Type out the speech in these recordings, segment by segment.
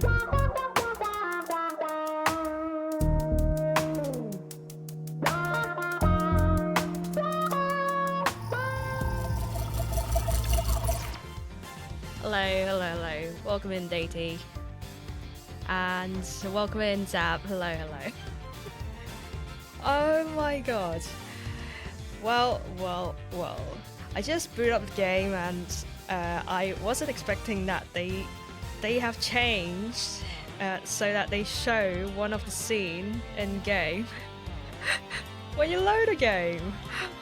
Hello. Welcome in, Datey. And welcome in, Zap. Hello. Oh my god. Well. I just booted up the game and I wasn't expecting that they have changed so that they show one of the scene in game when you load a game.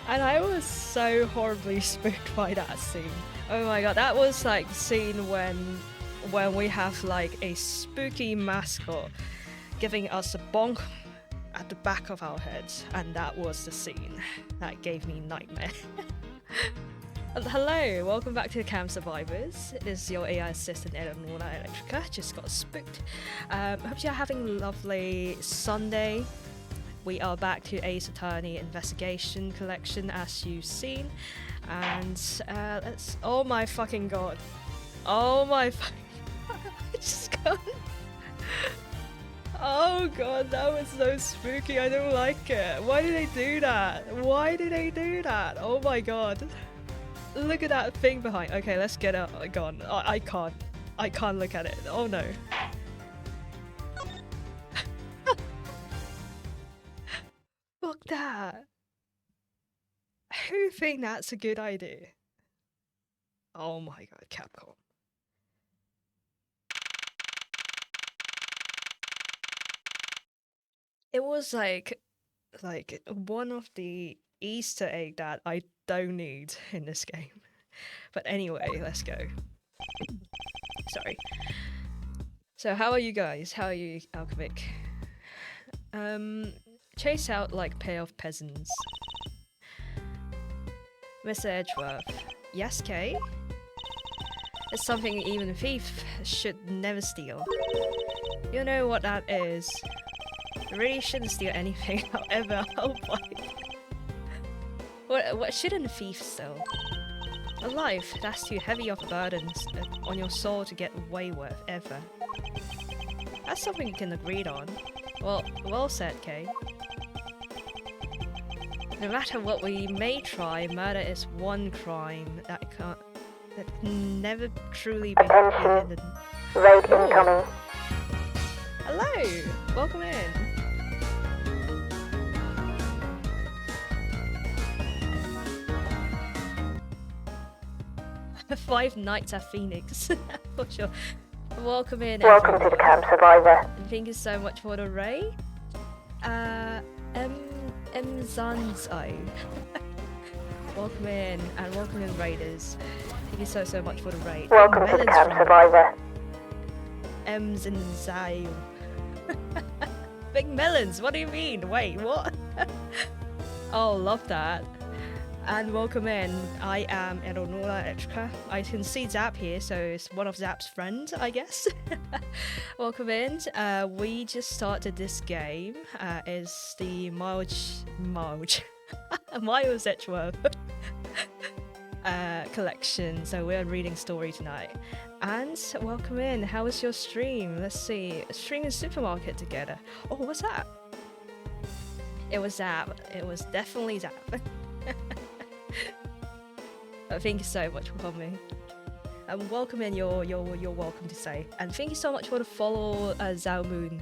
And I was so horribly spooked by that scene. Oh my god, that was like the scene when we have like a spooky mascot giving us a bonk at the back of our heads, and that was the scene that gave me nightmare. Hello, welcome back to the Cam Survivors. It is your AI assistant Eleonora Electrica. Just got spooked. Hope you're having a lovely Sunday. We are back to Ace Attorney Investigation Collection, as you've seen. And let's. Oh my fucking god. Oh my fucking. I just can't. Oh god, that was so spooky. I don't like it. Why did they do that? Oh my god. Look at that thing behind. Okay, let's get it gone. I can't look at it. Oh no. Fuck that. Who think that's a good idea? Oh my god, Capcom. It was like one of the Easter egg that I don't need in this game. But anyway, let's go. Sorry. So how are you guys? How are you, Alchemic? Chase out like pair of peasants. Mr. Edgeworth. Yes, Kay? It's something even a thief should never steal. You know what that is. You really shouldn't steal anything, however, I'll buy it. What shouldn't a thief steal? A life that's too heavy of burdens on your soul to get away with, ever. That's something we can agree on. Well said, Kay. No matter what we may try, murder is one crime that can never truly be hidden. Raid incoming. Hello! Welcome in. Five Nights at Phoenix. For sure. Welcome in. Welcome to the Camp Survivor. And thank you so much for the raid. Zanzai. Welcome in, and welcome in, Raiders. Thank you so much for the raid. Welcome to the Camp Survivor. Zanzai. Big melons, what do you mean? Wait, what? Oh, love that. And welcome in. I am Eleonora Electrica. I can see Zap here, so it's one of Zap's friends, I guess. Welcome in. We just started this game. It's the Miles Edgeworth collection. So we're reading story tonight. And welcome in. How was your stream? Let's see. Streaming supermarket together. Oh, what's that? It was Zap. It was definitely Zap. Thank you so much for coming. And welcome in, you're welcome to say. And thank you so much for the follow, Zhao Moon.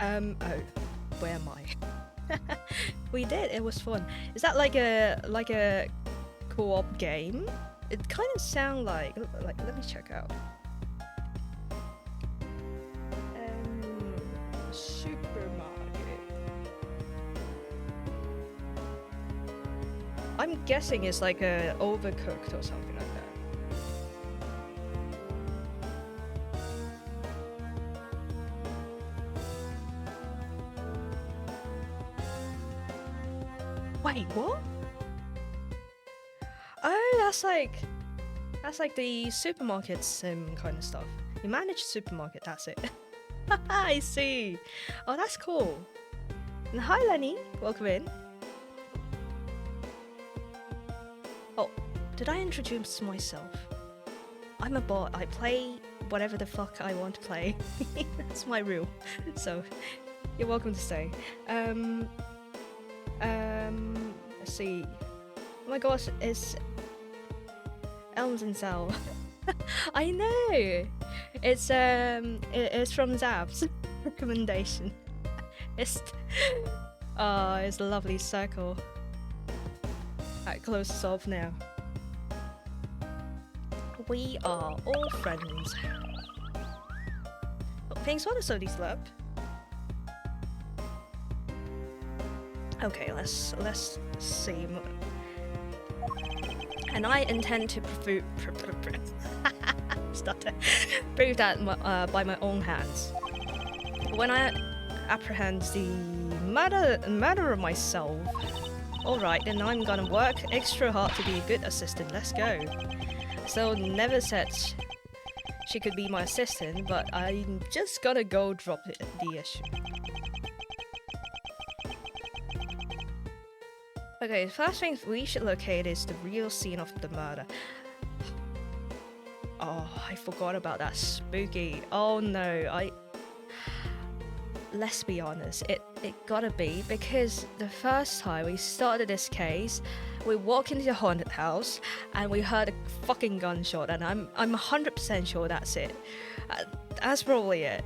Oh, where am I? We did, it was fun. Is that like a co-op game? It kind of sounds like, let me check out. Supermarket. I'm guessing it's like a Overcooked or something like that. Wait, what? Oh, that's like the supermarket sim kind of stuff. You manage supermarket, that's it. I see. Oh, that's cool. And hi, Lenny. Welcome in. Did I introduce myself? I'm a bot. I play whatever the fuck I want to play. That's my rule. So, you're welcome to stay. Let's see. Oh my gosh, it's Elms and Cell. I know. It's from Zab's recommendation. It's a lovely circle. Alright, close this off now. We are all friends. Thanks for the Sody Slurp. Okay, let's see. And I intend to prove that by my own hands. When I apprehend the murder of myself, alright, then I'm gonna work extra hard to be a good assistant. Let's go. So never said she could be my assistant, but I'm just gonna go drop the issue. Okay, the first thing we should locate is the real scene of the murder. Oh, I forgot about that spooky. Oh no, let's be honest, it gotta be, because the first time we started this case, we walked into the haunted house and we heard a fucking gunshot, and I'm 100% sure that's it. That's probably it.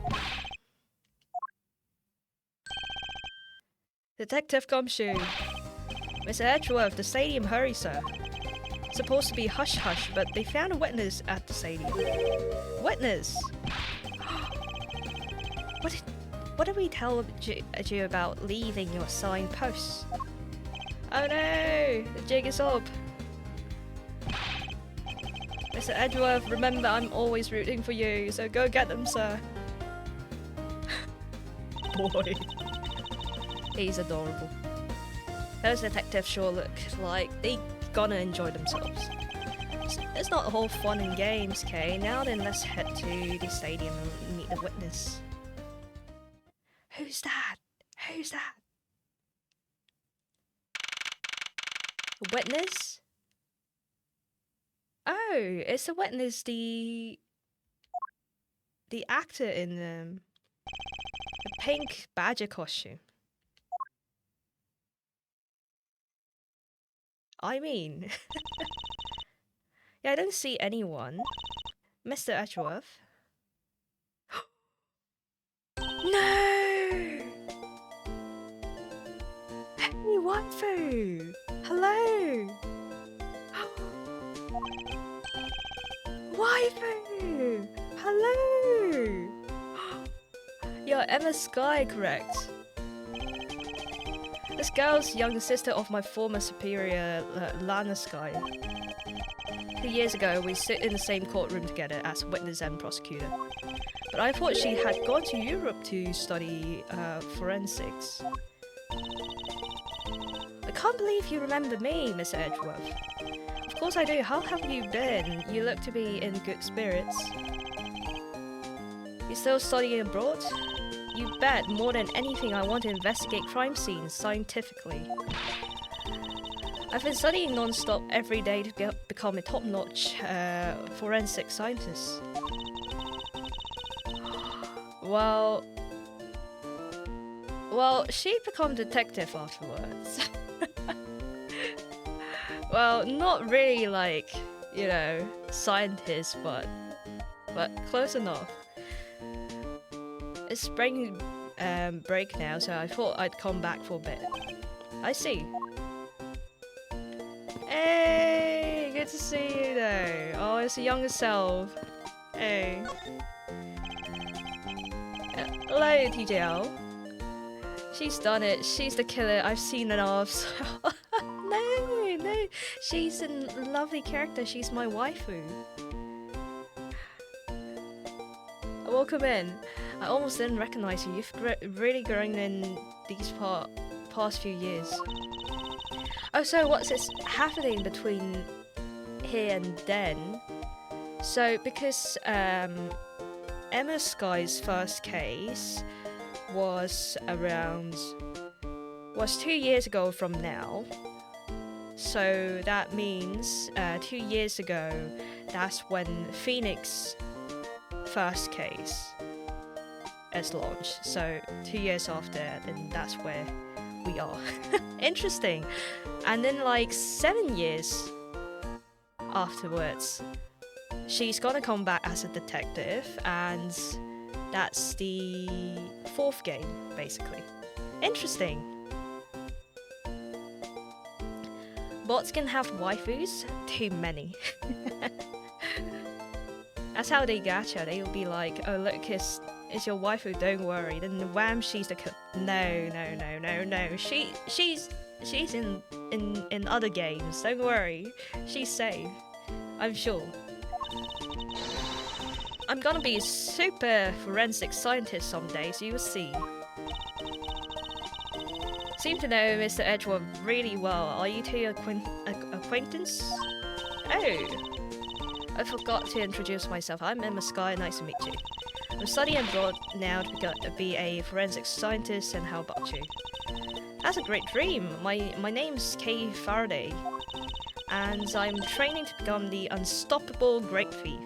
Detective Gumshoe. Mr. Edgeworth, the stadium, hurry, sir. Supposed to be hush-hush, but they found a witness at the stadium. Witness? What did we tell you about leaving your signposts? Oh no! The jig is up! Mr. Edgeworth, remember I'm always rooting for you, so go get them, sir. Boy. He's adorable. Those detectives sure look like they gonna enjoy themselves. It's not all fun and games, okay? Now then, let's head to the stadium and meet the witness. Who's that? Who's that? The witness? Oh, it's the witness, the actor in the pink badger costume. I mean, yeah, I don't see anyone. Mr. Edgeworth. No! Hey, waifu! Hello! Waifu! Hello! You're Emma Sky, correct? This girl's younger sister of my former superior, Lana Sky. 2 years ago, we sit in the same courtroom together as witness and prosecutor. But I thought she had gone to Europe to study forensics. I can't believe you remember me, Mr. Edgeworth. Of course I do. How have you been? You look to be in good spirits. You still studying abroad? You bet. More than anything, I want to investigate crime scenes scientifically. I've been studying non-stop every day to become a top-notch forensic scientist. Well, she became detective afterwards. Well, not really like, you know, scientist, but close enough. It's spring break now, so I thought I'd come back for a bit. I see. Hey, good to see you though. Oh, it's the younger self. Hey. Hello, TJL. She's done it. She's the killer. I've seen enough. No. She's a lovely character. She's my waifu. Welcome in. I almost didn't recognize you. You've really grown in these past few years. Oh, so what's this happening between here and then? So, because Emma Sky's first case was 2 years ago from now. So that means 2 years ago, that's when Phoenix first case is launched. So 2 years after, then that's where we are. Interesting. And then like 7 years afterwards, she's gonna come back as a detective, and that's the 4th game, basically. Interesting. Bots can have waifus? Too many. That's how they gacha. They'll be like, oh look, it's your waifu, don't worry. Then wham, she's the no. She's in other games, don't worry. She's safe. I'm sure. I'm gonna be a super forensic scientist someday, so you'll see. Seem to know Mr. Edgeworth really well. Are you two acquaintance? Oh! I forgot to introduce myself. I'm Emma Sky, nice to meet you. I'm studying abroad now to be a forensic scientist, and how about you? That's a great dream. My name's Kay Faraday, and I'm training to become the unstoppable great thief.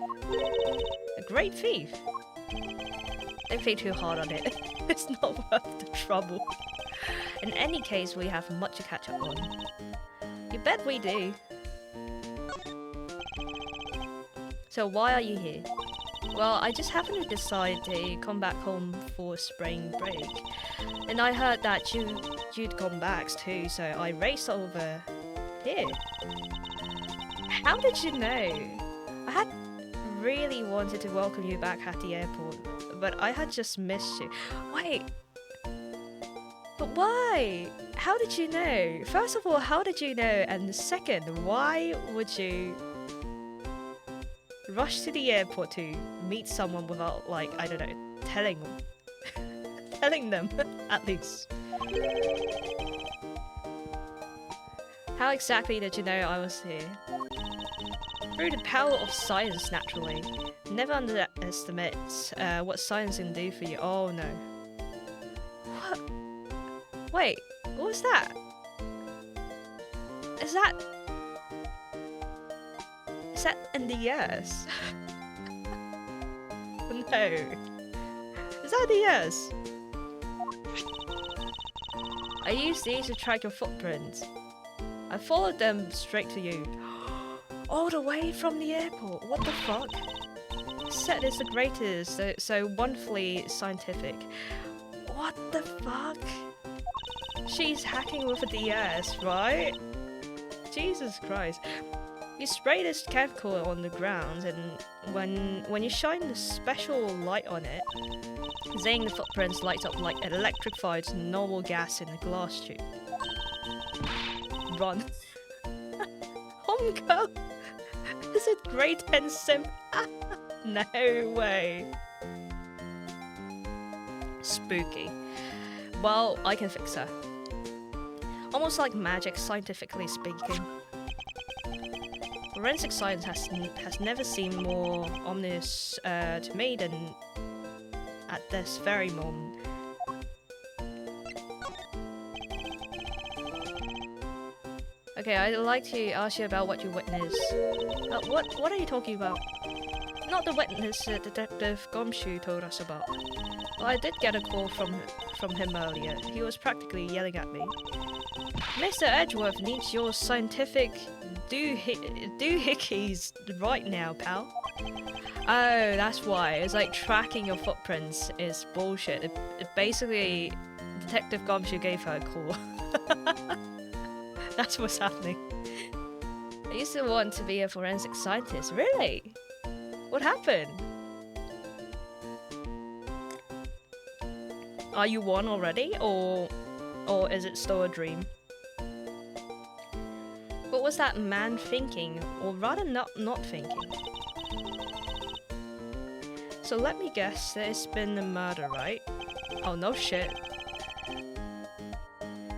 A great thief? Don't think too hard on it. It's not worth the trouble. In any case, we have much to catch up on. You bet we do. So why are you here? Well, I just happened to decide to come back home for spring break. And I heard that you'd come back too, so I raced over here. How did you know? I had really wanted to welcome you back at the airport, but I had just missed you. Wait. But why? How did you know? First of all, how did you know? And second, why would you rush to the airport to meet someone without, like, I don't know, telling them, at least? How exactly did you know I was here? Through the power of science, naturally. Never underestimate what science can do for you. Oh no. What? Wait, what was that? Is that NDS? No. Is that NDS? I used these to track your footprints. I followed them straight to you. All the way from the airport. What the fuck? Set is the greatest, so wonderfully scientific. What the fuck? She's hacking with a DS, right? Jesus Christ. You spray this chemical on the ground, and when you shine the special light on it, zing, the footprints light up like electrified normal gas in a glass tube. Run. Homegirl! Is it grade 10 sim? No way. Spooky. Well, I can fix her. Almost like magic, scientifically speaking. Forensic science has never seemed more ominous to me than at this very moment. Okay, I'd like to ask you about what you witnessed. What are you talking about? Not the witness Detective Gumshoe told us about. Well, I did get a call from him earlier. He was practically yelling at me. Mr. Edgeworth needs your scientific doohickeys right now, pal. Oh, that's why. It's like tracking your footprints is bullshit. It basically, Detective Gumshoe gave her a call. That's what's happening. I used to want to be a forensic scientist. Really? What happened? Are you one already, or is it still a dream? What was that man thinking, or rather not thinking? So let me guess, there's been a murder, right? Oh no shit.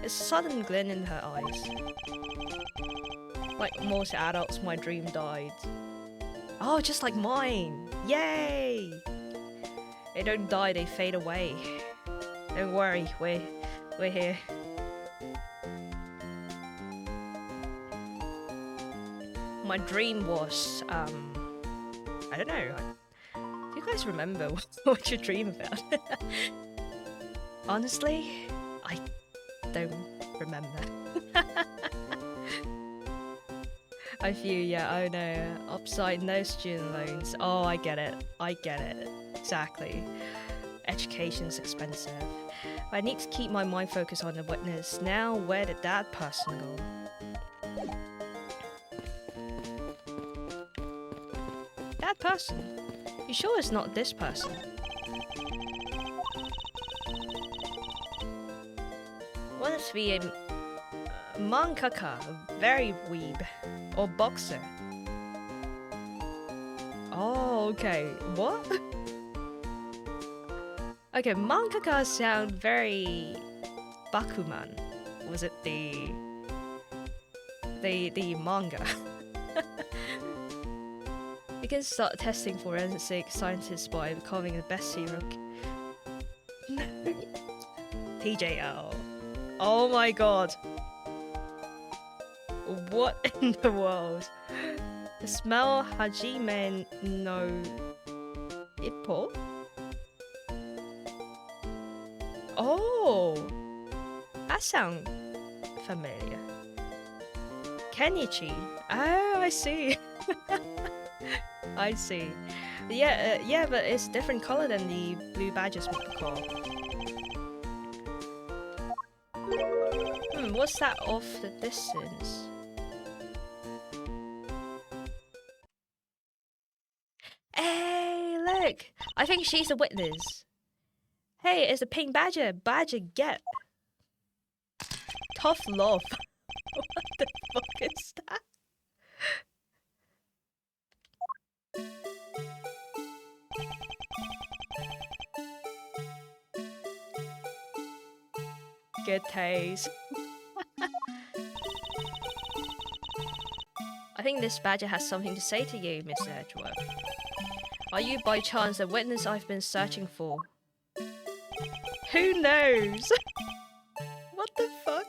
A sudden glint in her eyes. Like most adults, my dream died. Oh, just like mine! Yay! They don't die, they fade away. Don't worry, we're here. my dream was, I don't know. Do you guys remember what you dream about? Honestly, I don't remember. I feel, yeah, oh no, upside no student loans. Oh, I get it. Exactly. Education's expensive. I need to keep my mind focused on the witness. Now, where did that person go? That person? You sure it's not this person? What if we mangaka, very weeb, or boxer? Oh, okay. What? Okay, mangaka sound very Bakuman. Was it the manga? You can start testing forensic scientists by becoming the best serial TJL. Oh my god. What in the world? The smell Hajime no Ippo? Oh, that sounds familiar. Kenichi. Oh, I see. I see. Yeah, but it's different color than the blue badges call. What's that off the distance? Hey, look! I think she's a witness. Hey, it's a pink badger. Badger get. Tough love. What the fuck is that? Good taste. I think this badger has something to say to you, Mr. Edgeworth. Are you by chance the witness I've been searching for? Who knows? What the fuck?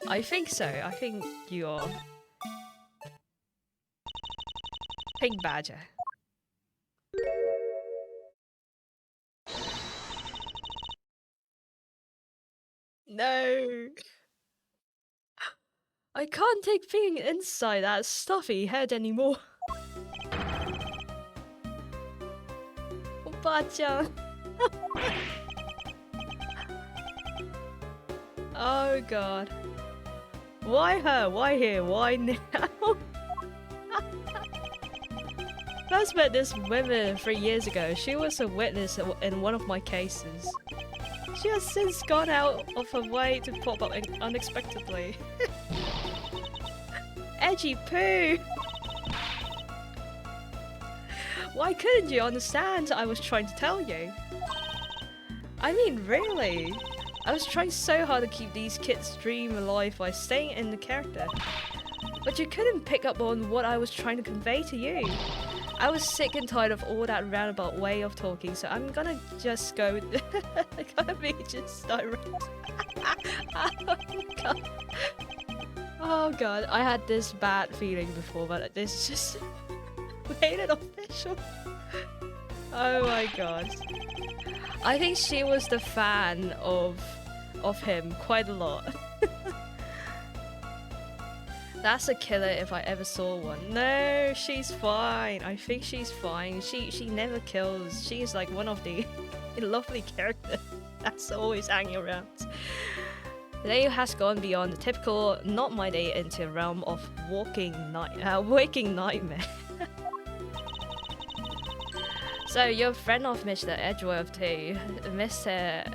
I think so. I think you are. Pink badger. No. I can't take being inside that stuffy head anymore. Opa-chan. Oh god. Why her? Why here? Why now? First met this woman 3 years ago. She was a witness in one of my cases. She has since gone out of her way to pop up unexpectedly. Edgy poo! Why couldn't you understand I was trying to tell you? I mean, really? I was trying so hard to keep these kids' dream alive by staying in the character. But you couldn't pick up on what I was trying to convey to you. I was sick and tired of all that roundabout way of talking, so I'm gonna just go with gonna be just direct. Oh god. Oh god, I had this bad feeling before, but this just made it official. Oh my god. I think she was the fan of him quite a lot. That's a killer if I ever saw one. No, she's fine. I think she's fine. She never kills. She's like one of the lovely characters that's always hanging around. Eleo has gone beyond the typical not my day into a realm of waking nightmare. So you're a friend of Mr. Edgeworth too,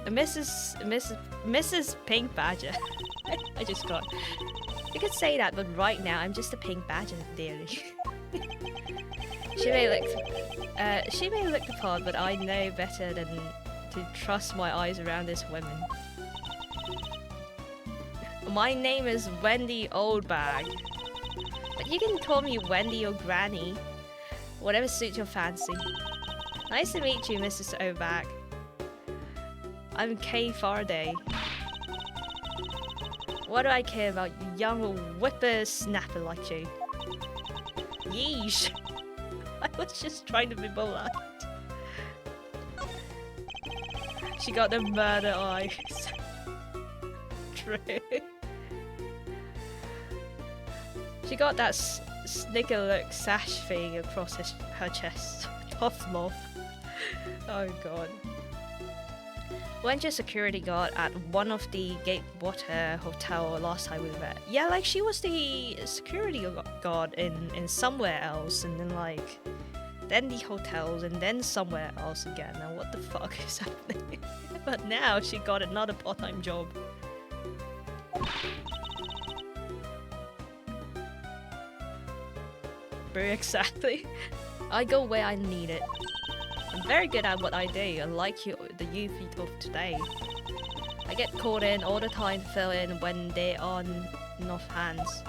Mrs. Pink Badger. I just got. You could say that, but right now I'm just a pink badger, dearly. She may look the part, but I know better than to trust my eyes around this woman. My name is Wendy Oldbag, but you can call me Wendy or Granny, whatever suits your fancy. Nice to meet you, Mrs. Oldbag. I'm Kay Faraday. What do I care about young whippersnapper like you? Yeesh. I was just trying to be polite. She got the murder eyes. True. She got that snicker-look sash thing across her chest. Tough love. Oh god. Weren't you a security guard at one of the Gatewater Hotel last time we met? Yeah, like she was the security guard in somewhere else, and then like then the hotels, and then somewhere else again. Now what the fuck is happening? But now she got another part-time job. Very exactly. I go where I need it. I'm very good at what I do, unlike you, the youth of today. I get called in all the time to fill in when there are enough hands.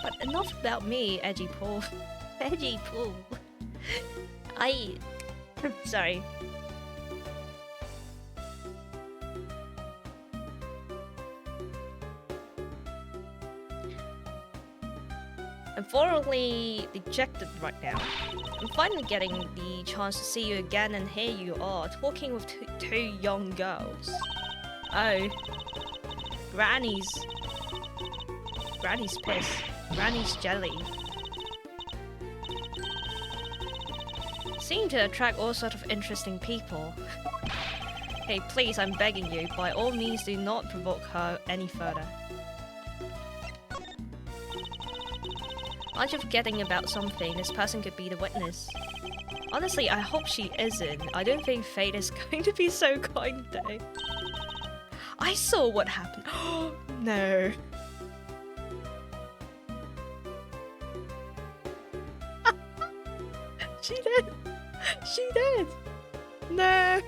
But enough about me, Edgy Paul. Edgy Paul. Sorry. I'm thoroughly dejected right now. I'm finally getting the chance to see you again, and here you are, talking with two young girls. Oh. Granny's piss. Granny's jelly. Seem to attract all sorts of interesting people. Hey, please, I'm begging you, by all means do not provoke her any further. Aren't you forgetting about something? This person could be the witness. Honestly, I hope she isn't. I don't think fate is going to be so kind today. I saw what happened. Oh, no. She did. She did. No.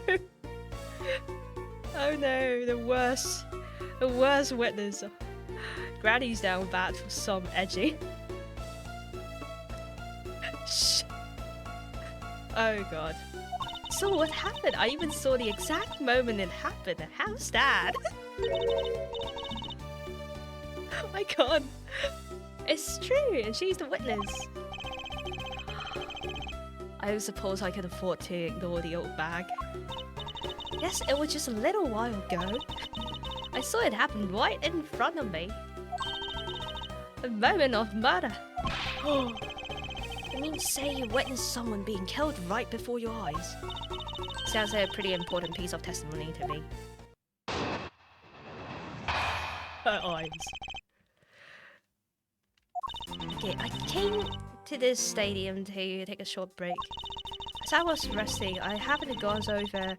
Oh no, the worst witness. Granny's down bad for some edgy. Oh god. So what happened? I even saw the exact moment it happened. How's that? I can't. It's true, and she's the witness. I suppose I can afford to ignore the old bag. Yes, it was just a little while ago. I saw it happen right in front of me. A moment of murder. I mean, say you witnessed someone being killed right before your eyes. Sounds like a pretty important piece of testimony to me. Her eyes. Okay, I came to this stadium to take a short break. As I was resting, I happened to glance over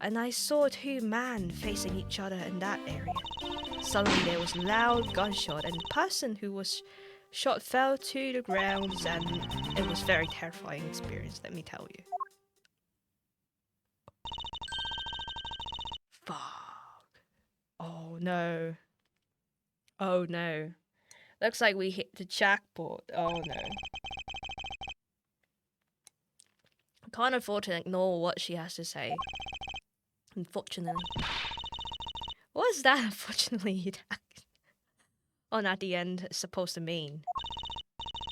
and I saw two men facing each other in that area. Suddenly there was a loud gunshot and the person who was shot fell to the ground, and it was a very terrifying experience, let me tell you. Fuck. Oh no. Oh no. Looks like we hit the jackpot. Oh no. I can't afford to ignore what she has to say. Unfortunately. What is that, unfortunately, on at the end is supposed to mean?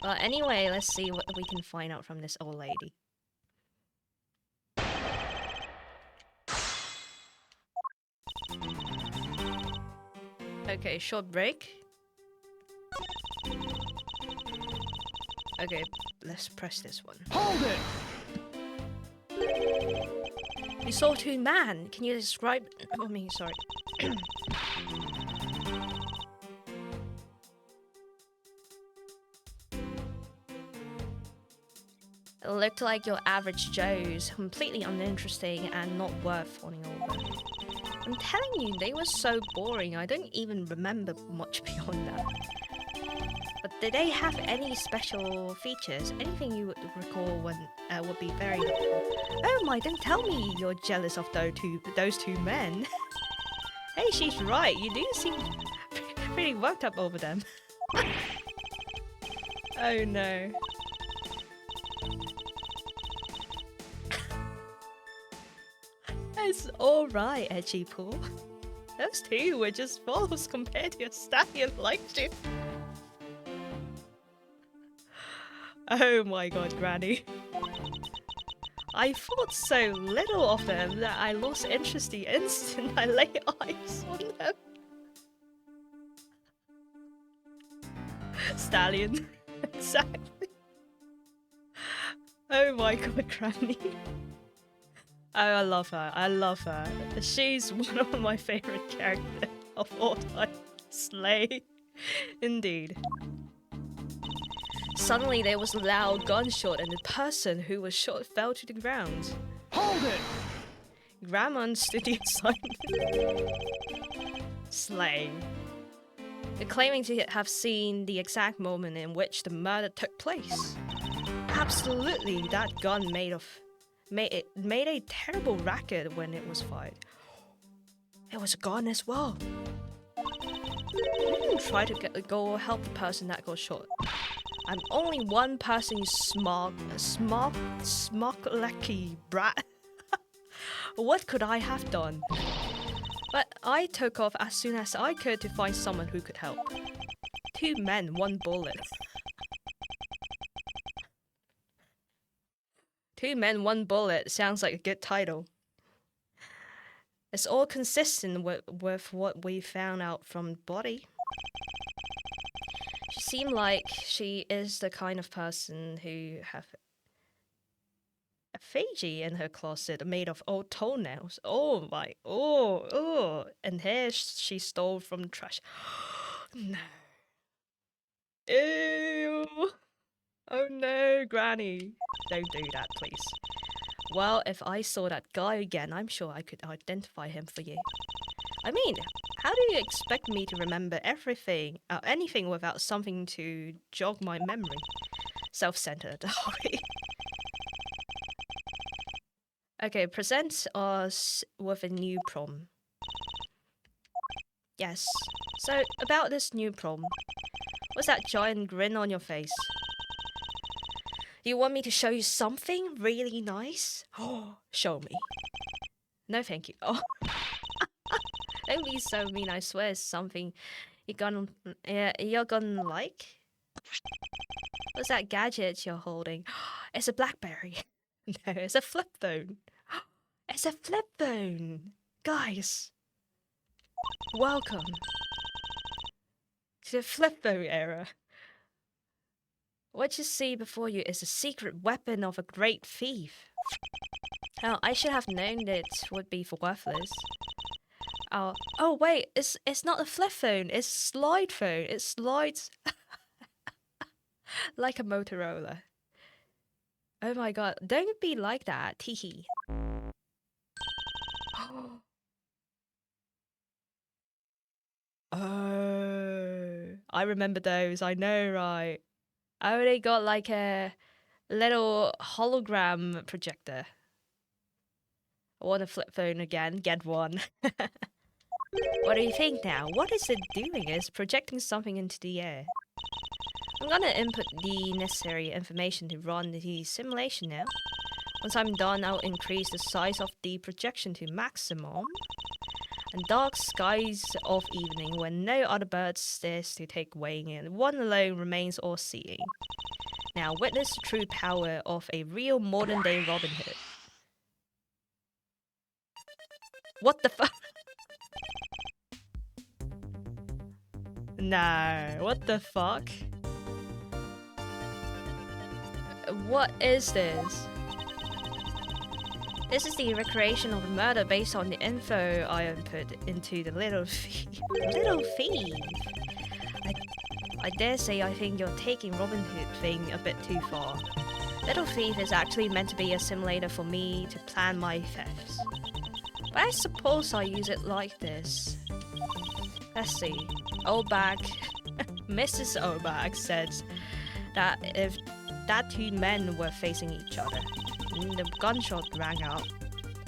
Well, anyway, let's see what we can find out from this old lady. Okay, short break. Okay, let's press this one. Hold it! You saw two men. Can you describe? Oh me, sorry. It looked like your average Joes, completely uninteresting and not worth falling over. I'm telling you, they were so boring, I don't even remember much beyond that. But did they have any special features? Anything you would recall would be very helpful. Oh my, don't tell me you're jealous of those two men. Hey, she's right, you do seem pretty worked up over them. Oh no. It's alright, Edgy Pool. Those two were just false compared to your stallion likes you. Oh my god, Granny. I thought so little of them that I lost interest the instant I lay eyes on them. Stallion. Exactly. Oh my god, Granny. Oh, I love her. I love her. She's one of my favorite characters of all time. Slay. Indeed. Suddenly there was a loud gunshot and the person who was shot fell to the ground. Hold it! Grammon stood the assignment. Slay. They're claiming to have seen the exact moment in which the murder took place. Absolutely, that gun made a terrible racket when it was fired. It was a gun as well. Try to go help the person that got shot. I'm only one person, you smocklecky brat. What could I have done? But I took off as soon as I could to find someone who could help. 2 men, 1 bullet. 2 men, 1 bullet sounds like a good title. It's all consistent with what we found out from the body. She seemed like she is the kind of person who have a fizzy in her closet made of old toenails. Oh my, and hair she stole from the trash. No. Ew. Oh no, Granny. Don't do that, please. Well, if I saw that guy again, I'm sure I could identify him for you. I mean, how do you expect me to remember everything, anything without something to jog my memory? Self-centered. Okay, present us with a new problem. Yes. So, about this new problem. What's that giant grin on your face? Do you want me to show you something really nice? Oh, show me. No, thank you. Oh. Don't be so mean, I swear it's something you're gonna like. What's that gadget you're holding? It's a BlackBerry. No, it's a flip phone. It's a flip phone. Guys, welcome to the flip phone era. What you see before you is a secret weapon of a great thief. Oh, I should have known it would be worthless. Oh wait, it's not a flip phone, it's a slide phone. It slides like a Motorola. Oh my god, don't be like that, teehee. Oh, I remember those, I know, right? I already got like a little hologram projector. I want a flip phone again, get one. What do you think now? What is it doing? It's projecting something into the air. I'm gonna input the necessary information to run the simulation now. Once I'm done, I'll increase the size of the projection to maximum. And dark skies of evening when no other birds stares to take weighing in. One alone remains all-seeing. Now witness the true power of a real modern-day Robin Hood. What the fuck? No, what the fuck? What is this? This is the recreation of a murder based on the info I input into the little thief. Little thief? I dare say I think you're taking Robin Hood thing a bit too far. Little Thief is actually meant to be a simulator for me to plan my thefts. But I suppose I use it like this. Let's see. Obag, Mrs. Obag says that if that 2 men were facing each other, the gunshot rang out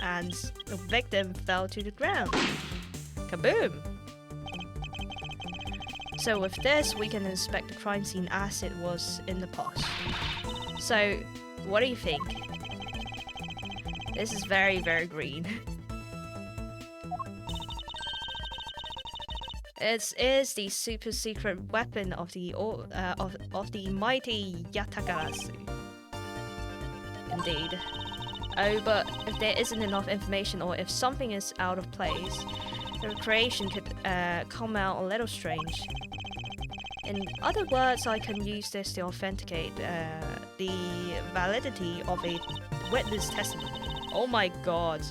and the victim fell to the ground. Kaboom! So with this, we can inspect the crime scene as it was in the past. So, what do you think? This is very, very green. It is the super secret weapon of the mighty Yatakarasu. Indeed. Oh, but if there isn't enough information or if something is out of place, the creation could come out a little strange. In other words, I can use this to authenticate the validity of a witness testimony. Oh my god.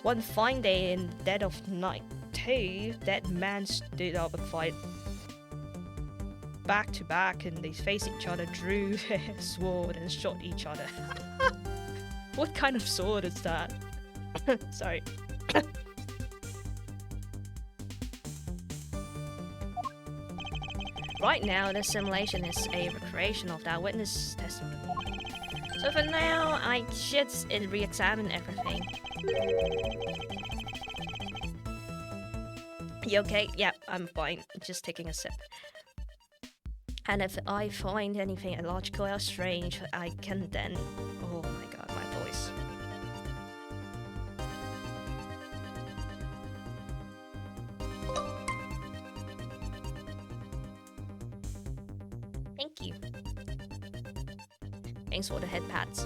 One fine day in the dead of night, two dead men stood up and fight back to back, and they faced each other, drew their sword and shot each other. What kind of sword is that? Sorry. Right now, the simulation is a recreation of that witness testimony. So for now, I should re-examine everything. You okay? Yep, I'm fine. Just taking a sip. And if I find anything illogical or strange, I can then... Oh my god, my voice. Thank you. Thanks for the head pats.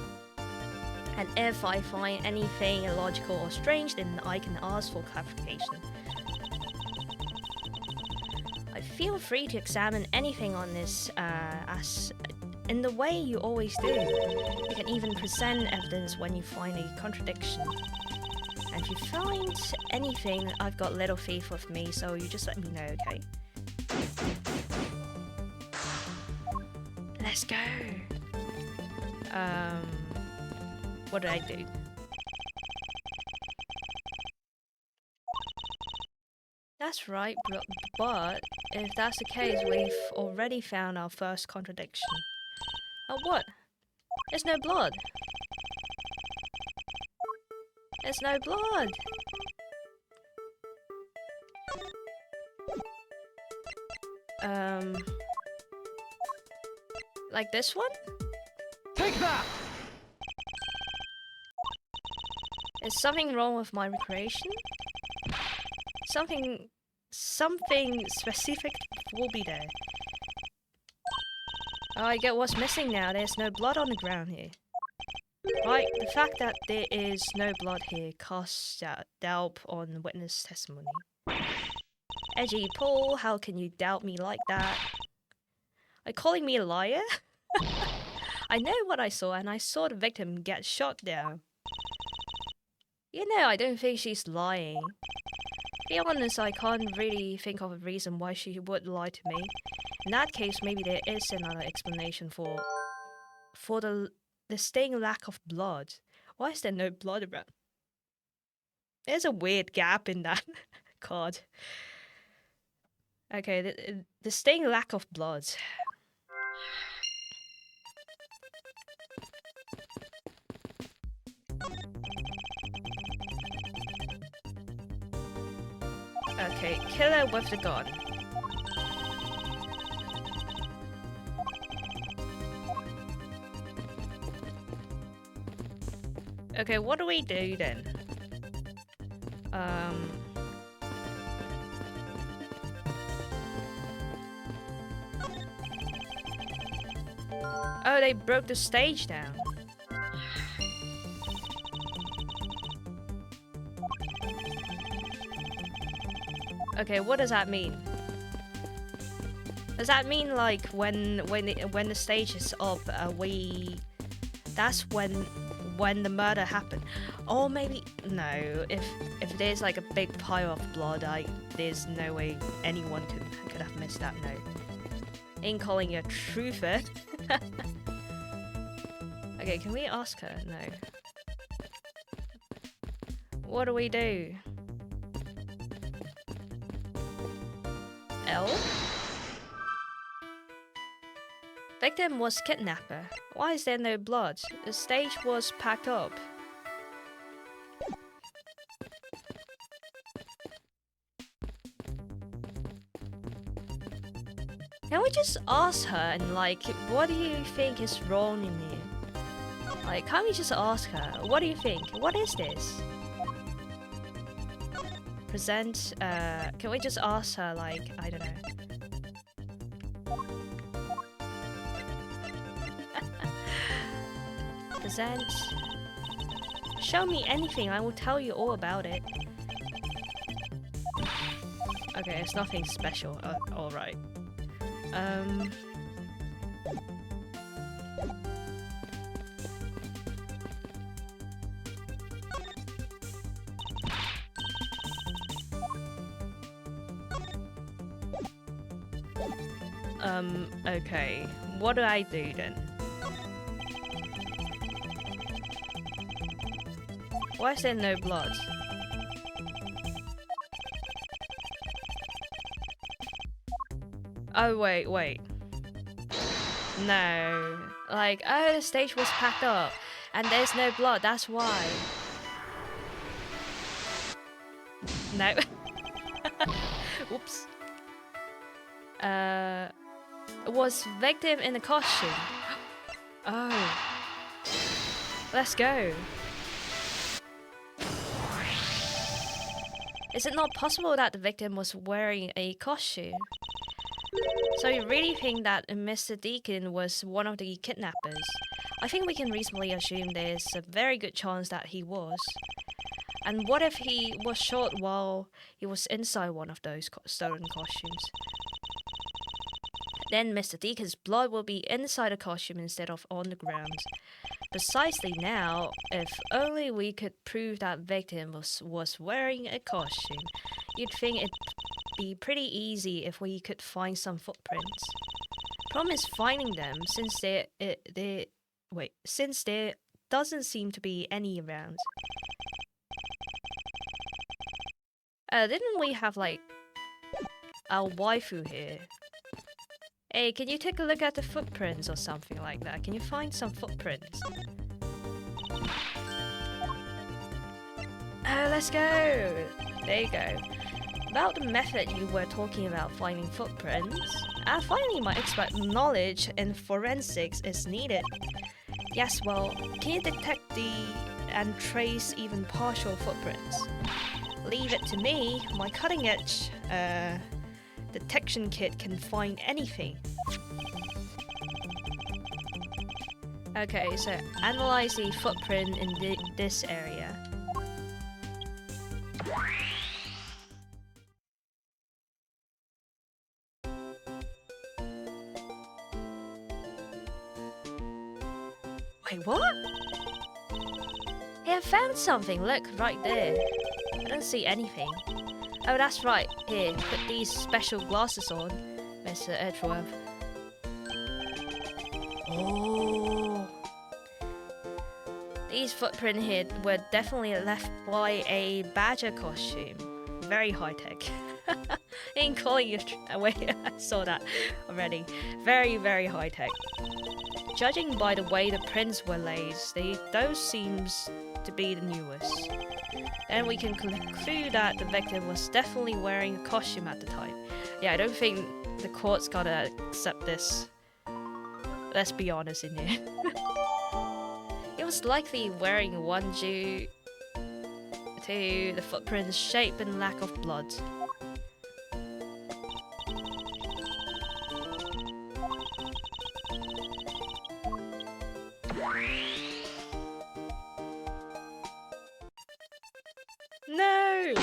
And if I find anything illogical or strange, then I can ask for clarification. Feel free to examine anything on this as in the way you always do. You can even present evidence when you find a contradiction. And if you find anything, I've got little faith with me, so you just let me know, okay? Let's go. What did I do? That's right, but if that's the case, we've already found our first contradiction. Oh, what? There's no blood. There's no blood. Like this one? Take that! Is something wrong with my recreation? Something specific will be there. Oh, I get what's missing now. There's no blood on the ground here. Right, the fact that there is no blood here casts doubt on witness testimony. Edgy Paul, how can you doubt me like that? Are you calling me a liar? I know what I saw, and I saw the victim get shot down. You know, I don't think she's lying. To be honest, I can't really think of a reason why she would lie to me. In that case, maybe there is another explanation for the distinct lack of blood. Why is there no blood around? There's a weird gap in that card. Okay, the distinct lack of blood. Okay, killer with the gun. Okay, what do we do then? Oh, they broke the stage down. Okay, what does that mean? Does that mean like when the stage is up, that's when the murder happened? Or maybe no. If there's like a big pile of blood, there's no way anyone could have missed that. No, ain't calling you a truther. Okay, can we ask her? No. What do we do? L? Victim was kidnapper. Why is there no blood? The stage was packed up. Can we just ask her and like, what do you think is wrong in here? Like, can't we just ask her, what do you think? What is this? present. Can we just ask her, like, I don't know. Present. Show me anything, I will tell you all about it. Okay, it's nothing special. Alright. Okay. What do I do then? Why is there no blood? Oh, wait. No. Like, oh, the stage was packed up. And there's no blood, that's why. No. Oops. Was victim in the costume. Oh. Let's go. Is it not possible that the victim was wearing a costume? So you really think that Mr. Deacon was one of the kidnappers? I think we can reasonably assume there's a very good chance that he was. And what if he was shot while he was inside one of those stolen costumes? Then Mr. Deacon's blood will be inside the costume instead of on the ground. Precisely now, if only we could prove that victim was wearing a costume, you'd think it'd be pretty easy if we could find some footprints. Problem is finding them since since there doesn't seem to be any around. Didn't we have like our waifu here? Hey, can you take a look at the footprints or something like that? Can you find some footprints? Let's go! There you go. About the method you were talking about finding footprints, finally my expert knowledge in forensics is needed. Yes, well, can you detect and trace even partial footprints? Leave it to me, my cutting edge detection kit can find anything. Okay, so analyze the footprint in this area. Wait, what? Hey, I found something, look, right there. I don't see anything. Oh, that's right. Here, put these special glasses on, Mr. Edgeworth. Oh. These footprints here were definitely left by a badger costume. Very high-tech. Ain't calling you... Wait, I saw that already. Very, very high-tech. Judging by the way the prints were laid, those seems to be the newest. Then we can conclude that the victim was definitely wearing a costume at the time. Yeah, I don't think the court's gotta accept this. Let's be honest in here. It was likely wearing one due to the footprint's shape and lack of blood. No!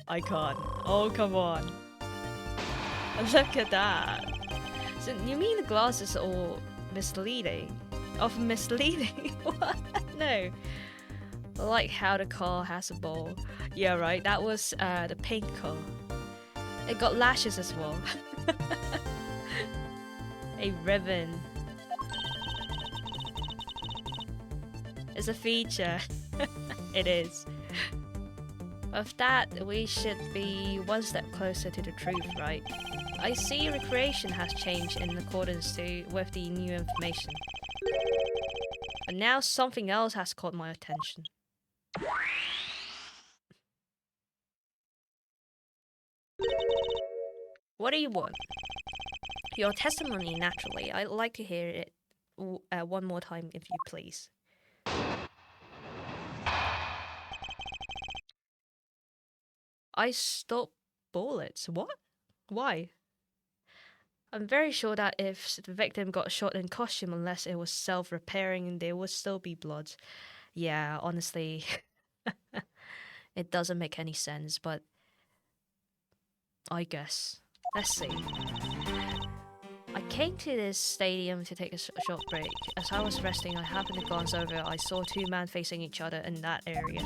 I can't. Oh, come on. Look at that. So, you mean the glasses are all misleading? Of misleading? What? No. Like how the car has a ball. Yeah, right. That was the pink car. It got lashes as well. A ribbon. It's a feature. It is. Of that, we should be one step closer to the truth, right? I see recreation has changed in accordance with the new information. But now something else has caught my attention. What do you want? Your testimony, naturally. I'd like to hear it one more time, if you please. I stopped bullets. What? Why? I'm very sure that if the victim got shot in costume, unless it was self-repairing, there would still be blood. Yeah, honestly, it doesn't make any sense, but I guess. Let's see. I came to this stadium to take a short break. As I was resting, I happened to glance over. I saw two men facing each other in that area.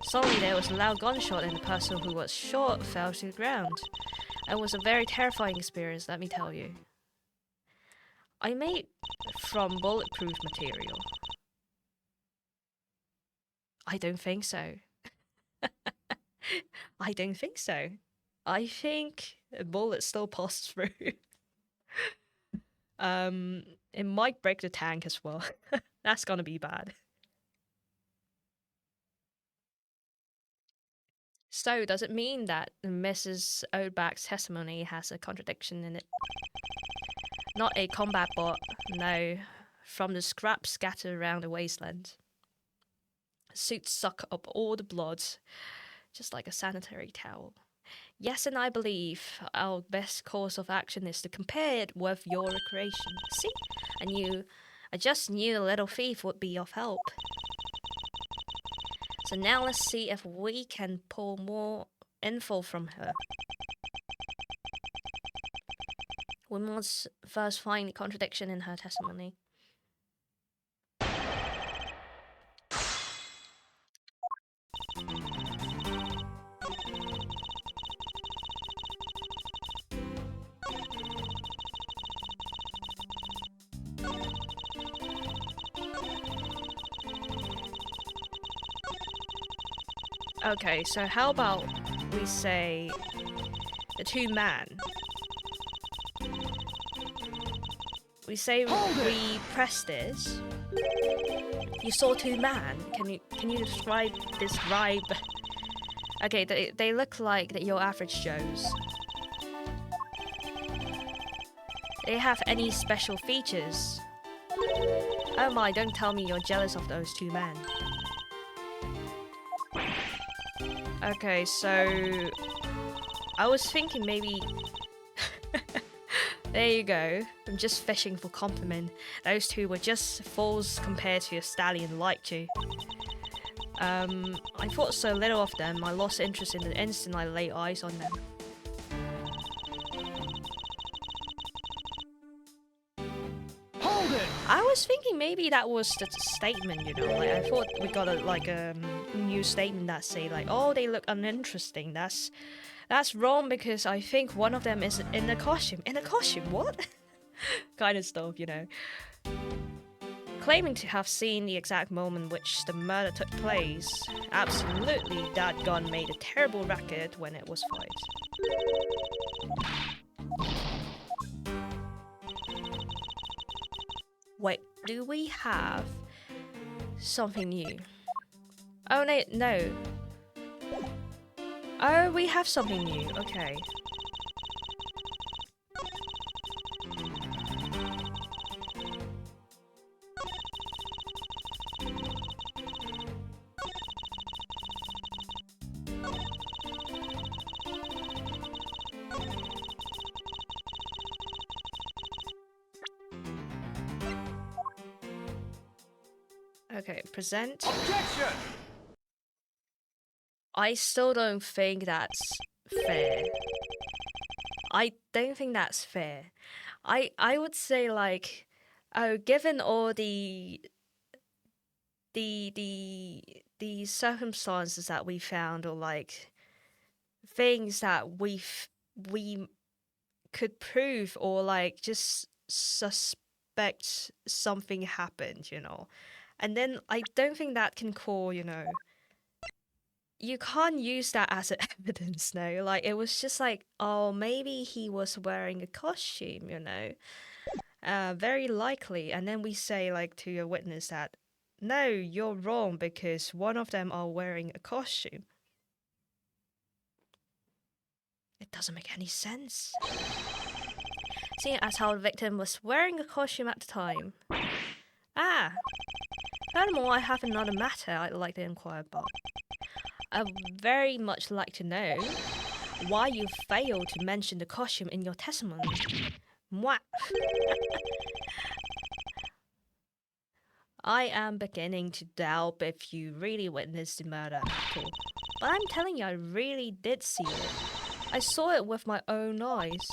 Suddenly, there was a loud gunshot and the person who was shot fell to the ground. It was a very terrifying experience, let me tell you. I made from bulletproof material. I don't think so. I don't think so. I think a bullet still passes through. It might break the tank as well. That's gonna be bad. So, does it mean that Mrs. Oldback's testimony has a contradiction in it? Not a combat bot, no. From the scraps scattered around the wasteland. Suits suck up all the blood, just like a sanitary towel. Yes, and I believe our best course of action is to compare it with your recreation. See? I just knew the little thief would be of help. So now let's see if we can pull more info from her. We must first find the contradiction in her testimony. Okay, so how about we say the two men? We say we press this. You saw two men. Can you describe? Okay, they look like your average Joes. They have any special features? Oh my! Don't tell me you're jealous of those two men. Okay, so I was thinking maybe there you go. I'm just fishing for compliment. Those two were just fools compared to a stallion like you. I thought so little of them, I lost interest in the instant I laid eyes on them. Hold it! I was thinking maybe that was the statement, you know, like I thought we got a new statement that say like, oh, they look uninteresting. That's wrong because I think one of them is in a costume. In a costume, what? Kind of stuff, you know. Claiming to have seen the exact moment which the murder took place. Absolutely, that gun made a terrible racket when it was fired. Wait, do we have something new? Oh, no. Oh, we have something new. Okay. Okay, present. Objection! I still don't think that's fair. I don't think that's fair. I would say like, oh, given all the circumstances that we found, or like things that we could prove, or like just suspect something happened, you know. And then I don't think that can call, you know, you can't use that as evidence, no. Like, it was just like, oh, maybe he was wearing a costume, you know. Very likely. And then we say, like, to a witness that, no, you're wrong because one of them are wearing a costume. It doesn't make any sense. Seeing as how the victim was wearing a costume at the time. Ah! Furthermore, I have another matter I'd like to inquire about. I would very much like to know why you failed to mention the costume in your testimony. Mwah. I am beginning to doubt if you really witnessed the murder at all. But I'm telling you, I really did see it. I saw it with my own eyes.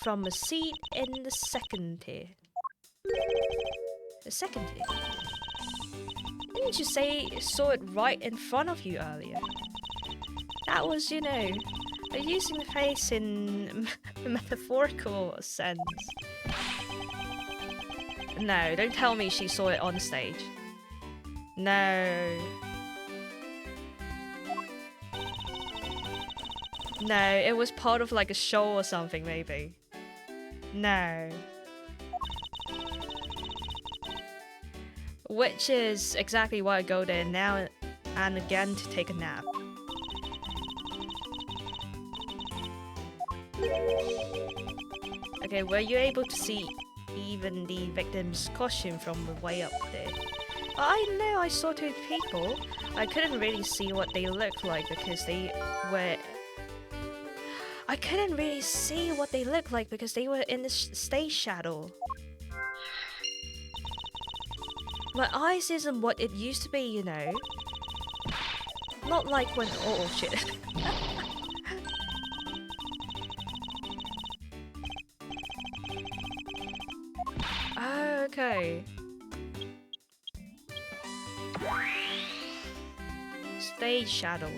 From a seat in the second tier. The second tier? Didn't you say you saw it right in front of you earlier? That was, you know, using the face in a metaphorical sense. No, don't tell me she saw it on stage. No. No, it was part of like a show or something, maybe. No. Which is exactly why I go there now and again to take a nap. Okay, were you able to see even the victim's costume from way up there? I know I saw two people. I couldn't really see what they looked like because they were... I couldn't really see what they looked like because they were in the stage shadow. My eyes isn't what it used to be, you know. Not like when... Oh, shit. Oh, okay. Stage shadow.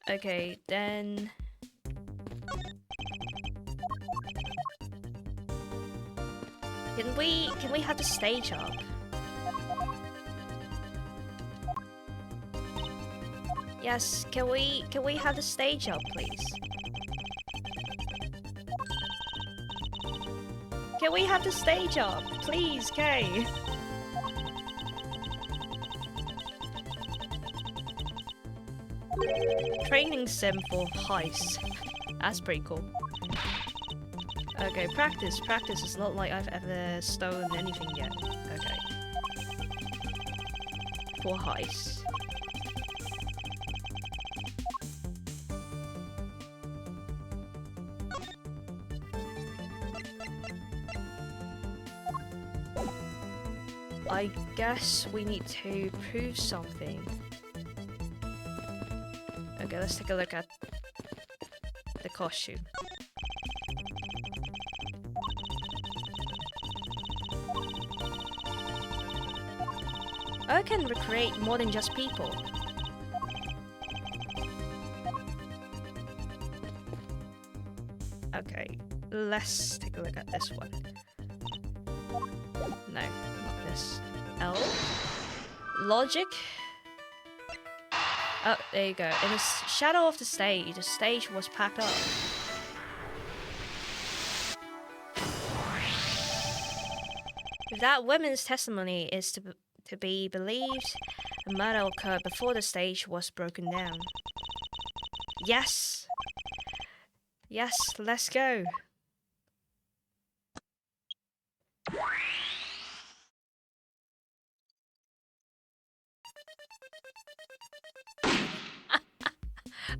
Okay, then... Can we have the stage up? Yes, can we have the stage up, please? Can we have the stage up, please, Kay? Training sim for heist. That's pretty cool. Okay, practice. Practice is not like I've ever stolen anything yet. Okay. For heist. I guess we need to prove something. Okay, let's take a look at the costume. I can recreate more than just people. Okay, let's take a look at this one. No, not this. L. Logic. Oh, there you go. In the shadow of the stage was packed up. If that woman's testimony is to be believed, the murder occurred before the stage was broken down. Yes! Yes, let's go!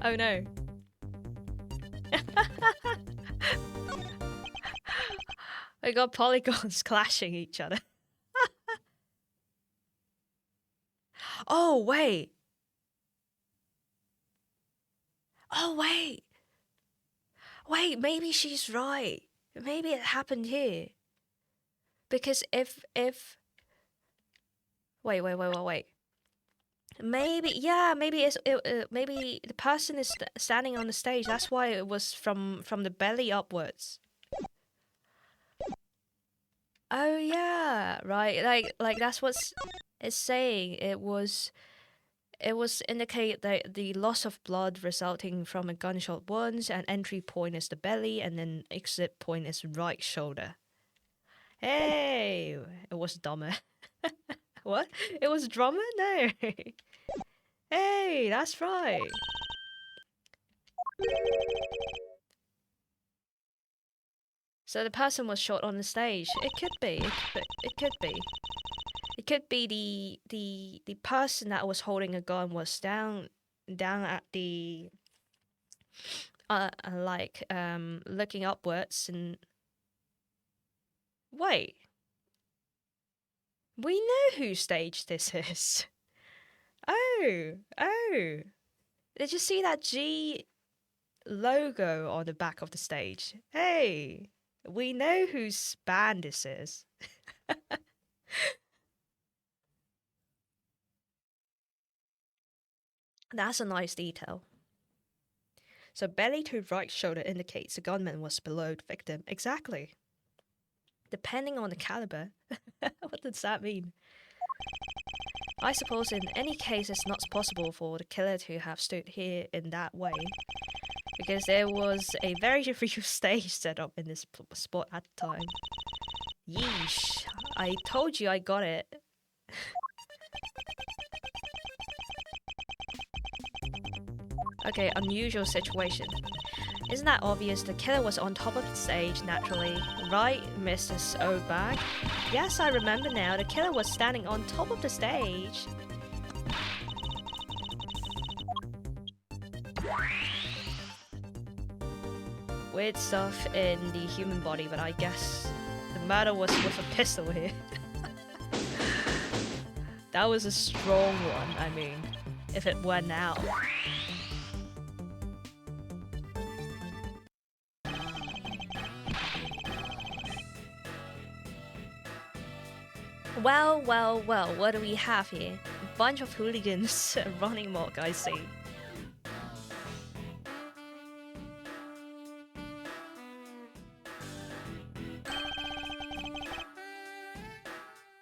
Oh no. We got polygons clashing each other. Oh, wait. Oh, wait. Wait, maybe she's right. Maybe it happened here. Because if... Wait. Maybe, yeah, maybe maybe the person is standing on the stage. That's why it was from the belly upwards. Oh yeah, right. Like that's what it's saying. It was indicate that the loss of blood resulting from a gunshot wounds, and entry point is the belly, and then exit point is right shoulder. Hey, it was dumber. What? It was drummer? No. Hey, that's right. So the person was shot on the stage. It could be. It could be. It could be the person that was holding a gun was down at the looking upwards and wait. We know whose stage this is. Oh. Did you see that G logo on the back of the stage? Hey, we know whose band this is. That's a nice detail. So belly to right shoulder indicates the gunman was below the victim. Exactly. Depending on the caliber. What does that mean? I suppose in any case it's not possible for the killer to have stood here in that way, because there was a very real stage set up in this spot at the time. Yeesh. I told you I got it. Okay, unusual situation. Isn't that obvious? The killer was on top of the stage, naturally. Right, Mrs. O'Bag? Yes, I remember now. The killer was standing on top of the stage. Weird stuff in the human body, but I guess the murder was with a pistol here. That was a strong one, I mean, if it were now. Well, what do we have here? A bunch of hooligans running amok, I see.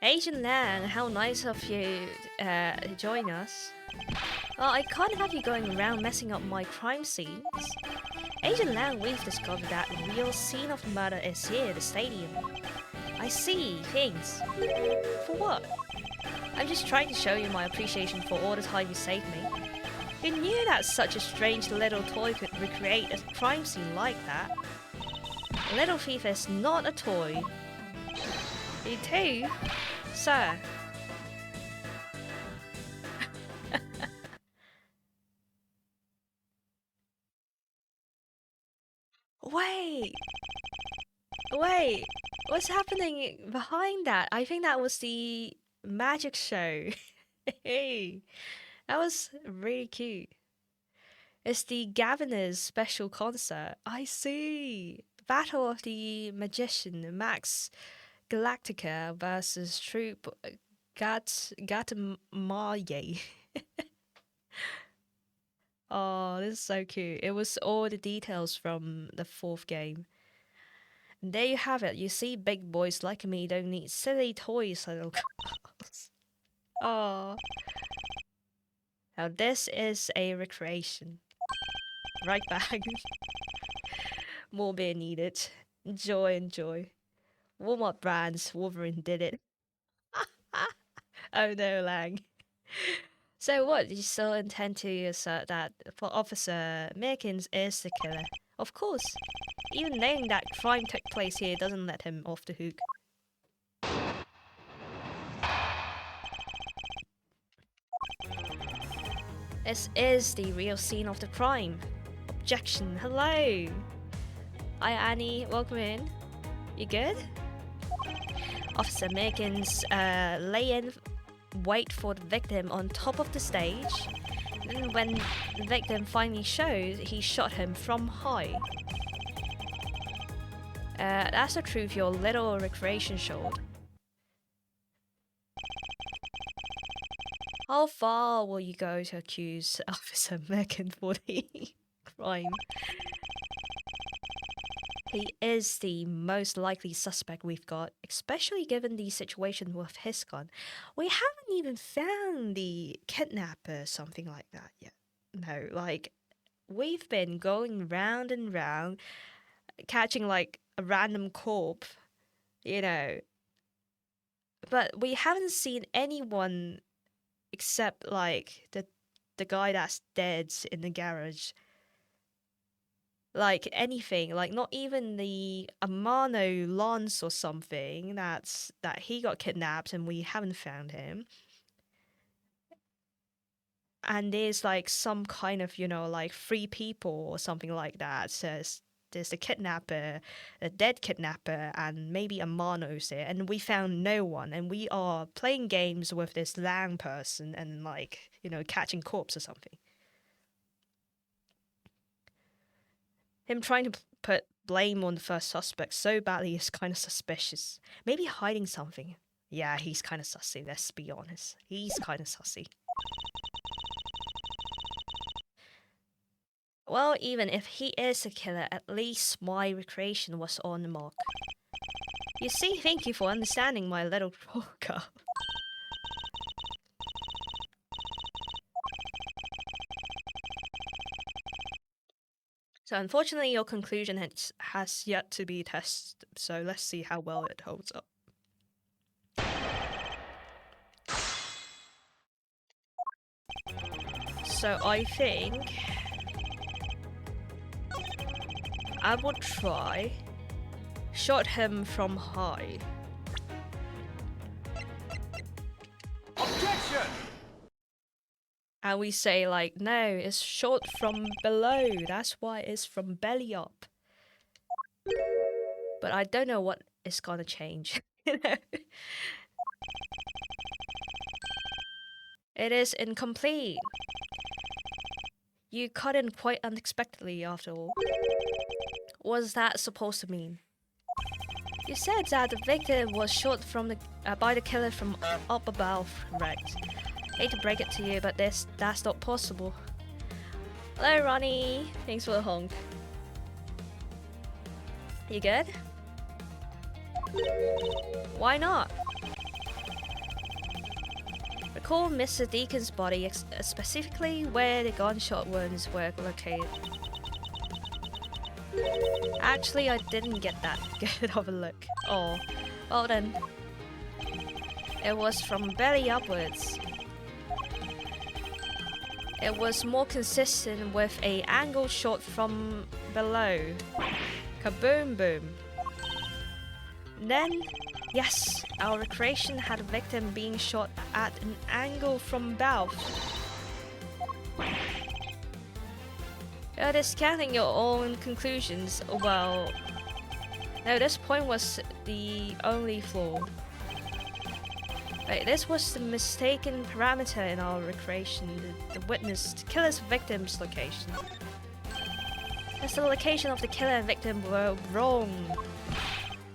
Agent Lang, how nice of you to join us. Well, I can't have you going around messing up my crime scenes. Agent Lang, we've discovered that the real scene of the murder is here, the stadium. I see, thanks. For what? I'm just trying to show you my appreciation for all the time you saved me. Who knew that such a strange little toy could recreate a crime scene like that? A little thief is not a toy. You too? Sir. Wait, what's happening behind that? I think that was the magic show. Hey, that was really cute. It's the Gaviner's special concert. I see. Battle of the Magician, Max Galactica versus Troop Gatamaye. Oh, this is so cute. It was all the details from the fourth game. And there you have it. You see, big boys like me don't need silly toys, little girls. Oh. Now this is a recreation. Right back. More beer needed. Enjoy. Walmart brands, Wolverine did it. Oh no, Lang. So what, you still intend to assert that Officer Meekins is the killer? Of course. Even knowing that crime took place here doesn't let him off the hook. This is the real scene of the crime. Objection, hello. Hi Annie, welcome in. You good? Officer Meekins lay in wait for the victim on top of the stage. Then when the victim finally showed, he shot him from high. That's the truth, your little recreation showed. How far will you go to accuse Officer Megan for the crime? He is the most likely suspect we've got, especially given the situation with his gun. We haven't even found the kidnapper or something like that yet. No, like, we've been going round and round, catching like a random corpse, you know. But we haven't seen anyone except like the guy that's dead in the garage. like anything, like not even the Amano Lance or something that he got kidnapped and we haven't found him. And there's like some kind of, like 3 people or something like that. Says there's the kidnapper, the dead kidnapper, and maybe Amano's there. And we found no one. And we are playing games with this Lang person and like, catching corpse or something. Him trying to put blame on the first suspect so badly is kind of suspicious. Maybe hiding something. Yeah, he's kind of sussy, let's be honest. He's kind of sussy. Well, even if he is a killer, at least my recreation was on the mark. You see, thank you for understanding my little trollka. So unfortunately, your conclusion has yet to be tested, so let's see how well it holds up. So I think I would try shot him from high. Objection! And we say like, no, it's shot from below. That's why it's from belly up. But I don't know what is gonna change. It is incomplete. You cut in quite unexpectedly after all. What's that supposed to mean? You said that the victim was shot from by the killer from up above, right? Hate to break it to you, but that's not possible. Hello, Ronnie. Thanks for the honk. You good? Why not? Recall Mr. Deacon's body, specifically where the gunshot wounds were located. Actually, I didn't get that good of a look. Oh, well then. It was from belly upwards. It was more consistent with a angle shot from below. Kaboom boom. Then, yes, our recreation had a victim being shot at an angle from above. You're discounting your own conclusions. Well, no, this point was the only flaw. Right, this was the mistaken parameter in our recreation, the witness, the killer's victim's location. As the location of the killer and victim were wrong.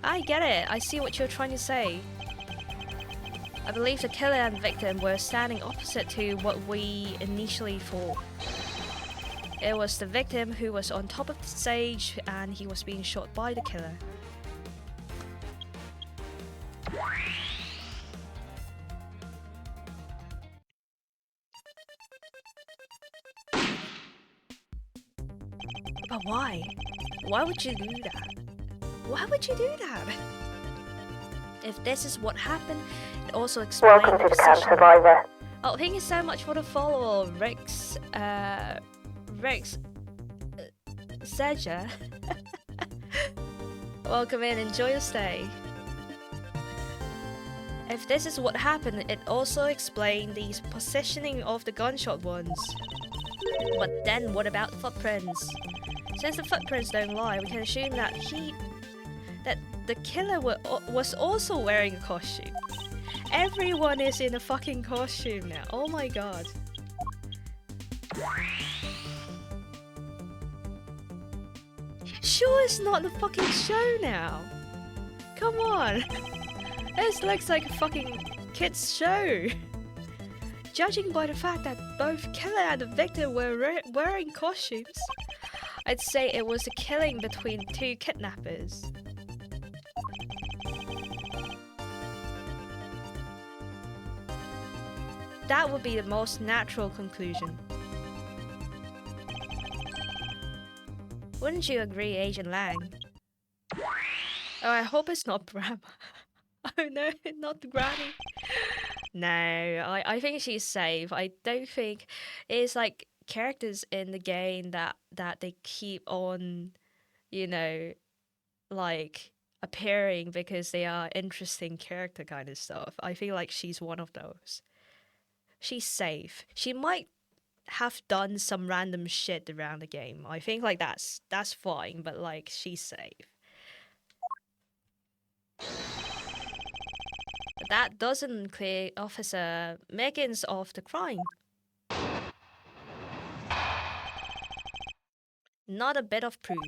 I get it, I see what you're trying to say. I believe the killer and victim were standing opposite to what we initially thought. It was the victim who was on top of the stage and he was being shot by the killer. But why? Why would you do that? Why would you do that? If this is what happened, it also explains Welcome to the Camp Survivor. Oh, thank you so much for the follow, Rex Seja. Welcome in, enjoy your stay. If this is what happened, it also explained the positioning of the gunshot wounds. But then what about footprints? Since the footprints don't lie, we can assume that the killer was also wearing a costume. Everyone is in a fucking costume now. Oh my god. Sure, it's not the fucking show now. Come on. This looks like a fucking kids show. Judging by the fact that both killer and the victim were wearing costumes, I'd say it was a killing between 2 kidnappers. That would be the most natural conclusion. Wouldn't you agree, Agent Lang? Oh, I hope it's not Brahma. Oh no, not Granny. No, I think she's safe. I don't think it's like characters in the game that they keep on, you know, like appearing because they are interesting character kind of stuff. I feel like she's one of those. She's safe. She might have done some random shit around the game. I think like that's fine, but like she's safe. But that doesn't clear Officer Megan's of the crime. Not a bit of proof.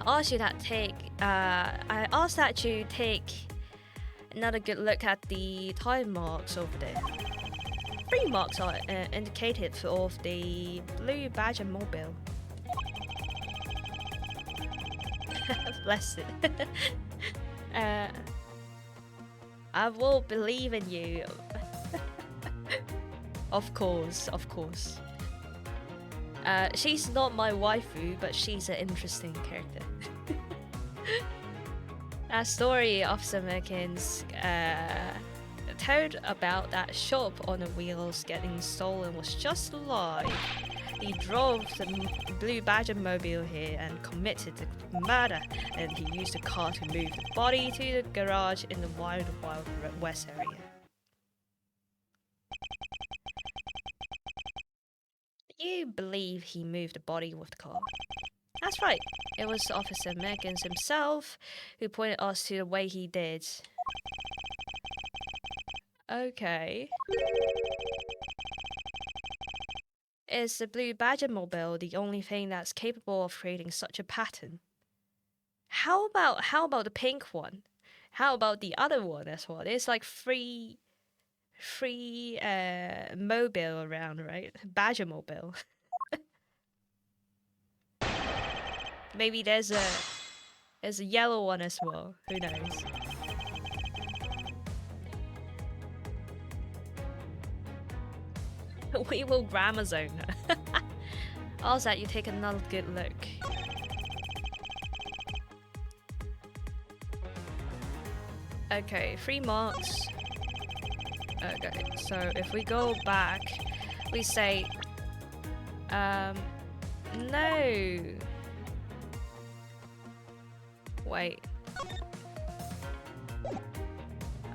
I asked that you take another good look at the tire marks over there. 3 marks are indicated of the blue Badger mobile. Bless it. I will believe in you. Of course. She's not my waifu, but she's an interesting character. That story Officer Merkins told about that shop on the wheels getting stolen was just a lie. He drove the blue Badger mobile here and committed the murder, and he used the car to move the body to the garage in the Wild West area. You believe he moved the body with the car? That's right. It was Officer Merkins himself who pointed us to the way he did. Okay. Is the blue Badger mobile the only thing that's capable of creating such a pattern? How about the pink one? How about the other one as well? There's like three mobile around, right? Badger mobile. Maybe there's a yellow one as well. Who knows? We will grammar zone her. Also, you take another good look. Okay, 3 marks. Okay, so if we go back, we say, no. Wait.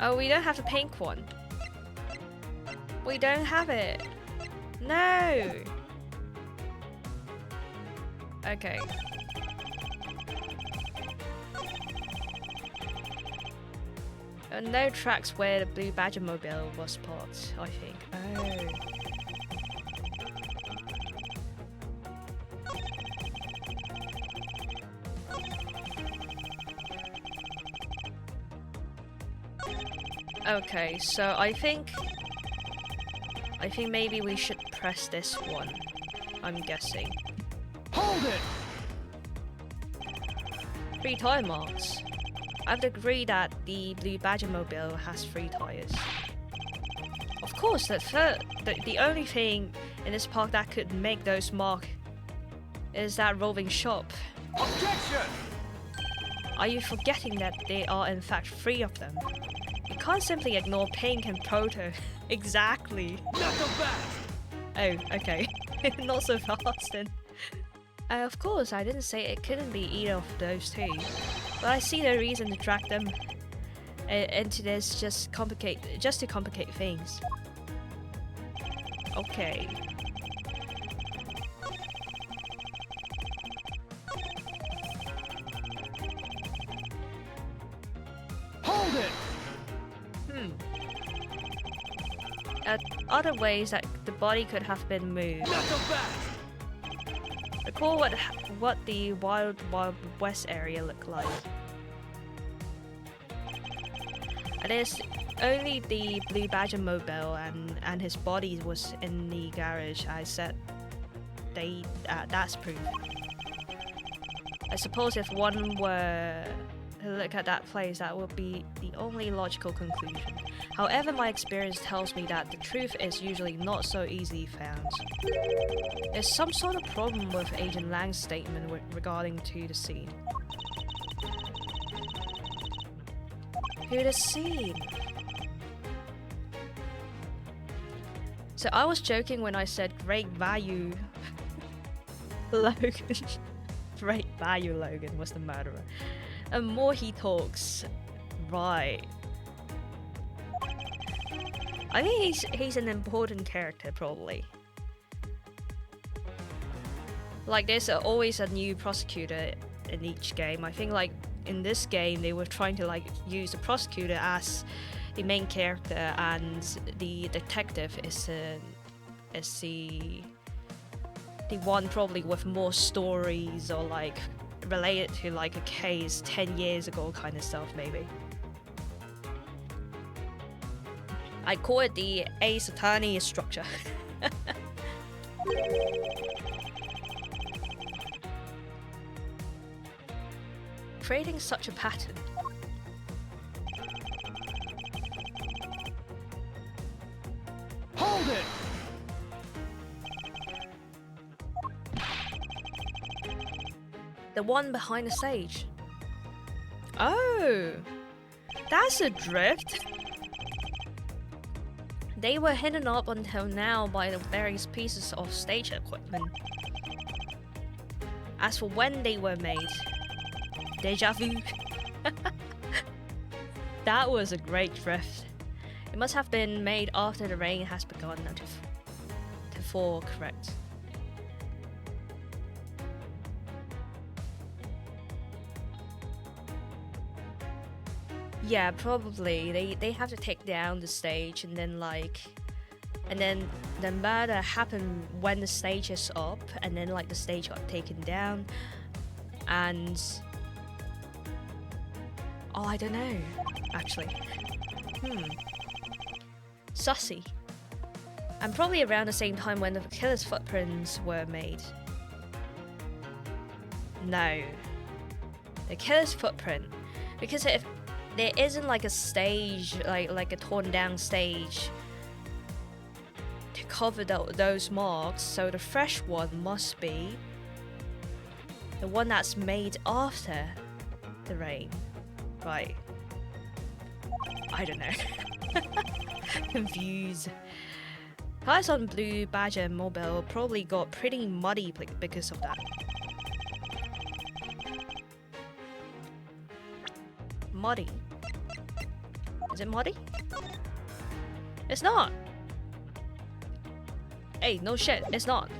Oh, we don't have the pink one. We don't have it. No. Okay. No tracks where the blue Badger mobile was parked, I think. Oh. Okay, so I think maybe we should press this one. I'm guessing. Hold it! 3 tire marks. I would agree that the blue Badger mobile has 3 tires. Of course, the only thing in this park that could make those marks is that roving shop. Objection! Are you forgetting that there are in fact 3 of them? You can't simply ignore pink and proto. Exactly. Not so fast! Oh, okay. Not so fast then. Of course, I didn't say it couldn't be either of those 2. But I see no reason to drag them into this just to complicate things. Okay. Hold it! Other ways that the body could have been moved. Not so fast! Recall what the Wild West area looked like. And it's only the blue Badger mobile and his body was in the garage. I said that's proof. I suppose if one were to look at that place, that would be the only logical conclusion. However, my experience tells me that the truth is usually not so easily found. There's some sort of problem with Agent Lang's statement regarding to the scene. to the scene. So I was joking when I said great value Logan. Great value Logan was the murderer. And more he talks. Right. I think he's an important character, probably. Like, there's always a new prosecutor in each game. I think, like, in this game, they were trying to, like, use the prosecutor as the main character, and the detective is the one probably with more stories, or, like, related to, like, a case 10 years ago kind of stuff, maybe. I call it the Ace Attorney structure. Creating such a pattern. Hold it! The one behind the stage. Oh, that's a drift. They were hidden up until now by the various pieces of stage equipment. As for when they were made, deja vu. That was a great drift. It must have been made after the rain has begun to fall, correct? Yeah, probably. They have to take down the stage, and then the murder happened when the stage is up, and then like the stage got taken down, and oh, I don't know, actually. Sussy. And probably around the same time when the killer's footprints were made. No. The killer's footprint. Because if there isn't like a stage, like a torn down stage to cover those marks, so the fresh one must be the one that's made after the rain. Right. I don't know. Confused. Cars on Blue, Badger, and Mobile probably got pretty muddy because of that. Muddy. Is it muddy? It's not. Hey, no shit, it's not.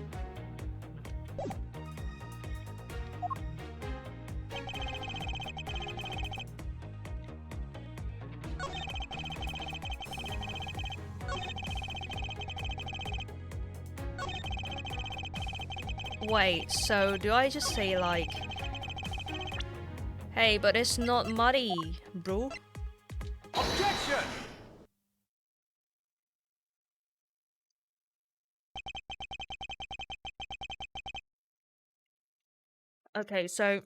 Wait, so do I just say like, hey, but it's not muddy, bro? Objection! Okay, so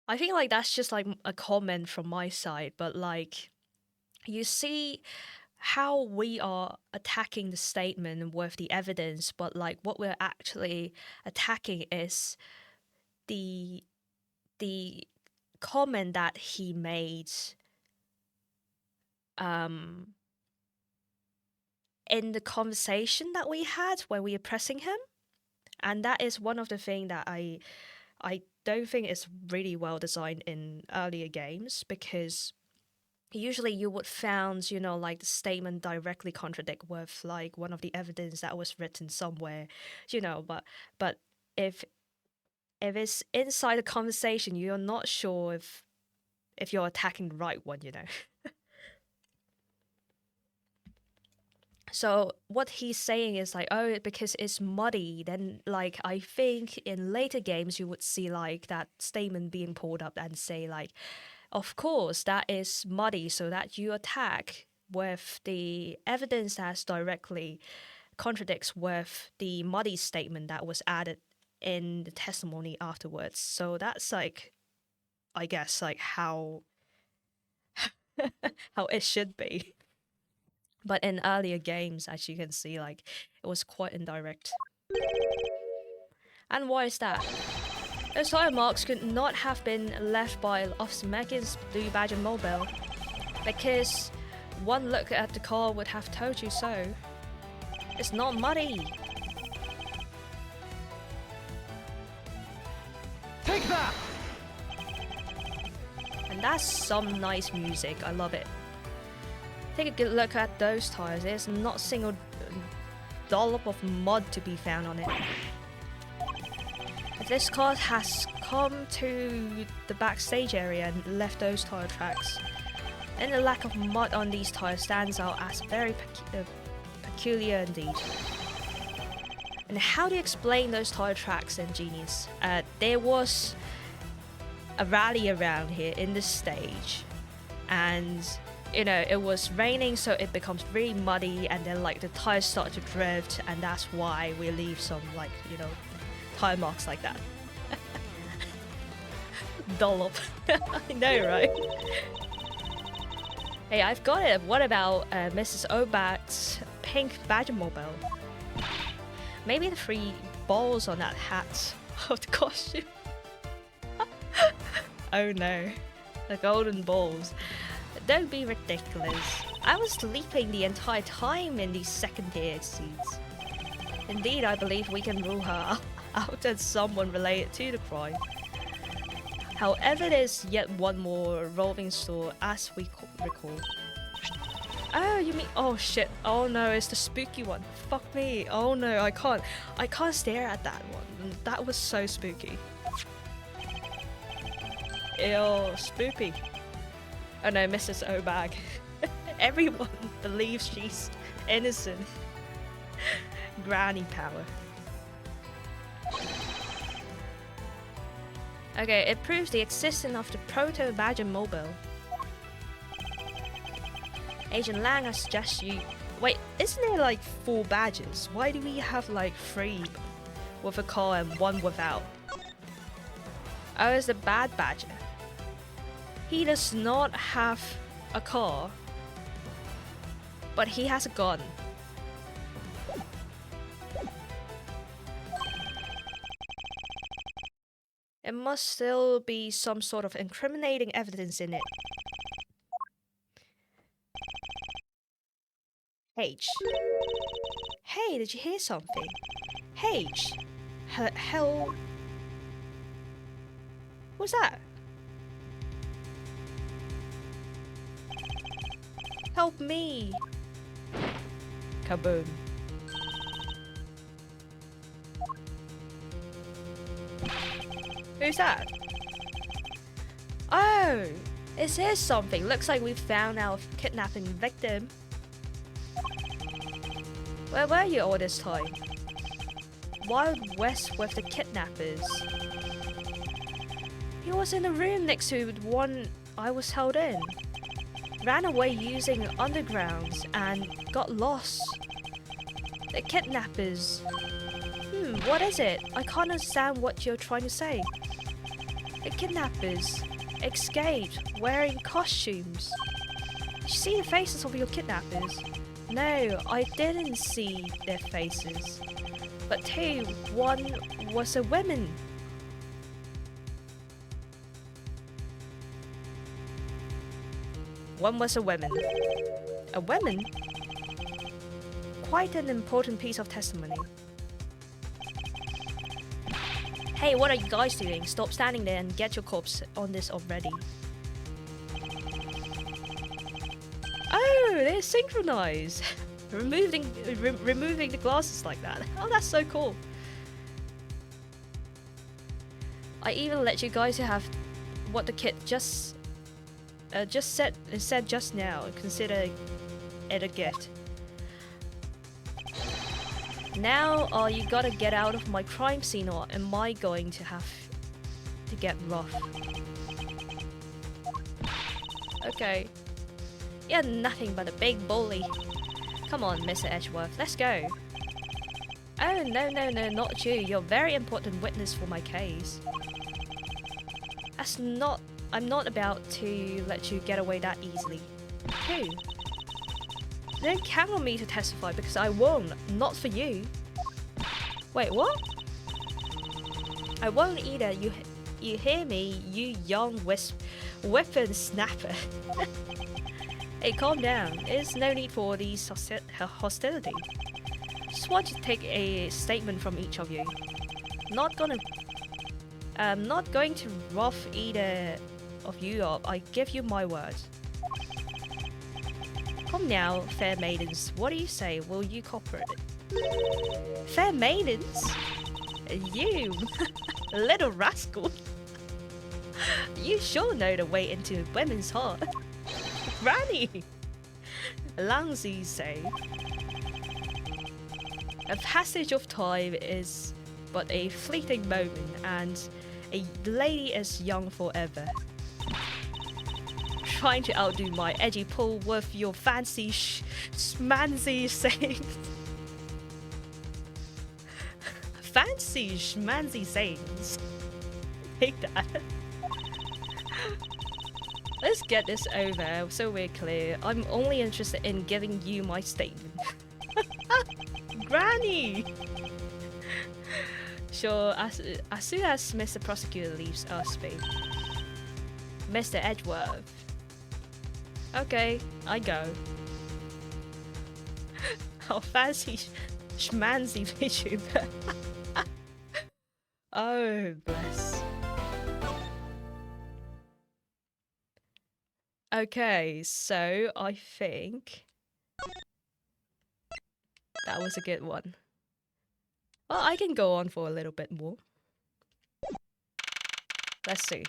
I think like that's just like a comment from my side, but like, you see how we are attacking the statement with the evidence, but like what we're actually attacking is the comment that he made in the conversation that we had when we were pressing him. And that is one of the things that I don't think is really well designed in earlier games, because usually you would found, you know, like the statement directly contradict with like one of the evidence that was written somewhere, you know, but if it's inside a conversation, you're not sure if you're attacking the right one, you know. So what he's saying is like, oh, because it's muddy, then like I think in later games you would see like that statement being pulled up and say like, of course that is muddy, so that you attack with the evidence that's directly contradicts with the muddy statement that was added in the testimony afterwards. So that's like, I guess like how how it should be. But in earlier games, as you can see, like, it was quite indirect. And why is that? Those tire marks could not have been left by Officer Megan's blue badge and mobile, because one look at the car would have told you so. It's not muddy. Take that! And that's some nice music, I love it. Take a good look at those tires, there's not a single dollop of mud to be found on it. If this car has come to the backstage area and left those tire tracks, then the lack of mud on these tires stands out as very peculiar indeed. And how do you explain those tire tracks then, genius? There was a rally around here in this stage, and you know, it was raining, so it becomes really muddy, and then like the tires start to drift, and that's why we leave some, like, you know, tire marks like that. Dollop. I know, right? Hey, I've got it. What about Mrs. Obat's pink badger mobile? Maybe the 3 balls on that hat of the costume. Oh no, the golden balls. Don't be ridiculous. I was sleeping the entire time in these second-tier seats. Indeed, I believe we can rule her out as someone related to the crime. However, there's yet one more revolving store, as we recall. Oh, you mean? Oh shit! Oh no, it's the spooky one. Fuck me! Oh no, I can't stare at that one. That was so spooky. Ew, spooky. Oh no, Mrs. Obag. Everyone believes she's innocent. Granny power. Okay, it proves the existence of the proto-badger mobile. Agent Lang, I suggest you... Wait, isn't there like 4 badges? Why do we have like 3 with a car and 1 without? Oh, it's the bad badger. He does not have a car, but he has a gun. There must still be some sort of incriminating evidence in it. H. Hey, did you hear something? H. Hell. What's that? Help me! Kaboom. Who's that? Oh! It says something. Looks like we found our kidnapping victim. Where were you all this time? Wild West with the kidnappers. He was in the room next to the one I was held in. Ran away using undergrounds and got lost. The kidnappers. What is it? I can't understand what you're trying to say. The kidnappers escaped wearing costumes. Did you see the faces of your kidnappers? No, I didn't see their faces. But 2, one was a woman. One was a woman. A woman? Quite an important piece of testimony. Hey, what are you guys doing? Stop standing there and get your corpse on this already. Oh, they're synchronized. removing the glasses like that. Oh, that's so cool. I even let you guys have what the kid just said just now. Consider it a gift. Now, you gotta get out of my crime scene, or am I going to have to get rough? Okay. You're nothing but a big bully. Come on, Mr. Edgeworth, let's go. Oh, no, not you. You're a very important witness for my case. I'm not about to let you get away that easily. Who? Don't count on me to testify because I won't. Not for you. Wait, what? I won't either. You hear me, you young whipper snapper. Hey, calm down. There's no need for these hostility. Just want to take a statement from each of you. Not going to rough either of you up. I give you my word. Come now, fair maidens. What do you say? Will you cooperate? Fair maidens? You, little rascal. You sure know the way into women's heart. Granny! Langzy say. A passage of time is but a fleeting moment, and a lady is young forever. Trying to outdo my edgy pull with your fancy schmancy sayings. Fancy schmancy sayings. Take that. Let's get this over so we're clear. I'm only interested in giving you my statement. Granny! Sure, as soon as Mr. Prosecutor leaves our space. Mr. Edgeworth. Okay, I go. Oh, fancy schmancy VTuber. Oh, bless. Okay, so I think that was a good one. Well, I can go on for a little bit more. Let's see.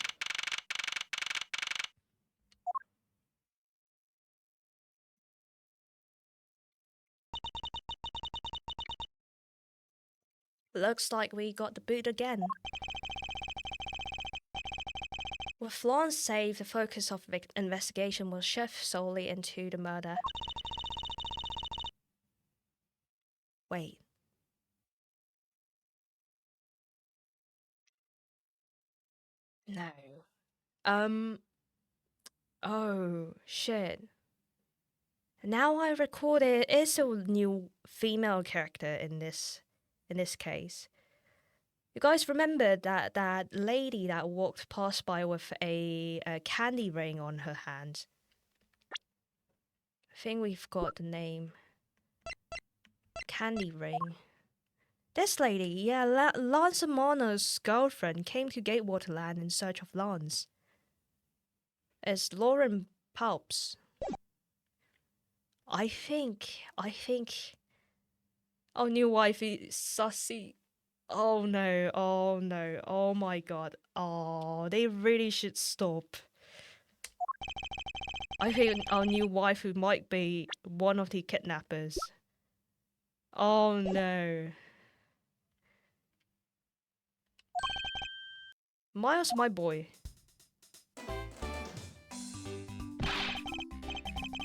Looks like we got the boot again. With Lawrence saved, the focus of the investigation will shift solely into the murder. Wait. No. Oh, shit. Now I recall there is a new female character in this case. You guys remember that lady that walked past by with a candy ring on her hand? I think we've got the name. Candy ring. This lady, yeah, Lance Amano's girlfriend came to Gatewaterland in search of Lance. It's Lauren Palps. I think. Oh, new wifey, Sussy. Oh no, oh my god. Oh, they really should stop. I think our new waifu might be one of the kidnappers. Oh no. Miles, my boy.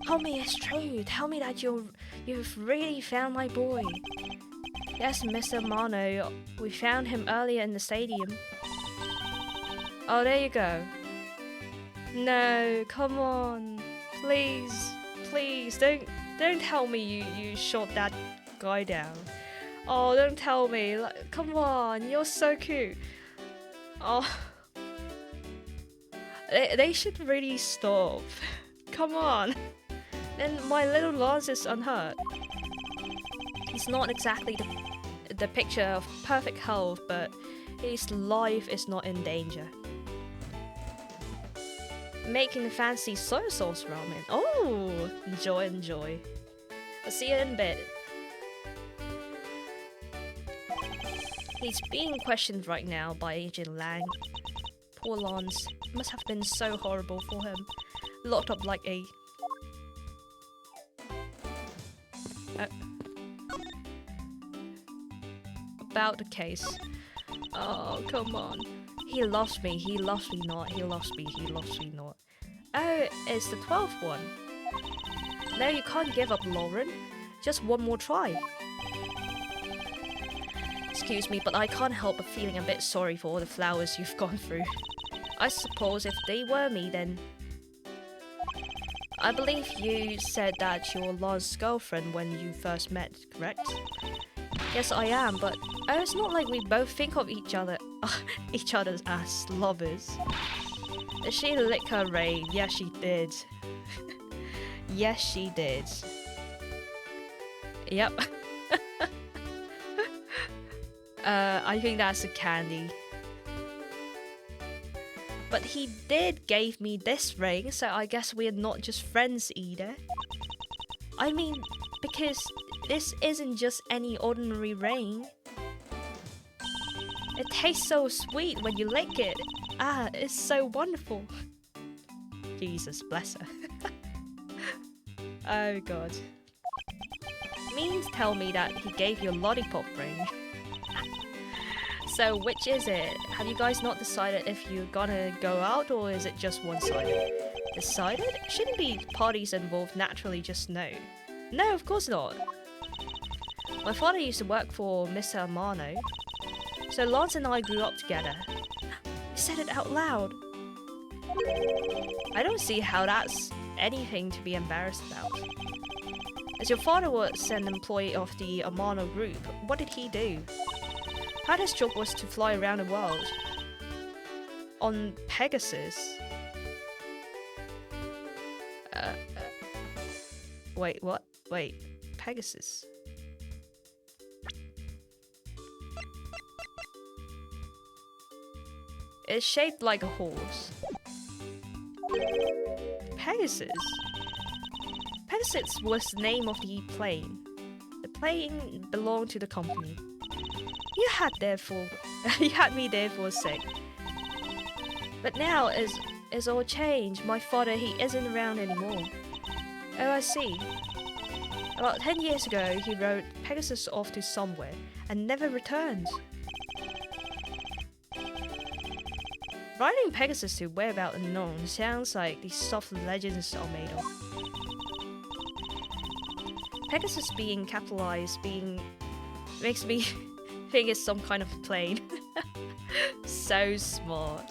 Tell me it's true. Tell me that you've really found my boy. Yes, Mr. Mano. We found him earlier in the stadium. Oh, there you go. No, come on. Please, don't tell me you shot that guy down. Oh, don't tell me. Like, come on, you're so cute. Oh, they should really stop. Come on. Then my little Lance is unhurt. He's not exactly the picture of perfect health, but his life is not in danger. Making the fancy soy sauce ramen. Oh, enjoy. I'll see you in a bit. He's being questioned right now by Agent Lang. Poor Lance. Must have been so horrible for him. Locked up like a... About the case. Oh, come on. He loves me not. He loves me not. Oh, it's the 12th one. No, you can't give up, Lauren. Just one more try. Excuse me, but I can't help but feeling a bit sorry for all the flowers you've gone through. I suppose if they were me, then... I believe you said that you're Lance's girlfriend when you first met, correct? Yes, I am, but it's not like we both think of each other as lovers. Did she lick her rain? Yes, she did. Yes, she did. Yep. I think that's a candy. But he did gave me this ring, so I guess we're not just friends either. I mean, because this isn't just any ordinary ring. It tastes so sweet when you lick it. Ah, it's so wonderful. Jesus, bless her. Oh god. Means tell me that he gave you a lollipop ring. So which is it? Have you guys not decided if you're gonna go out or is it just one-sided? Decided? Shouldn't be parties involved naturally just no. No, of course not. My father used to work for Mr. Amano. So Lance and I grew up together. He said it out loud. I don't see how that's anything to be embarrassed about. As your father was an employee of the Amano group, what did he do? His job was to fly around the world. On Pegasus. Wait, what? Wait, Pegasus. It's shaped like a horse. Pegasus? Pegasus was the name of the plane. The plane belonged to the company. You had me there for a sec. But now it's all changed. My father, he isn't around anymore. Oh, I see. About 10 years ago, he rode Pegasus off to somewhere and never returned. Riding Pegasus to whereabouts unknown sounds like the stuff legends are made of. Pegasus being capitalized makes me think it's some kind of plane. So smart.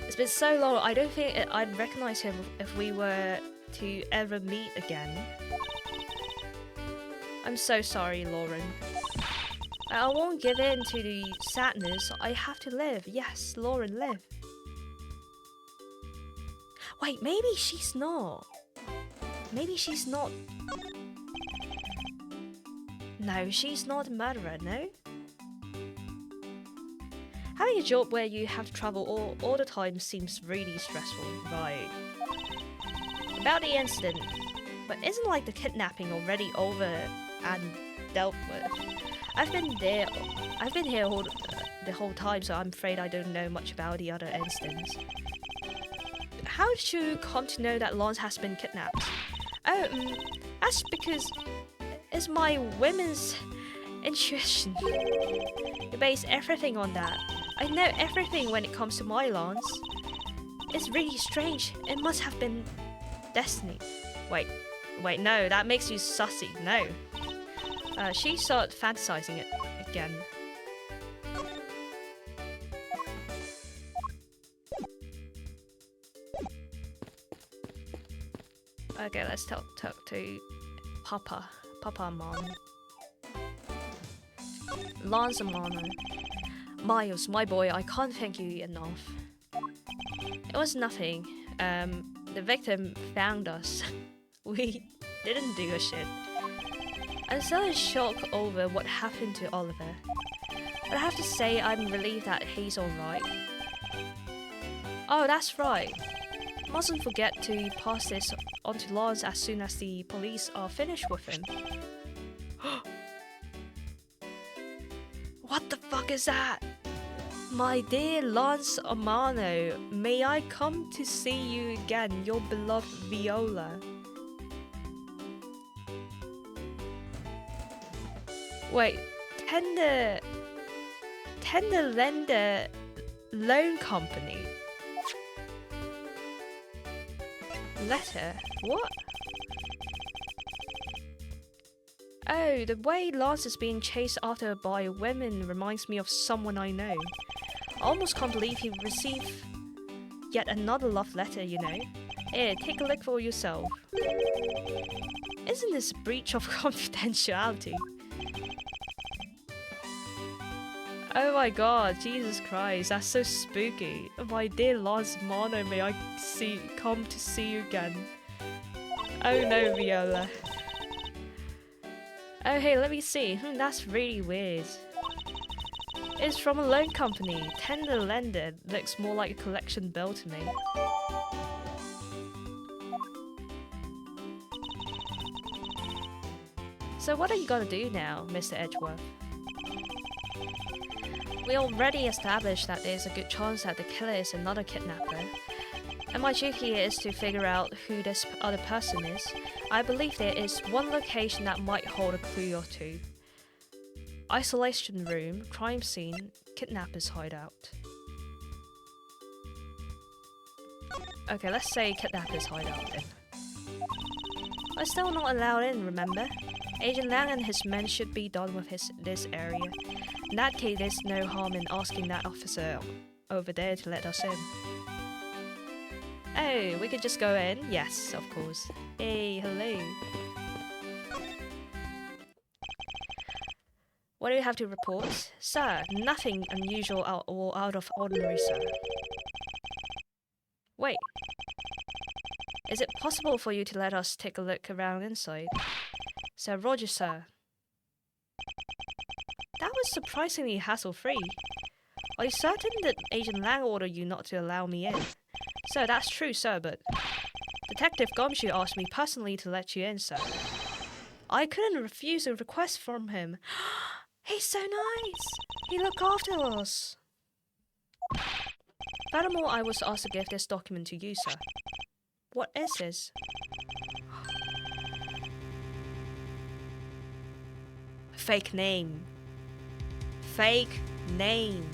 It's been so long, I don't think I'd recognize him if we were to ever meet again. I'm so sorry, Lauren. I won't give in to the sadness. I have to live. Yes, Lauren, live. Wait, maybe she's not. Maybe she's not. No, she's not a murderer, no? Having a job where you have to travel all the time seems really stressful, right? About the incident, but isn't like the kidnapping already over and dealt with? I've been here the whole time, so I'm afraid I don't know much about the other incidents. How did you come to know that Lance has been kidnapped? Oh, that's because it's my women's intuition. You base everything on that. I know everything when it comes to my Lance. It's really strange. It must have been destiny. Wait, no, that makes you sussy. No. She started fantasizing it again. Okay, let's talk to Papa Amano. Lance Amano. Miles, my boy, I can't thank you enough. It was nothing. The victim found us. We didn't do a shit. I'm still in shock over what happened to Oliver. But I have to say I'm relieved that he's alright. Oh, that's right. Mustn't forget to pass this on to Lance as soon as the police are finished with him. What the fuck is that? My dear Lance Amano, may I come to see you again, your beloved Viola? Wait, Tender Lender Loan Company? Letter? What? Oh, the way Lance is being chased after by women reminds me of someone I know. I almost can't believe he received yet another love letter, you know. Here, take a look for yourself. Isn't this a breach of confidentiality? Oh my god, Jesus Christ, that's so spooky. My dear lost Mono, may I come to see you again. Oh no, Viola. Oh hey, let me see. That's really weird. It's from a loan company. Tender lender. Looks more like a collection bill to me. So what are you gonna do now, Mr. Edgeworth? We already established that there's a good chance that the killer is another kidnapper. And my duty here is to figure out who this other person is. I believe there is one location that might hold a clue or two. Isolation room, crime scene, kidnapper's hideout. Okay, let's say kidnapper's hideout then. I'm still not allowed in, remember? Agent Lang and his men should be done with this area. In that case, there's no harm in asking that officer over there to let us in. Oh, we could just go in? Yes, of course. Hey, hello. What do you have to report? Sir, nothing unusual or out of ordinary, sir. Wait. Is it possible for you to let us take a look around inside? Sir, Roger, sir. That was surprisingly hassle-free. Are you certain that Agent Lang ordered you not to allow me in? Sir, that's true, sir, but Detective Gumshoe asked me personally to let you in, sir. I couldn't refuse a request from him. He's so nice! He looked after us! Furthermore, I was asked to give this document to you, sir. What is this? Fake name. Fake name.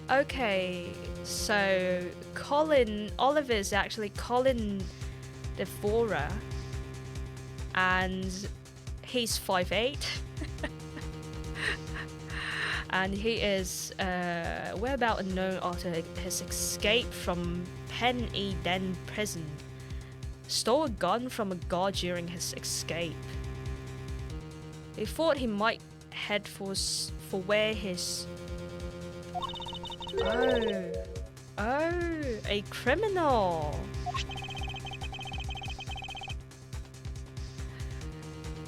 Okay, so Oliver is actually Colin Devora, and he's 5'8". And he is whereabout unknown after his escape from Pen Eden prison. Stole a gun from a guard during his escape. He thought he might head for where his... Oh, a criminal.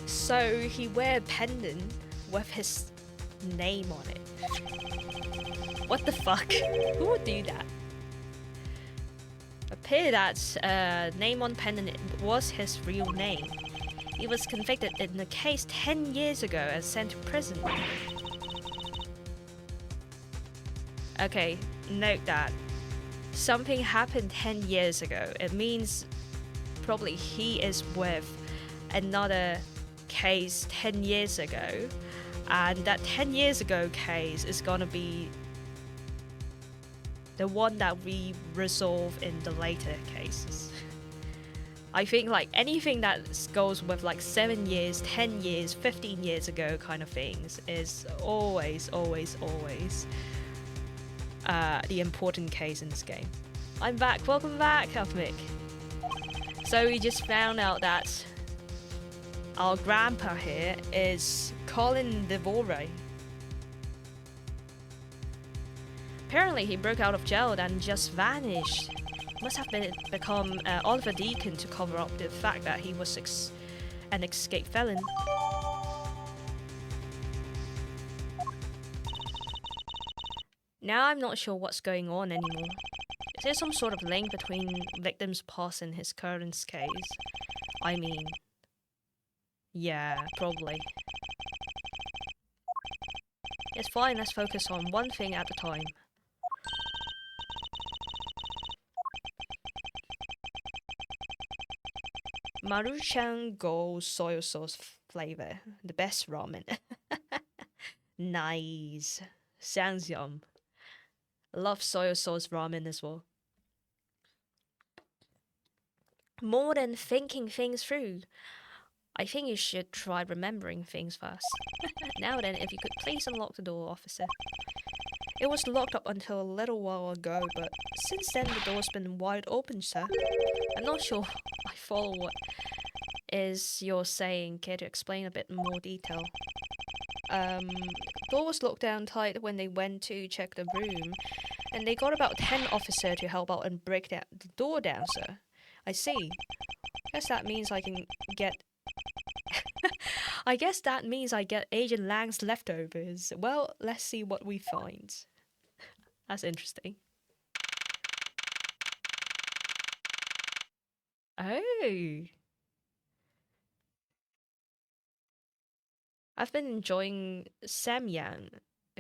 So he wear a pendant with his name on it. What the fuck? Who would do that? Appear that name on pendant was his real name. He was convicted in a case 10 years ago and sent to prison. Okay, note that. Something happened 10 years ago. It means probably he is with another case 10 years ago. And that 10 years ago case is gonna be the one that we resolve in the later cases. I think like anything that goes with like 7 years, 10 years, 15 years ago kind of things is always the important case in this game. I'm back, welcome back, Alchemic. So we just found out that our grandpa here is Colin Devore. Apparently he broke out of jail and just vanished. Must have become Oliver Deacon to cover up the fact that he was an escaped felon. Now I'm not sure what's going on anymore. Is there some sort of link between victim's past and his current case? I mean, yeah, probably. It's fine, let's focus on one thing at a time. Maruchan Gold soy sauce flavor, the best ramen. Nice. Sounds yum. I love soy sauce ramen as well. More than thinking things through, I think you should try remembering things first. Now then, if you could please unlock the door, officer. It was locked up until a little while ago, but since then the door's been wide open, sir. I'm not sure I follow what is you're saying. Care to explain a bit more detail? Door was locked down tight when they went to check the room, and they got about 10 officers to help out and break the door down, sir. I see. Guess that means I can get... I guess that means I get Agent Lang's leftovers. Well, let's see what we find. That's interesting. Oh. I've been enjoying samyang,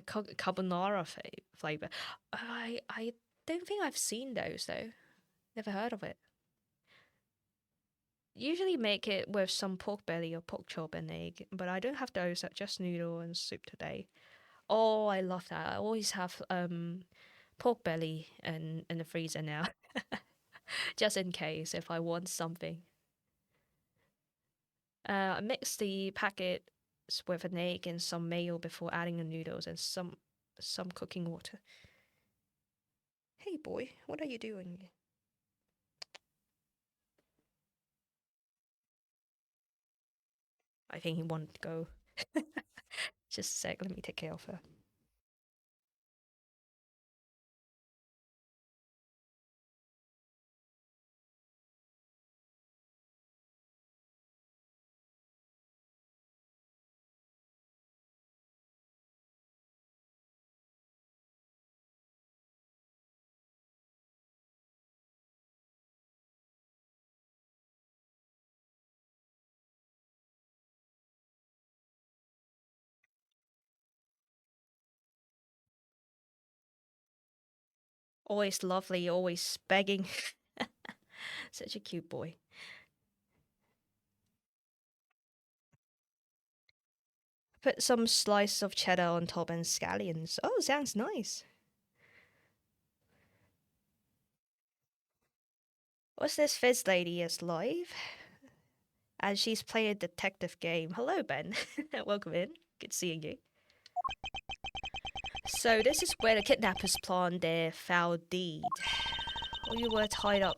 carbonara flavor. I don't think I've seen those though. Never heard of it. Usually make it with some pork belly or pork chop and egg, but I don't have those. Just noodle and soup today. Oh, I love that. I always have pork belly in the freezer now, just in case if I want something. I mix the packets with an egg and some mayo before adding the noodles and some cooking water. Hey boy, what are you doing? I think he wanted to go. Just a sec, let me take care of her. Always lovely, always begging. Such a cute boy. Put some slice of cheddar on top and scallions. Oh, sounds nice. What's this Fizz lady is live? And she's playing a detective game. Hello, Ben. Welcome in. Good seeing you. So this is where the kidnappers planned their foul deed. Or you were tied up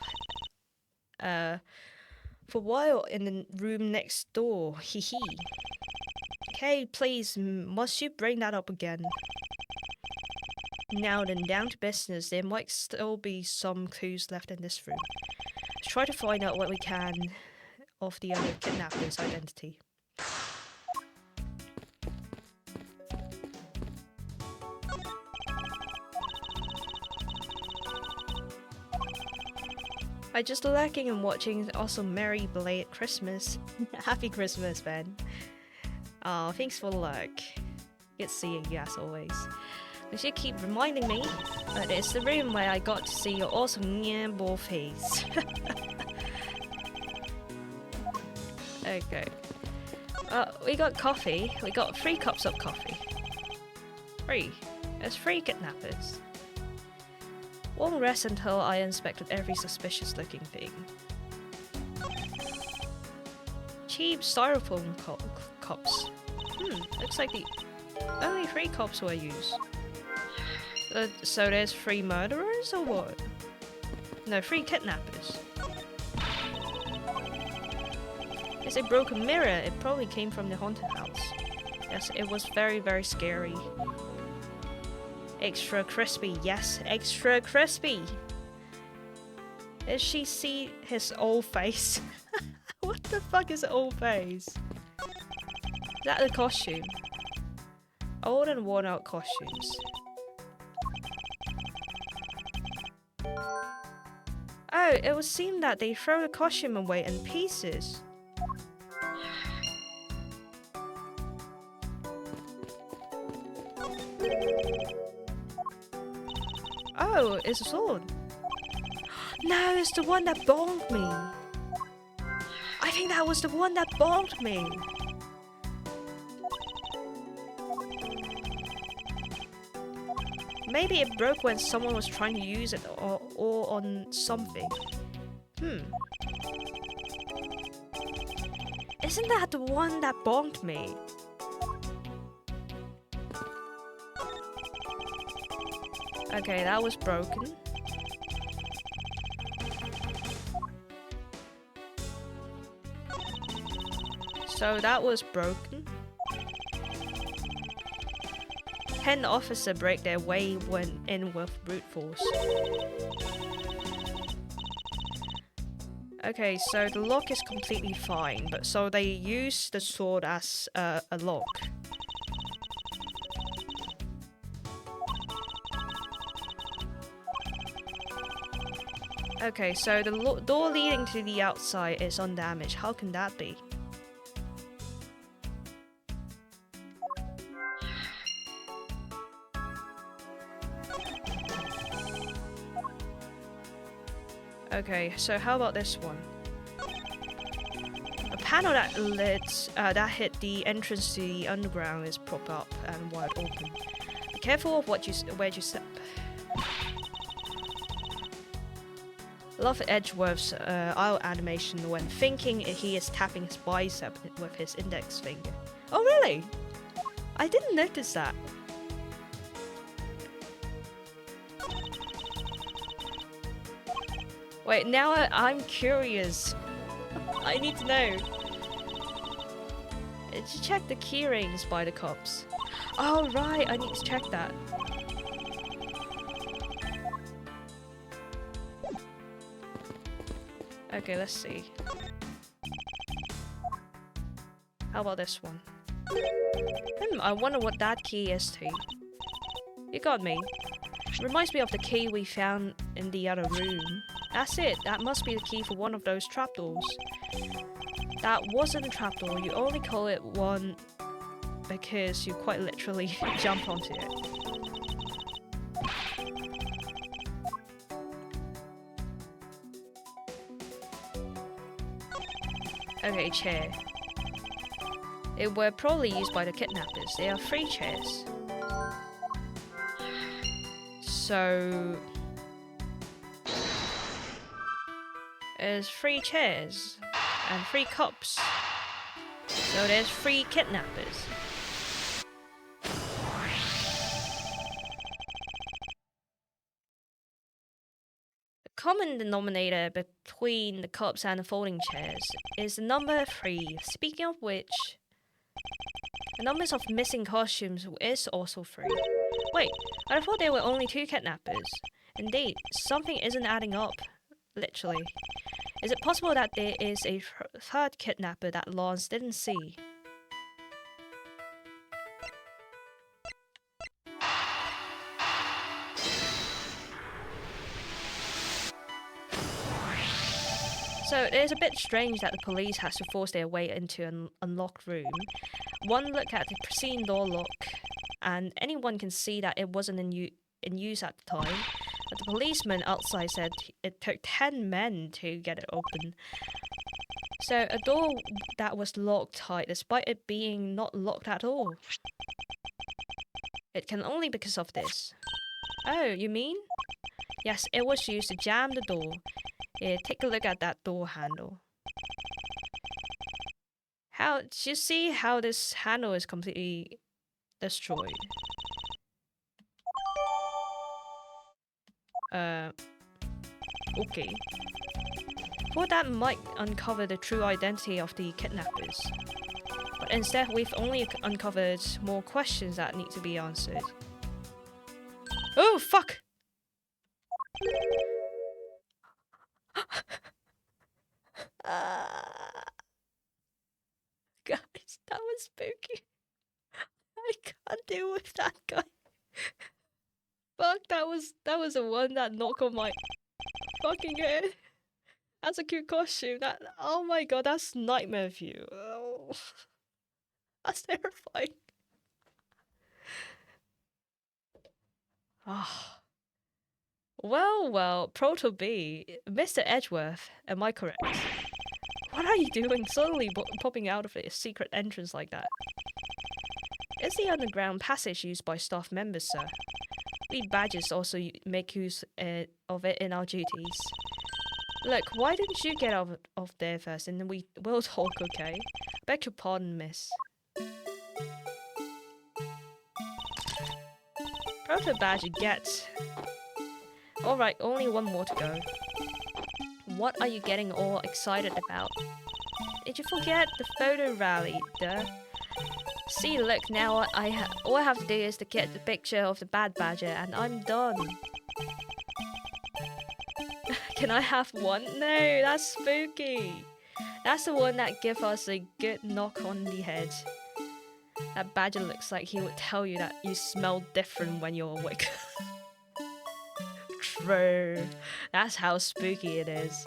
for a while in the room next door. Hee hee. Okay, please, must you bring that up again? Now then, down to business. There might still be some clues left in this room. Let's try to find out what we can of the other kidnapper's identity. I just lacking in watching also Merry Belated Christmas. Happy Christmas, Ben. Oh, thanks for the luck. Good seeing you as always. You should keep reminding me that it's the room where I got to see your awesome Nyambo face. Okay. We got coffee. We got 3 cups of coffee. 3. There's 3 kidnappers. Won't rest until I inspected every suspicious looking thing. Cheap styrofoam cups. Looks like the only 3 cups were used. So there's 3 murderers or what? No, 3 kidnappers. It's a broken mirror. It probably came from the haunted house. Yes, it was very, very scary. Extra crispy. Yes, extra crispy. Did she see his old face? What the fuck is old face? Is that the costume? Old and worn out costumes. Oh, it would seem that they throw the costume away in pieces. Oh, it's a sword. No, it's the one that bonked me. I think that was the one that bonked me. Maybe it broke when someone was trying to use it or on something. Isn't that the one that bonked me? Okay, that was broken. So that was broken. 10 officers break their way went in with brute force. Okay, so the lock is completely fine, but so they use the sword as a lock. Okay, so the door leading to the outside is undamaged. How can that be? Okay, so how about this one? A panel that hit the entrance to the underground is propped up and wide open. Be careful of where you step. I love Edgeworth's eye animation when thinking he is tapping his bicep with his index finger. Oh really? I didn't notice that. Wait, now I'm curious. I need to know. Did you check the key rings by the cops? Oh right, I need to check that. Okay, let's see. How about this one? I wonder what that key is to. You got me. Reminds me of the key we found in the other room. That's it. That must be the key for one of those trapdoors. That wasn't a trapdoor. You only call it one because you quite literally jump onto it. Okay, chair. It were probably used by the kidnappers. There are 3 chairs. So there's 3 chairs and 3 cups. So there's 3 kidnappers. The common denominator between the cups and the folding chairs is the number 3. Speaking of which, the numbers of missing costumes is also 3. Wait, I thought there were only 2 kidnappers. Indeed, something isn't adding up, literally. Is it possible that there is a 3rd kidnapper that Lance didn't see? So it is a bit strange that the police has to force their way into an unlocked room. One look at the pristine door lock, and anyone can see that it wasn't in use at the time. But the policeman outside said it took 10 men to get it open. So a door that was locked tight despite it being not locked at all. It can only be because of this. Oh, you mean? Yes, it was used to jam the door. Here, take a look at that door handle. How do you see how this handle is completely destroyed? Okay. Thought that might uncover the true identity of the kidnappers. But instead, we've only uncovered more questions that need to be answered. Oh, fuck! Guys, that was spooky. I can't deal with that guy. Fuck, that was the one that knocked on my fucking head. That's a cute costume. That, oh my god, that's nightmare view. Oh, that's terrifying. Ah. Well, Proto B, Mr. Edgeworth, am I correct? What are you doing suddenly popping out of a secret entrance like that? It's the underground passage used by staff members, sir. We badgers also make use of it in our duties. Look, why didn't you get out of there first and then we'll talk, okay? Beg your pardon, miss. Proto Badger, get. Alright, only one more to go. What are you getting all excited about? Did you forget the photo rally, duh? See, look, now all I have to do is to get the picture of the bad badger and I'm done. Can I have one? No, that's spooky. That's the one that gives us a good knock on the head. That badger looks like he would tell you that you smell different when you're awake. True. That's how spooky it is.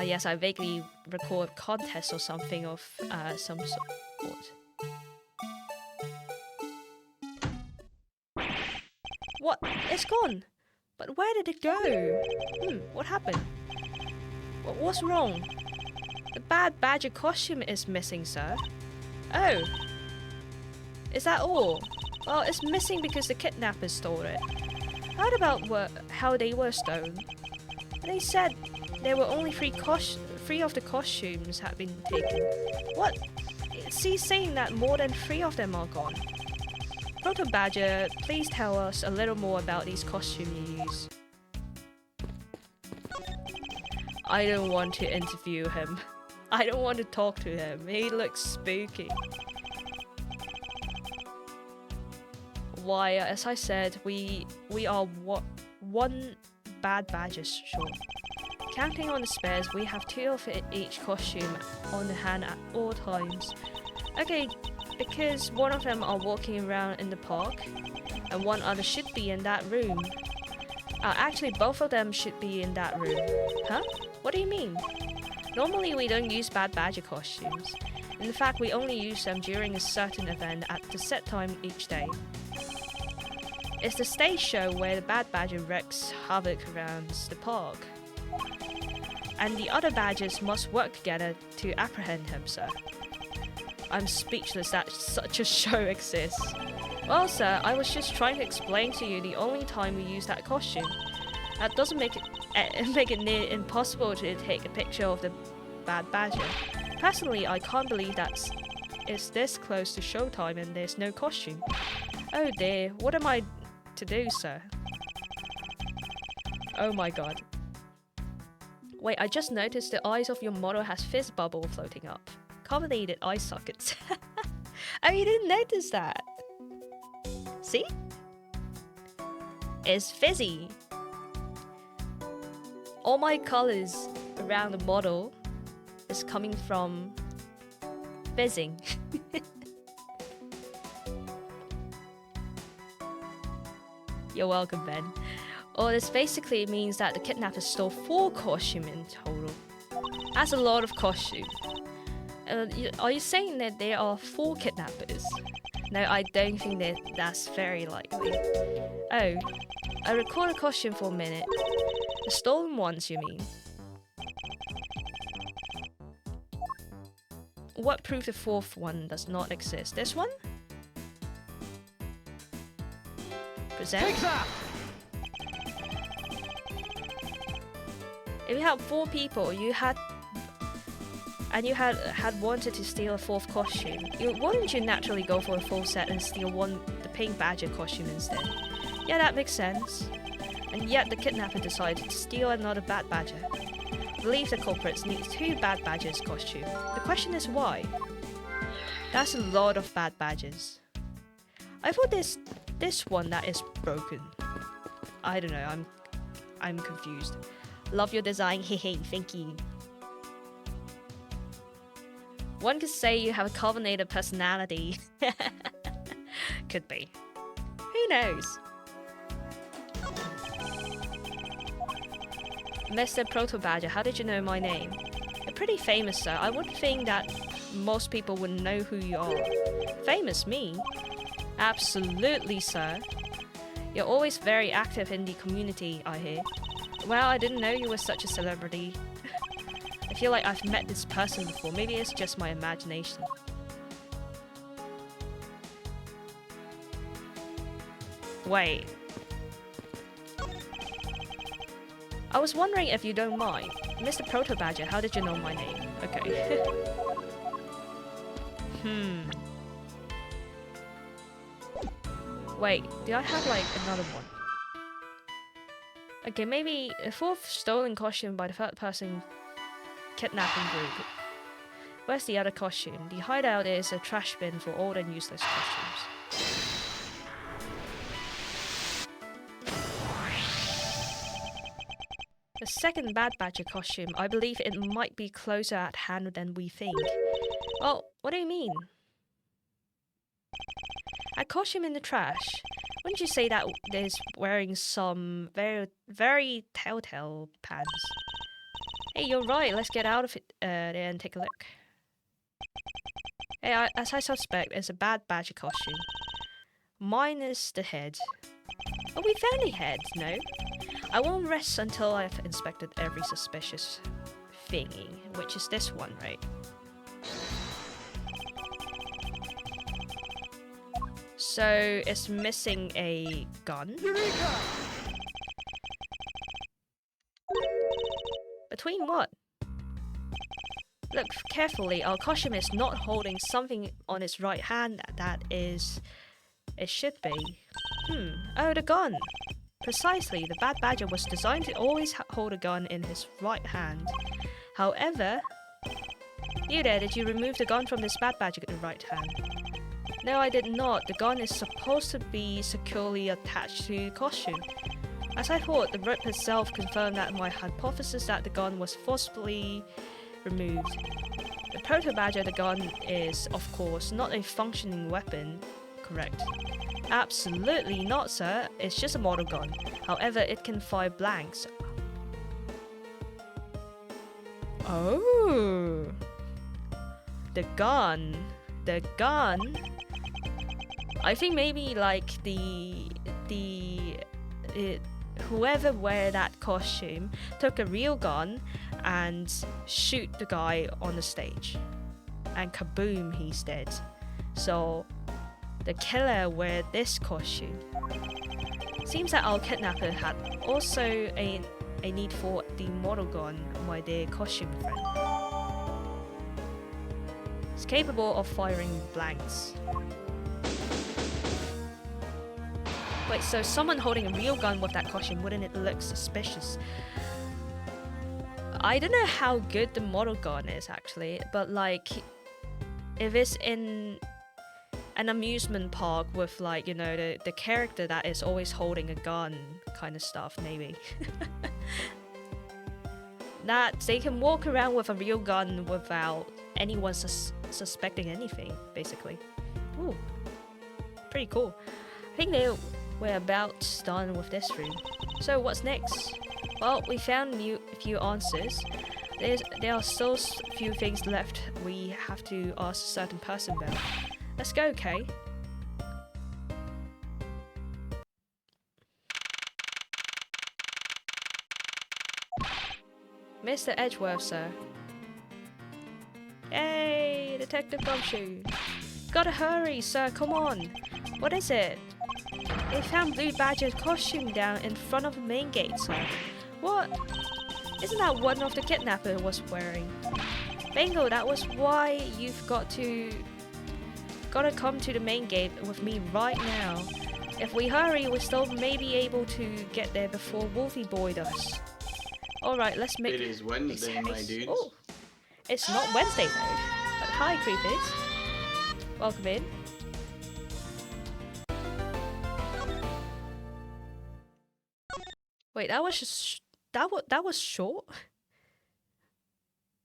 Yes, I vaguely recall a contest or something of some sort. What? It's gone. But where did it go? What happened? What's wrong? The bad badger costume is missing, sir. Oh. Is that all? Well, it's missing because the kidnappers stole it. How about how they were stolen? They said there were only three of the costumes had been taken. What? He's saying that more than 3 of them are gone. Proto Badger, please tell us a little more about these costumes you use. I don't want to interview him. I don't want to talk to him. He looks spooky. Why, as I said, we are one bad badger short. Counting on the spares, we have 2 of each costume on hand at all times. Okay, because one of them are walking around in the park, and one other should be in that room. Actually, both of them should be in that room. Huh? What do you mean? Normally, we don't use bad badger costumes. In fact, we only use them during a certain event at the set time each day. It's the stage show where the bad badger wreaks havoc around the park. And the other badgers must work together to apprehend him, sir. I'm speechless that such a show exists. Well, sir, I was just trying to explain to you the only time we use that costume. That doesn't make it near impossible to take a picture of the bad badger. Personally, I can't believe that it's this close to showtime and there's no costume. Oh dear, what am I to do, sir? Oh my god. Wait, I just noticed the eyes of your model has fizz bubble floating up. Carbonated eye sockets. Oh, you didn't notice that? See? It's fizzy. All my colors around the model is coming from fizzing. You're welcome, Ben. Or this basically means that the kidnappers stole 4 costumes in total. That's a lot of costume. Are you saying that there are 4 kidnappers? No, I don't think that's very likely. Oh, I record a costume for a minute. The stolen ones, you mean? What proof the 4th one does not exist? This one? Present? Take that! If you had 4 people, you had wanted to steal a 4th costume, wouldn't you naturally go for a full set and steal the pink badger costume instead? Yeah, that makes sense. And yet the kidnapper decided to steal another bad badger. I believe the culprits need 2 bad badgers costume. The question is why? That's a lot of bad badgers. I thought this one that is broken. I don't know, I'm confused. Love your design, hehe, thank you. One could say you have a carbonated personality. Could be. Who knows? Mr. Proto Badger, how did you know my name? You're pretty famous, sir. I would think that most people would know who you are. Famous, me? Absolutely, sir. You're always very active in the community, I hear. Well, I didn't know you were such a celebrity. I feel like I've met this person before. Maybe it's just my imagination. Wait. I was wondering if you don't mind. Mr. Proto Badger, how did you know my name? Okay. Wait, do I have like another one? Okay, maybe a 4th stolen costume by the 3rd person kidnapping group. Where's the other costume? The hideout is a trash bin for old and useless costumes. The second Bad Badger costume, I believe it might be closer at hand than we think. Well, what do you mean? A costume in the trash? Wouldn't you say that is wearing some very telltale pants? Hey, you're right, let's get out of it there and take a look. Hey, as I suspect, it's a Bad Badger costume. Minus the head. Oh, we found a head, no? I won't rest until I've inspected every suspicious thingy, which is this one, right? So, it's missing a gun. Eureka! Between what? Look carefully, our costume is not holding something on its right hand that is... It should be. Oh, the gun! Precisely, the Bad Badger was designed to always hold a gun in his right hand. However... You there, did you remove the gun from this Bad Badger in the right hand? No, I did not. The gun is supposed to be securely attached to the costume. As I thought, the rope itself confirmed that my hypothesis that the gun was forcibly removed. The proto-badger, the gun is, of course, not a functioning weapon, correct? Absolutely not, sir. It's just a model gun. However, it can fire blanks. Oh! The gun. The gun? I think maybe like whoever wear that costume took a real gun and shoot the guy on the stage, and kaboom, he's dead. So the killer wear this costume. Seems that our kidnapper had also a need for the model gun, my dear costume friend. It's capable of firing blanks. Wait, so someone holding a real gun with that costume, wouldn't it look suspicious? I don't know how good the model gun is actually, but like, if it's in an amusement park with like, you know, the character that is always holding a gun kind of stuff, maybe. That they can walk around with a real gun without anyone suspecting anything, basically. Ooh, pretty cool. I think we're about done with this room. So what's next? Well, we found a few answers. There are still a few things left we have to ask a certain person about. Let's go, Kay. Mr. Edgeworth, sir. Hey, Detective Gumshoe. Gotta hurry, sir, come on. What is it? They found Blue Badger's costume down in front of the main gate, sir. What? Isn't that one of the kidnapper was wearing? Bingo, that was why you've gotta come to the main gate with me right now. If we hurry, we still may be able to get there before Wolfie Boy does. Alright, let's make It is Wednesday, my dudes. Oh, it's not Wednesday though. But hi, creepers. Welcome in. Wait, that was just that was short.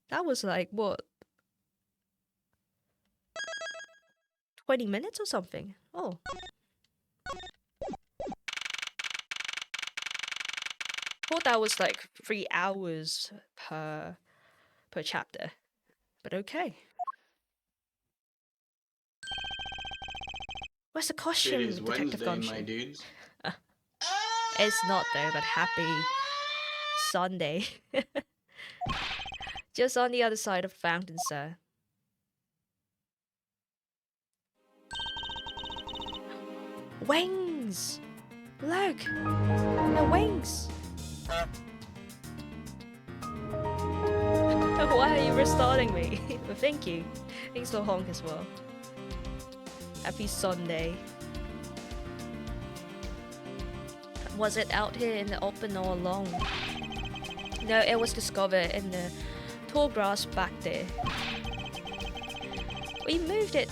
That was like what? 20 minutes or something. Oh. Thought that was like 3 hours per chapter. But okay. Where's the costume, It is Detective Wednesday, Gumshoe? my dudes. It's not though, but happy Sunday. Just on the other side of the fountain, sir. Wings! Look! The wings! Why are you restarting me? Well, thank you. Thanks for honk as well. Happy Sunday. Was it out here in the open all along? No, it was discovered in the tall grass back there. We moved it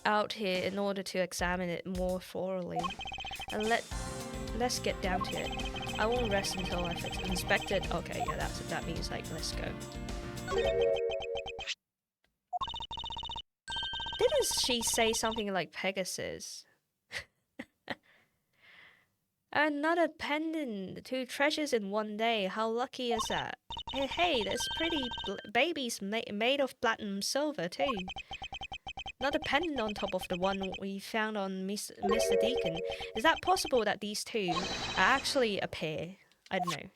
out here in order to examine it more thoroughly. And let's get down to it. I won't rest until I've inspected. Okay, yeah, that means like let's go. Didn't she say something like Pegasus? Another pendant, 2 treasures in one day. How lucky is that? Hey, there's pretty babies made of platinum silver too. Another pendant on top of the one we found on Mr. Deacon. Is that possible that these two are actually a pair? I don't know.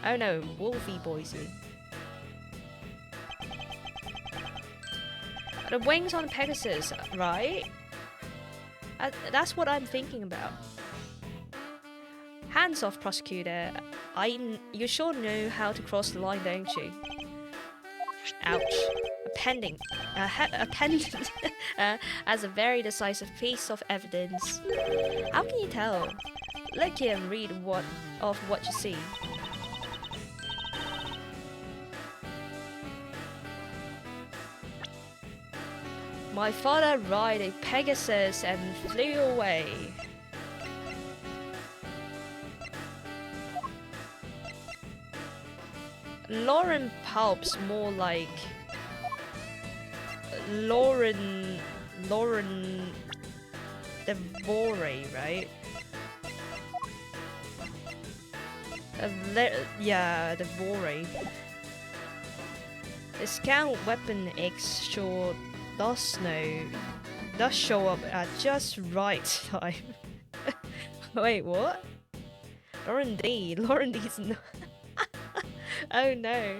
Oh no, Wolfie Boise. The wings on Pegasus, right? That's what I'm thinking about. Hands off, prosecutor. You sure know how to cross the line, don't you? Ouch. A pendant as a very decisive piece of evidence. How can you tell? Look here and read what you see. My father rode a Pegasus and flew away. Lauren Pulp's more like Lauren Devore, right? Yeah, Devore. The scout weapon X sure does show up at just right time. Wait, what? Lauren D's not. Oh no.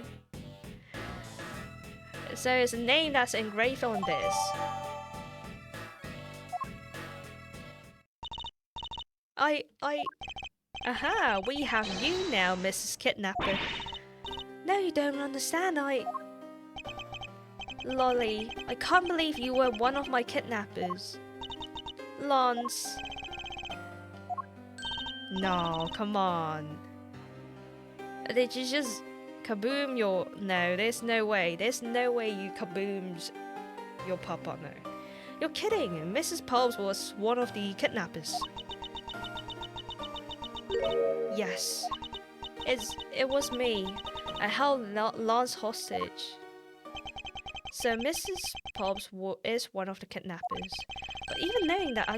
So it's a name that's engraved on this. Aha, we have you now, Mrs. Kidnapper. No, you don't understand, Lolly, I can't believe you were one of my kidnappers. Lance. No, come on. Did you just kaboom your... No, there's no way. There's no way you kaboomed your papa, no. You're kidding. Mrs. Pulps was one of the kidnappers. Yes. It was me. I held Lance hostage. So Mrs. Pulps is one of the kidnappers. But even knowing that, I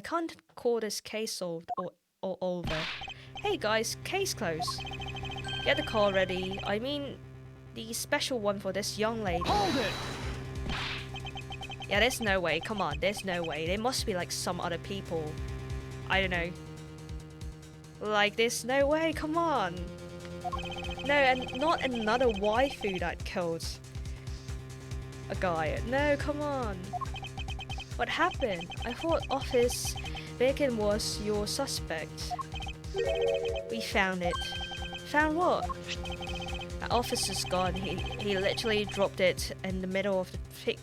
can't call this case solved or over. Hey guys, case closed. Get the call ready. I mean, the special one for this young lady. Hold it! Yeah, there's no way. Come on, there's no way. There must be like some other people. I don't know. Like, there's no way. Come on. No, and not another waifu that killed a guy. No, come on. What happened? I thought Office Bacon was your suspect. We found it. Found what? Our officer's gone. He literally dropped it in the middle of the thick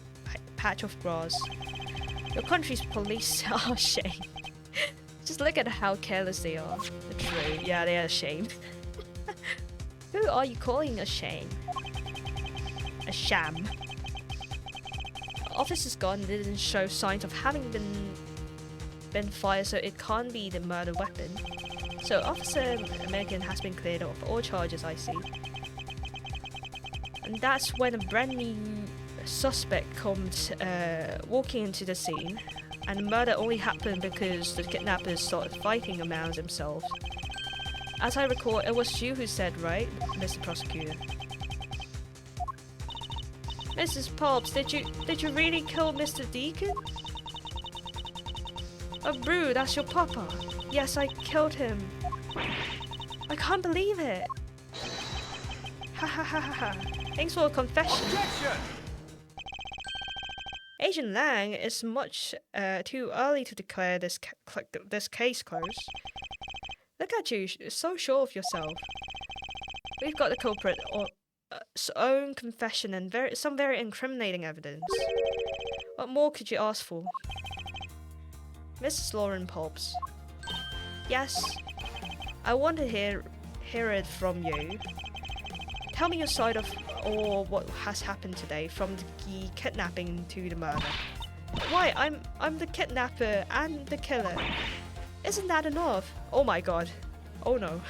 patch of grass. Your country's police are ashamed. Just look at how careless they are. True, yeah, they are ashamed. Who are you calling ashamed? A sham. Our officer's gun didn't show signs of having been fired, so it can't be the murder weapon. So Officer American has been cleared of all charges, I see. And that's when a brand new suspect comes walking into the scene. And the murder only happened because the kidnappers started fighting among themselves. As I recall, it was you who said, right, Mr. Prosecutor? Mrs. Pops, did you really kill Mr. Deacon? Oh, Brew, that's your papa. Yes, I killed him. I can't believe it. Ha ha ha ha ha. Thanks for a confession. Objection! Agent Lang, it's much too early to declare this case closed. Look at you, so sure of yourself. We've got the culprit's own confession and some very incriminating evidence. What more could you ask for? Mrs. Lauren Pops. Yes, I want to hear it from you. Tell me your side of or what has happened today, from the kidnapping to the murder. Why? I'm the kidnapper and the killer. Isn't that enough? Oh my god. Oh no.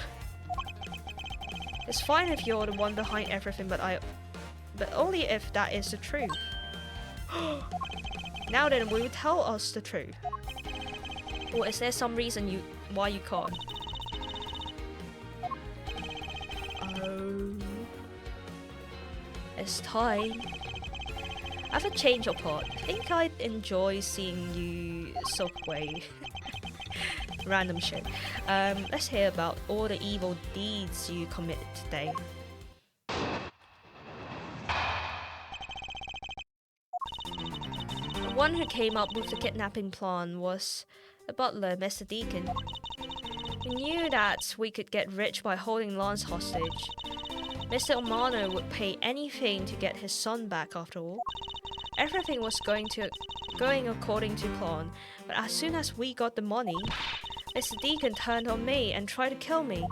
It's fine if you're the one behind everything, but only if that is the truth. Now then, will you tell us the truth? Or is there some reason why you can't? Oh, it's time. I have a change of heart. Think I'd enjoy seeing you soak away. Random shit. Let's hear about all the evil deeds you committed today. The one who came up with the kidnapping plan was the butler, Mr. Deacon. We knew that we could get rich by holding Lance hostage. Mr. Amano would pay anything to get his son back after all. Everything was going according to plan, but as soon as we got the money, Mr. Deacon turned on me and tried to kill me.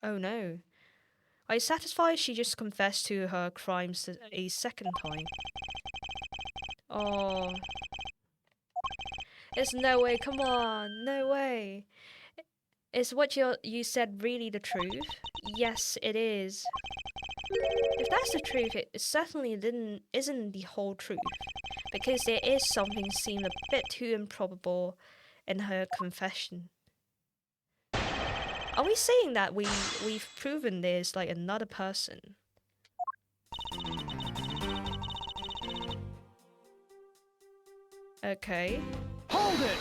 Oh no. Are you satisfied she just confessed to her crimes a second time? Oh. There's no way, come on, no way. Is what you said really the truth? Yes, it is. If that's the truth, it certainly isn't the whole truth. Because there is something seemed a bit too improbable in her confession. Are we saying that we've proven there's like another person? Okay. Hold it!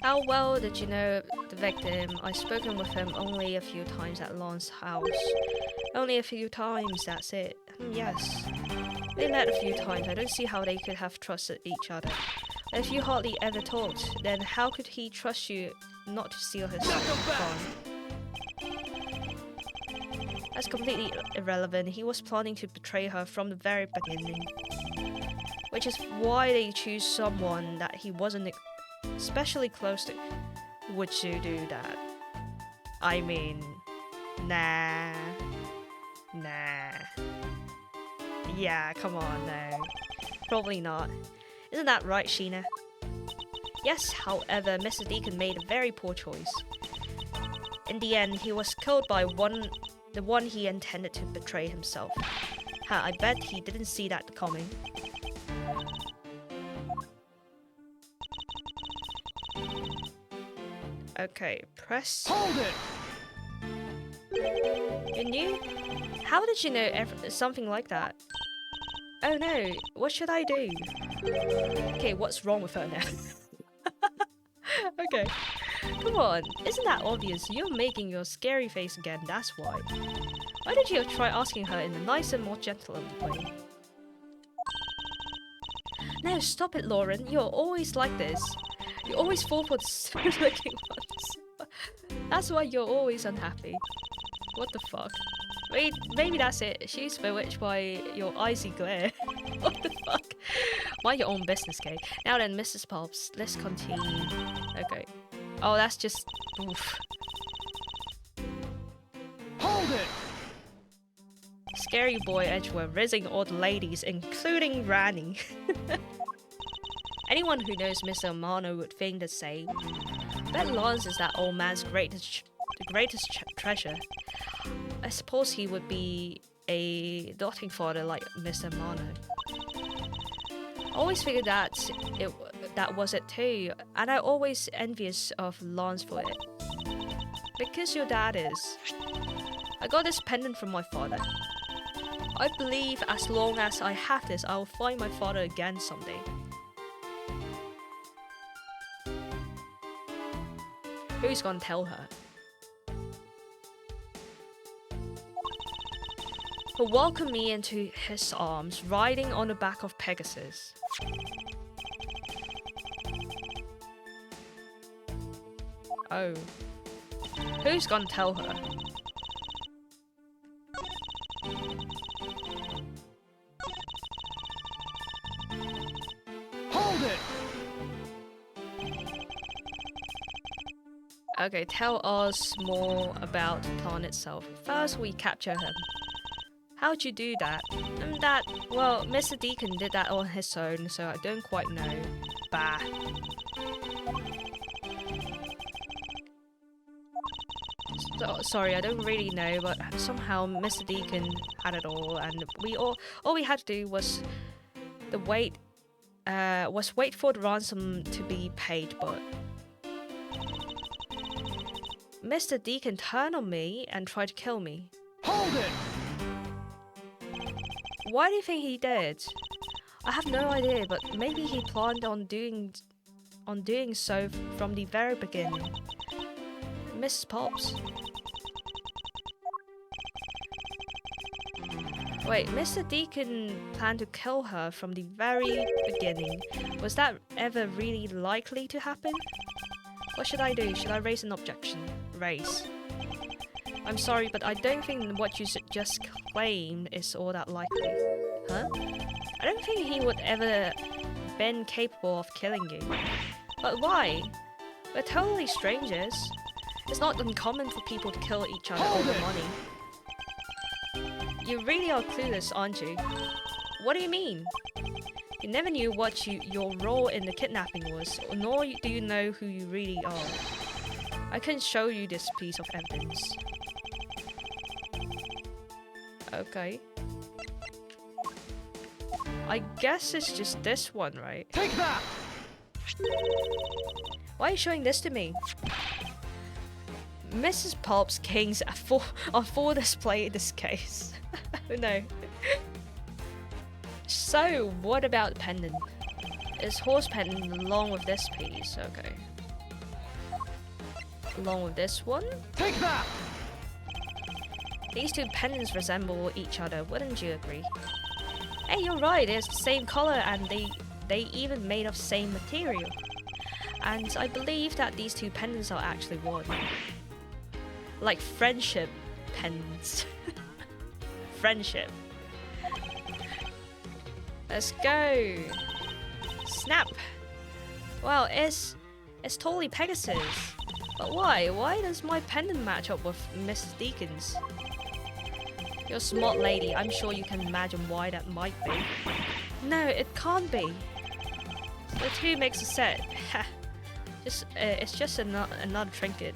How well did you know the victim? I've spoken with him only a few times at Lance's house. Only a few times, that's it. Yes. They met a few times. I don't see how they could have trusted each other. If you hardly ever talked, then how could he trust you not to steal his phone? That's completely irrelevant. He was planning to betray her from the very beginning. Which is why they choose someone that he wasn't especially close to. Would you do that? I mean, nah. Yeah, come on, no. Probably not. Isn't that right, Sheena? Yes, however, Mr. Deacon made a very poor choice. In the end, he was killed by the one he intended to betray himself. I bet he didn't see that coming. Okay, press. Hold it! You knew? How did you know something like that? Oh no, what should I do? Okay, what's wrong with her now? Okay, come on, isn't that obvious? You're making your scary face again, that's why. Why did you try asking her in a nicer, more gentle way? No, stop it, Lauren. You're always like this. You always fall for the stupid-looking ones. That's why you're always unhappy. What the fuck? Wait, maybe that's it. She's bewitched by your icy glare. What the fuck? Mind your own business, okay? Now then, Mrs. Pops, let's continue. Okay. Oh, that's just... oof. Hold it! Scary boy Edgeworth rizzing all the ladies, including Rani. Anyone who knows Mr. Amano would think the same. Bet Lance is that old man's greatest treasure. I suppose he would be a doting father like Mr. Amano. I always figured that was it too, and I'm always envious of Lance for it. Because your dad is. I got this pendant from my father. I believe as long as I have this, I will find my father again someday. Who's gonna tell her? He'll welcome me into his arms, riding on the back of Pegasus. Oh. Who's gonna tell her? Hold it! Okay, tell us more about the plan itself. First, we capture him. How'd you do that? Well, Mr. Deacon did that on his own, so I don't quite know. Bah. Sorry, I don't really know, but somehow Mr. Deacon had it all, and all we had to do was wait for the ransom to be paid, but Mr. Deacon turned on me and tried to kill me. Hold it! Why do you think he did? I have no idea, but maybe he planned on doing so from the very beginning. Mrs. Pops. Wait, Mr. Deacon planned to kill her from the very beginning. Was that ever really likely to happen? What should I do? Should I raise an objection? Raise. I'm sorry, but I don't think what you just claimed is all that likely. Huh? I don't think he would ever been capable of killing you. But why? We're totally strangers. It's not uncommon for people to kill each other over money. You really are clueless, aren't you? What do you mean? You never knew what your role in the kidnapping was, nor do you know who you really are. I can show you this piece of evidence. Okay. I guess it's just this one, right? Take that! Why are you showing this to me? Mrs. Pops Kings are full display in this case. Oh no. So, what about the pendant? Is horse pendant along with this piece? Okay. Along with this one? Take that! These two pendants resemble each other, wouldn't you agree? Hey, you're right, it's the same color and they even made of same material. And I believe that these two pendants are actually one. Like friendship pendants. Friendship. Let's go. Snap. Well, it's totally Pegasus. But why? Why does my pendant match up with Mrs. Deacon's? You're a smart lady. I'm sure you can imagine why that might be. No, it can't be. The two makes a set. It's just another trinket.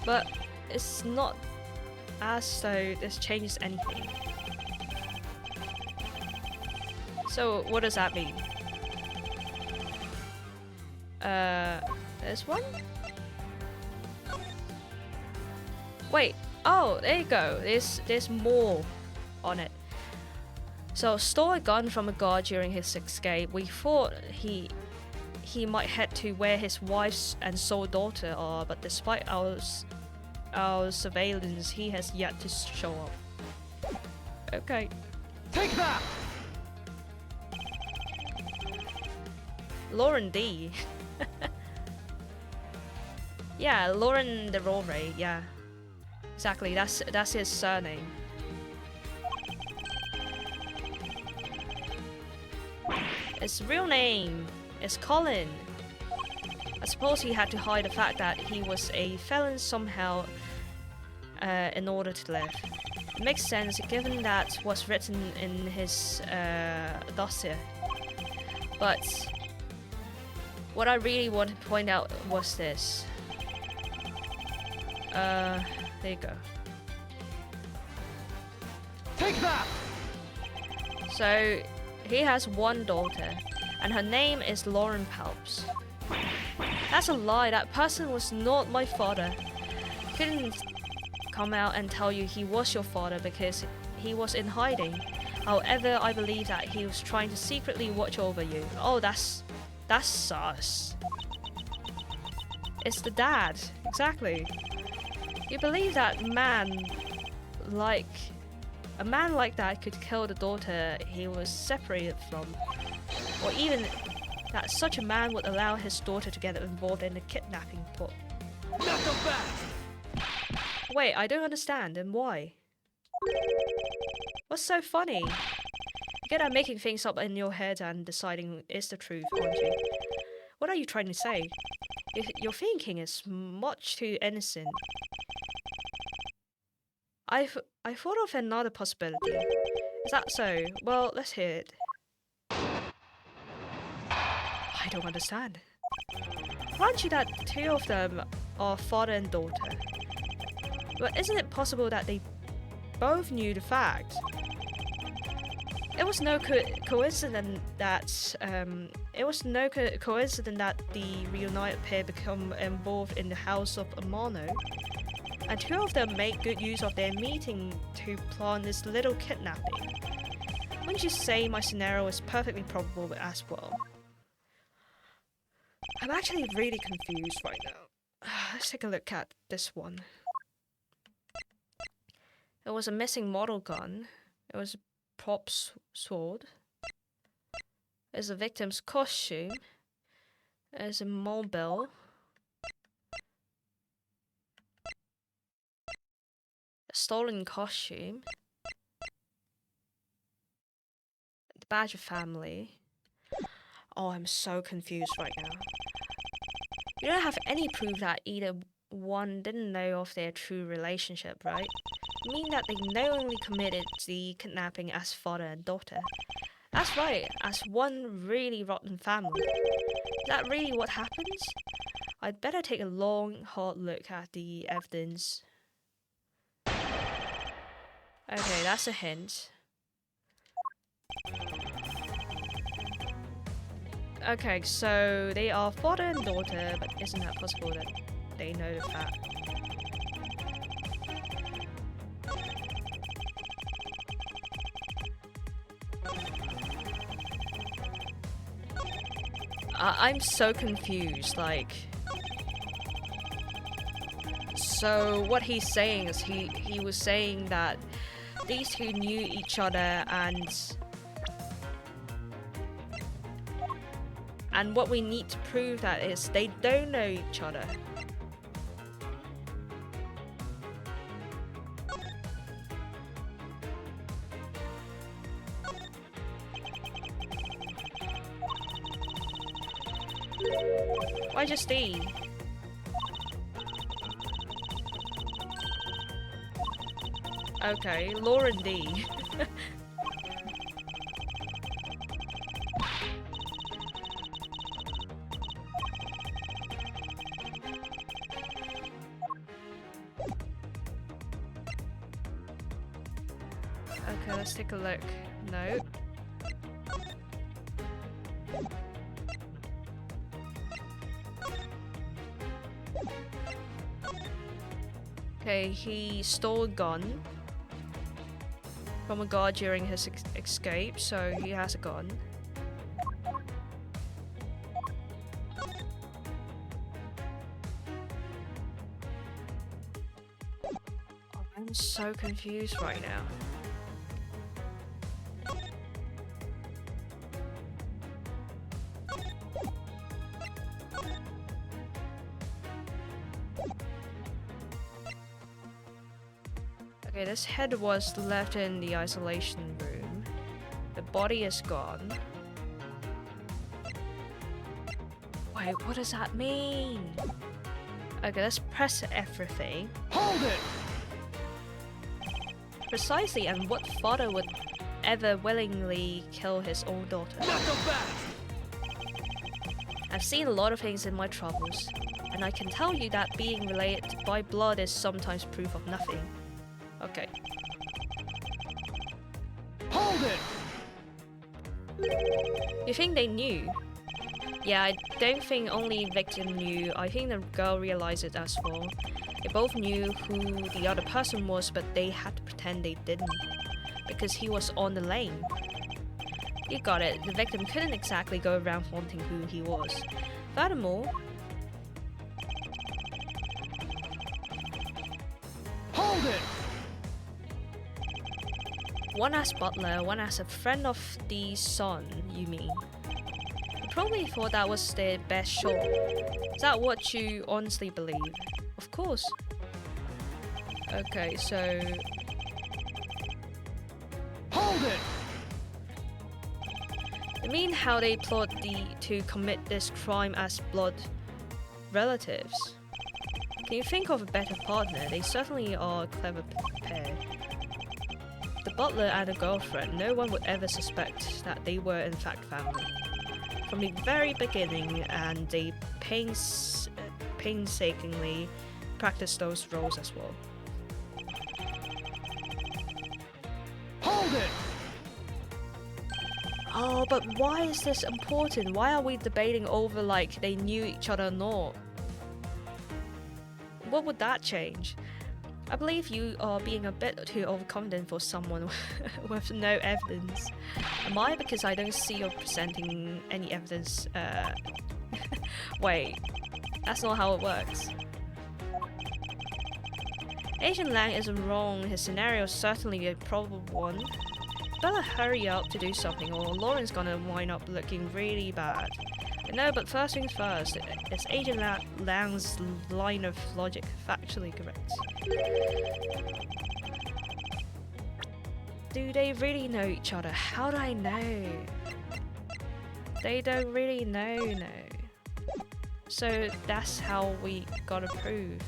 But it's not as though this changes anything. So what does that mean? This one? Wait, oh, there you go. There's more on it. So stole a gun from a guard during his escape. We thought he might head to where his wife and sole daughter are, but despite our surveillance, he has yet to show up. Okay. Take that! Lauren D. Yeah, Lauren the Roray, yeah. Exactly, that's his surname. His real name is Colin. I suppose he had to hide the fact that he was a felon somehow in order to live. It makes sense given that what's written in his dossier. But what I really want to point out was this. There you go. Take that! So he has one daughter, and her name is Lauren Palps. That's a lie. That person was not my father. Couldn't come out and tell you he was your father because he was in hiding. However, I believe that he was trying to secretly watch over you. Oh, that's sus. It's the dad, exactly. You believe that a man like that could kill the daughter he was separated from, or even that such a man would allow his daughter to get involved in a kidnapping plot. Not so fast! Wait, I don't understand, and why? What's so funny? You get at making things up in your head and deciding is the truth, aren't you? What are you trying to say? Your thinking is much too innocent. I thought of another possibility. Is that so? Well, let's hear it. I don't understand. Grant you that two of them are father and daughter. But isn't it possible that they both knew the fact? It was no coincidence that the reunited pair become involved in the house of Amano, and two of them made good use of their meeting to plan this little kidnapping. Wouldn't you say my scenario is perfectly probable as well? I'm actually really confused right now. Let's take a look at this one. It was a missing model gun. It was a prop sword. There's a victim's costume. There's a mobile. A stolen costume. The Badger family. Oh, I'm so confused right now. You don't have any proof that either one didn't know of their true relationship, right? You mean that they knowingly committed the kidnapping as father and daughter? That's right, as one really rotten family. Is that really what happens? I'd better take a long, hard look at the evidence. Okay, that's a hint. Okay, so they are father and daughter, but isn't that possible that they know the fact? I'm so confused, like... So what he's saying is he was saying that these two knew each other and what we need to prove that is they don't know each other. Why just D? Okay, Lauren D. Okay, let's take a look. No. Okay, he stole a gun from a guard during his escape, so he has a gun. Oh, I'm so confused right now. Okay, this head was left in the isolation room. The body is gone. Wait, what does that mean? Okay, let's press everything. Hold it! Precisely, and what father would ever willingly kill his own daughter? Knock him back! I've seen a lot of things in my travels, and I can tell you that being related by blood is sometimes proof of nothing. Okay. Hold it! You think they knew? Yeah, I don't think only victim knew. I think the girl realized it as well. They both knew who the other person was, but they had to pretend they didn't, because he was on the lane. You got it. The victim couldn't exactly go around haunting who he was. Furthermore, Hold it! one as butler, one as a friend of the son, you mean? You probably thought that was their best shot. Is that what you honestly believe? Of course. Okay, so... Hold it! You mean how they plot to commit this crime as blood relatives. Can you think of a better partner? They certainly are a clever pair. The butler and a girlfriend, no one would ever suspect that they were in fact family. From the very beginning, and they painstakingly practiced those roles as well. Hold it! Oh, but why is this important? Why are we debating over like they knew each other or not? What would that change? I believe you are being a bit too overconfident for someone with no evidence. Am I? Because I don't see you presenting any evidence. Wait, that's not how it works. Agent Lang isn't wrong. His scenario is certainly a probable one. Better hurry up to do something, or Lauren's gonna wind up looking really bad. No, but first things first, is Agent Lang's line of logic factually correct? Do they really know each other? How do I know? They don't really know, no. So that's how we gotta prove.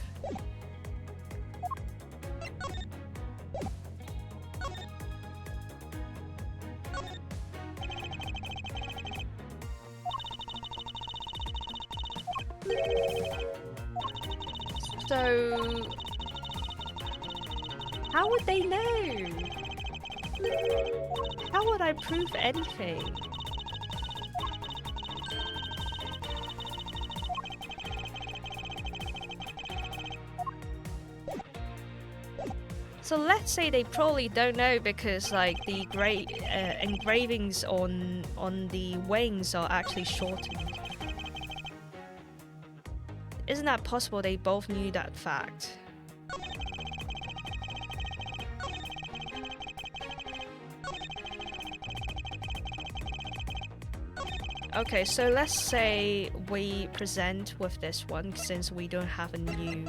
So, how would they know? How would I prove anything? So let's say they probably don't know because like the engravings on the wings are actually shortened. Isn't that possible they both knew that fact? Okay, so let's say we present with this one since we don't have a new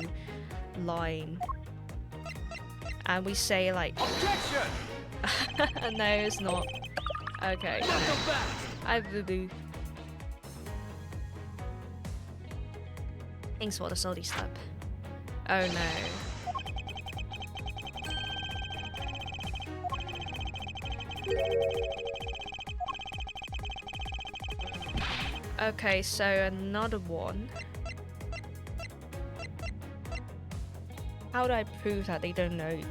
line. And we say like... Objection! No, it's not. Okay. Welcome back! I boo-boo. Thanks for the salty slap. Oh no. Okay, so another one. How do I prove that they don't know?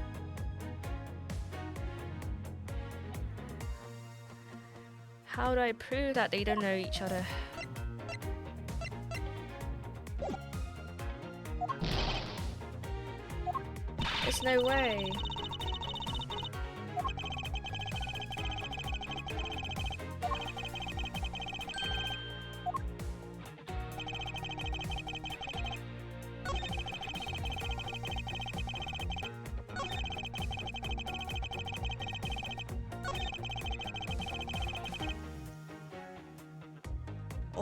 How do I prove that they don't know each other? There's no way.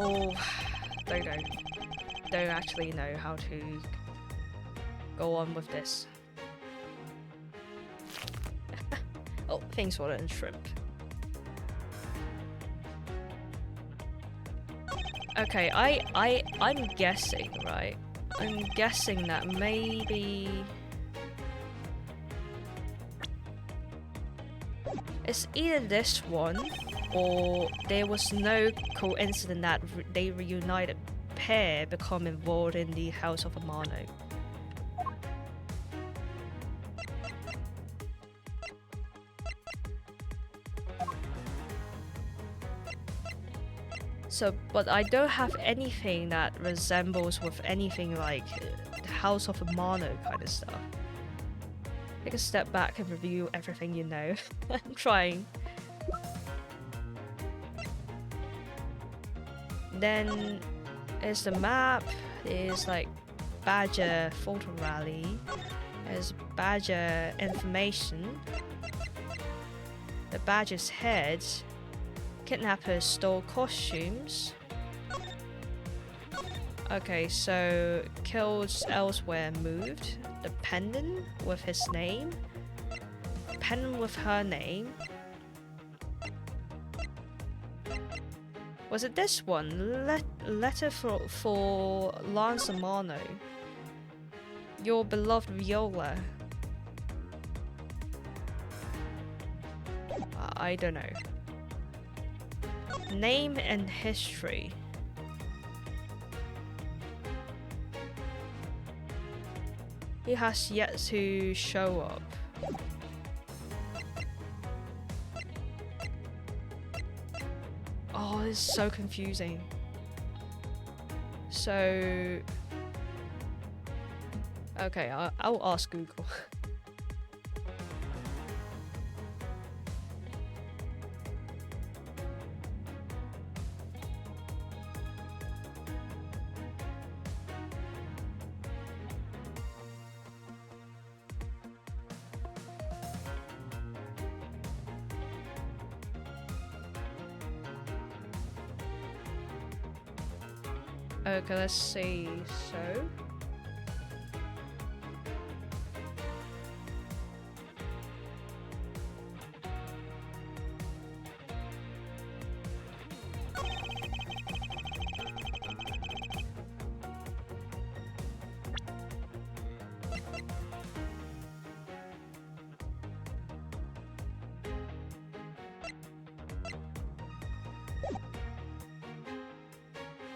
Oh, don't actually know how to go on with this. Oh, thanks for the shrimp. Okay, I'm guessing, right? I'm guessing that maybe it's either this one or there was no coincidence that they reunited pair become involved in the House of Amano. So, but I don't have anything that resembles with anything like the House of Amano kind of stuff. Take a step back and review everything you know. I'm trying. Then there's the map, there's like Badger photo rally, there's Badger information, the Badger's head, kidnappers stole costumes. Okay, so kills elsewhere moved, the pendant with his name, pendant with her name. Was it this one? Letter for Lance Amano. Your beloved Viola. I don't know. Name and history. He has yet to show up. Oh, this is so confusing. So... Okay, I'll ask Google. Okay, let's see. So...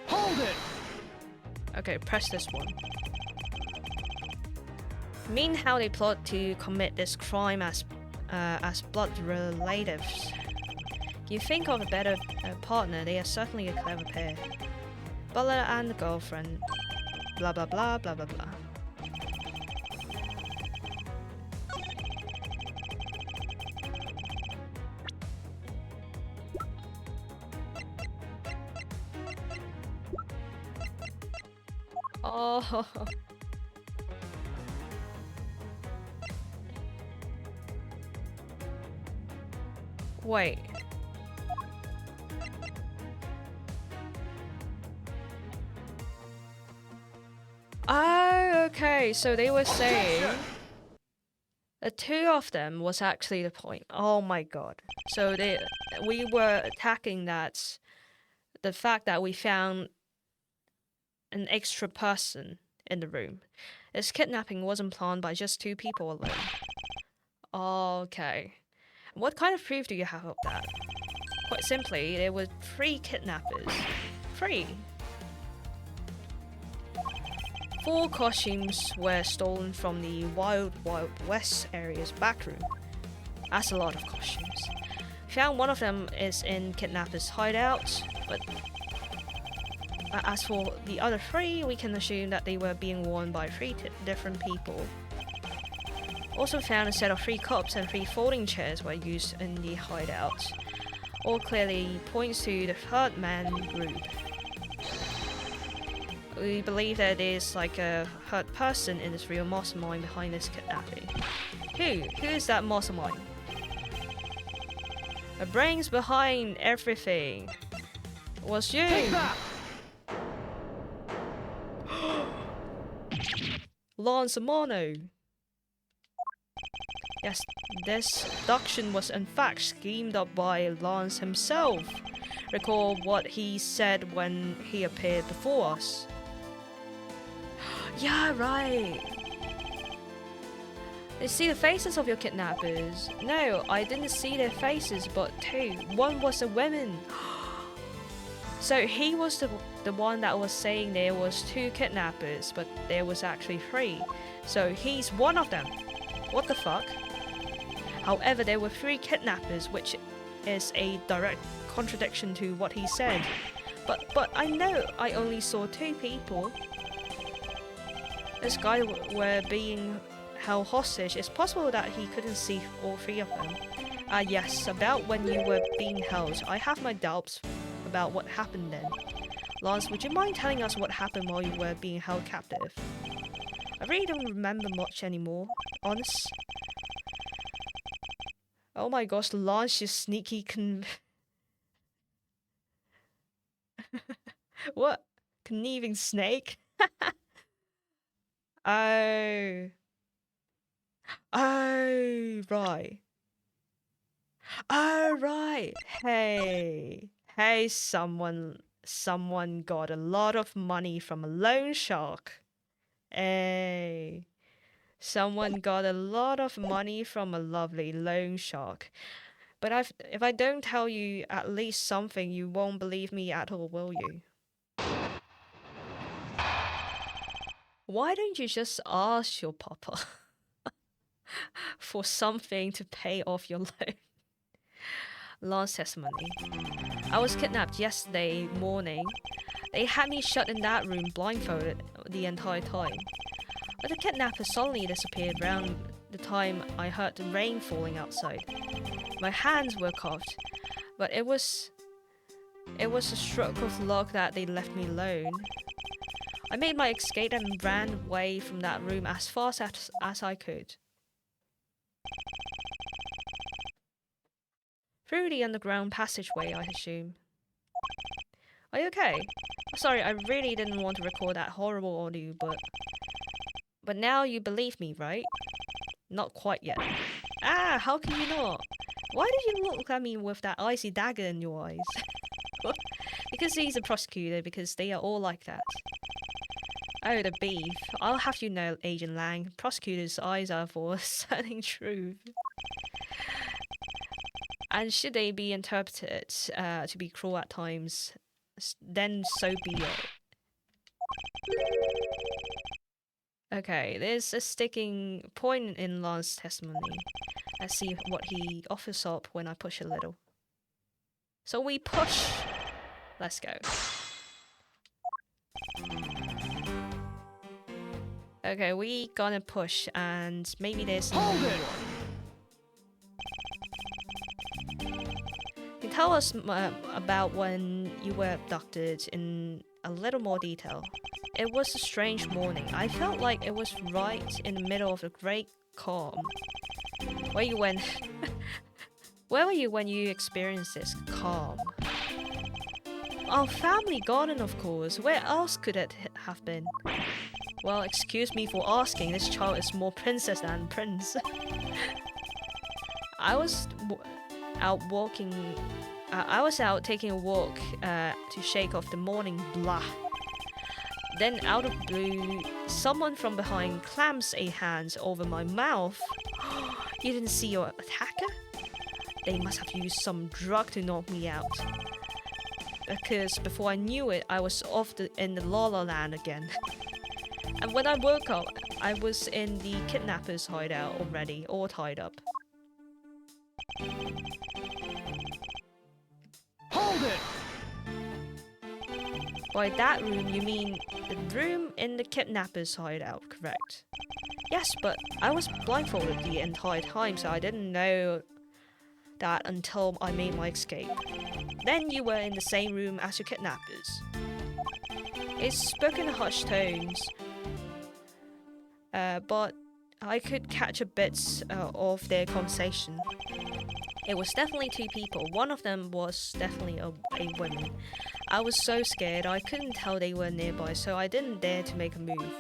Hold it! Okay, press this one. Mean how they plot to commit this crime as blood relatives. You think of a better partner, they are certainly a clever pair. Butler and girlfriend. Blah blah blah blah blah blah. Oh. Wait. Oh, okay. So they were saying the two of them was actually the point. Oh my god. So we were attacking that the fact that we found an extra person in the room. This kidnapping wasn't planned by just two people alone. Okay. What kind of proof do you have of that? Quite simply, there were 3 kidnappers. 3. 4 costumes were stolen from the Wild Wild West area's backroom. That's a lot of costumes. Found one of them is in kidnappers' hideout, but as for the other 3, we can assume that they were being worn by 3 different people. Also found a set of 3 cups and 3 folding chairs were used in the hideout. All clearly points to the third man group. We believe that there is like a third person in this real mastermind behind this kidnapping. Who is that mastermind? The brains behind everything was you! Take that! Lance Amano. Yes, this abduction was in fact schemed up by Lance himself. Recall what he said when he appeared before us. Yeah, right. You see the faces of your kidnappers? No, I didn't see their faces, but 2. One was a woman. So he was the one that was saying there was 2 kidnappers, but there was actually 3. So he's one of them. What the fuck? However, there were 3 kidnappers, which is a direct contradiction to what he said. But I know I only saw 2 people. This guy were being held hostage. It's possible that he couldn't see all 3 of them. Yes, about when you were being held. I have my doubts about what happened then. Lance, would you mind telling us what happened while you were being held captive? I really don't remember much anymore, honest. Oh my gosh, Lance, you sneaky what? Conniving snake? Oh. Oh, right. Oh, right. Hey. Hey, someone got a lot of money from a loan shark. Hey, someone got a lot of money from a lovely loan shark. But if I don't tell you at least something, you won't believe me at all, will you? Why don't you just ask your papa for something to pay off your loan? Last testimony. I was kidnapped yesterday morning. They had me shut in that room blindfolded the entire time. But the kidnapper suddenly disappeared around the time I heard the rain falling outside. My hands were cuffed, but it was a stroke of luck that they left me alone. I made my escape and ran away from that room as fast as I could. Through the underground passageway, I assume. Are you okay? Sorry, I really didn't want to record that horrible audio, but now you believe me, right? Not quite yet. Ah, how can you not? Why did you look at me with that icy dagger in your eyes? Because he's a prosecutor, because they are all like that. Oh, the beef. I'll have you know, Agent Lang, prosecutors' eyes are for certain truth. And should they be interpreted to be cruel at times, then so be it. Okay, there's a sticking point in Lance's testimony. Let's see what he offers up when I push a little. So we push. Let's go. Okay, we gonna push, and maybe there's Hold it! Can you tell us about when you were abducted in a little more detail? It was a strange morning. I felt like it was right in the middle of a great calm. Where you went? Where were you when you experienced this calm? Our family garden, of course. Where else could it have been? Well, excuse me for asking. This child is more princess than prince. I was out taking a walk to shake off the morning blah. Then, out of blue, someone from behind clamps a hand over my mouth. You didn't see your attacker? They must have used some drug to knock me out. Because before I knew it, I was in the La La Land again. And when I woke up, I was in the kidnapper's hideout already, all tied up. Hold it! By that room, you mean the room in the kidnapper's hideout, correct? Yes, but I was blindfolded the entire time, so I didn't know that until I made my escape. Then you were in the same room as your kidnappers. It spoke in hushed tones, but I could catch a bit of their conversation. It was definitely two people. One of them was definitely a woman. I was so scared I couldn't tell they were nearby, so I didn't dare to make a move.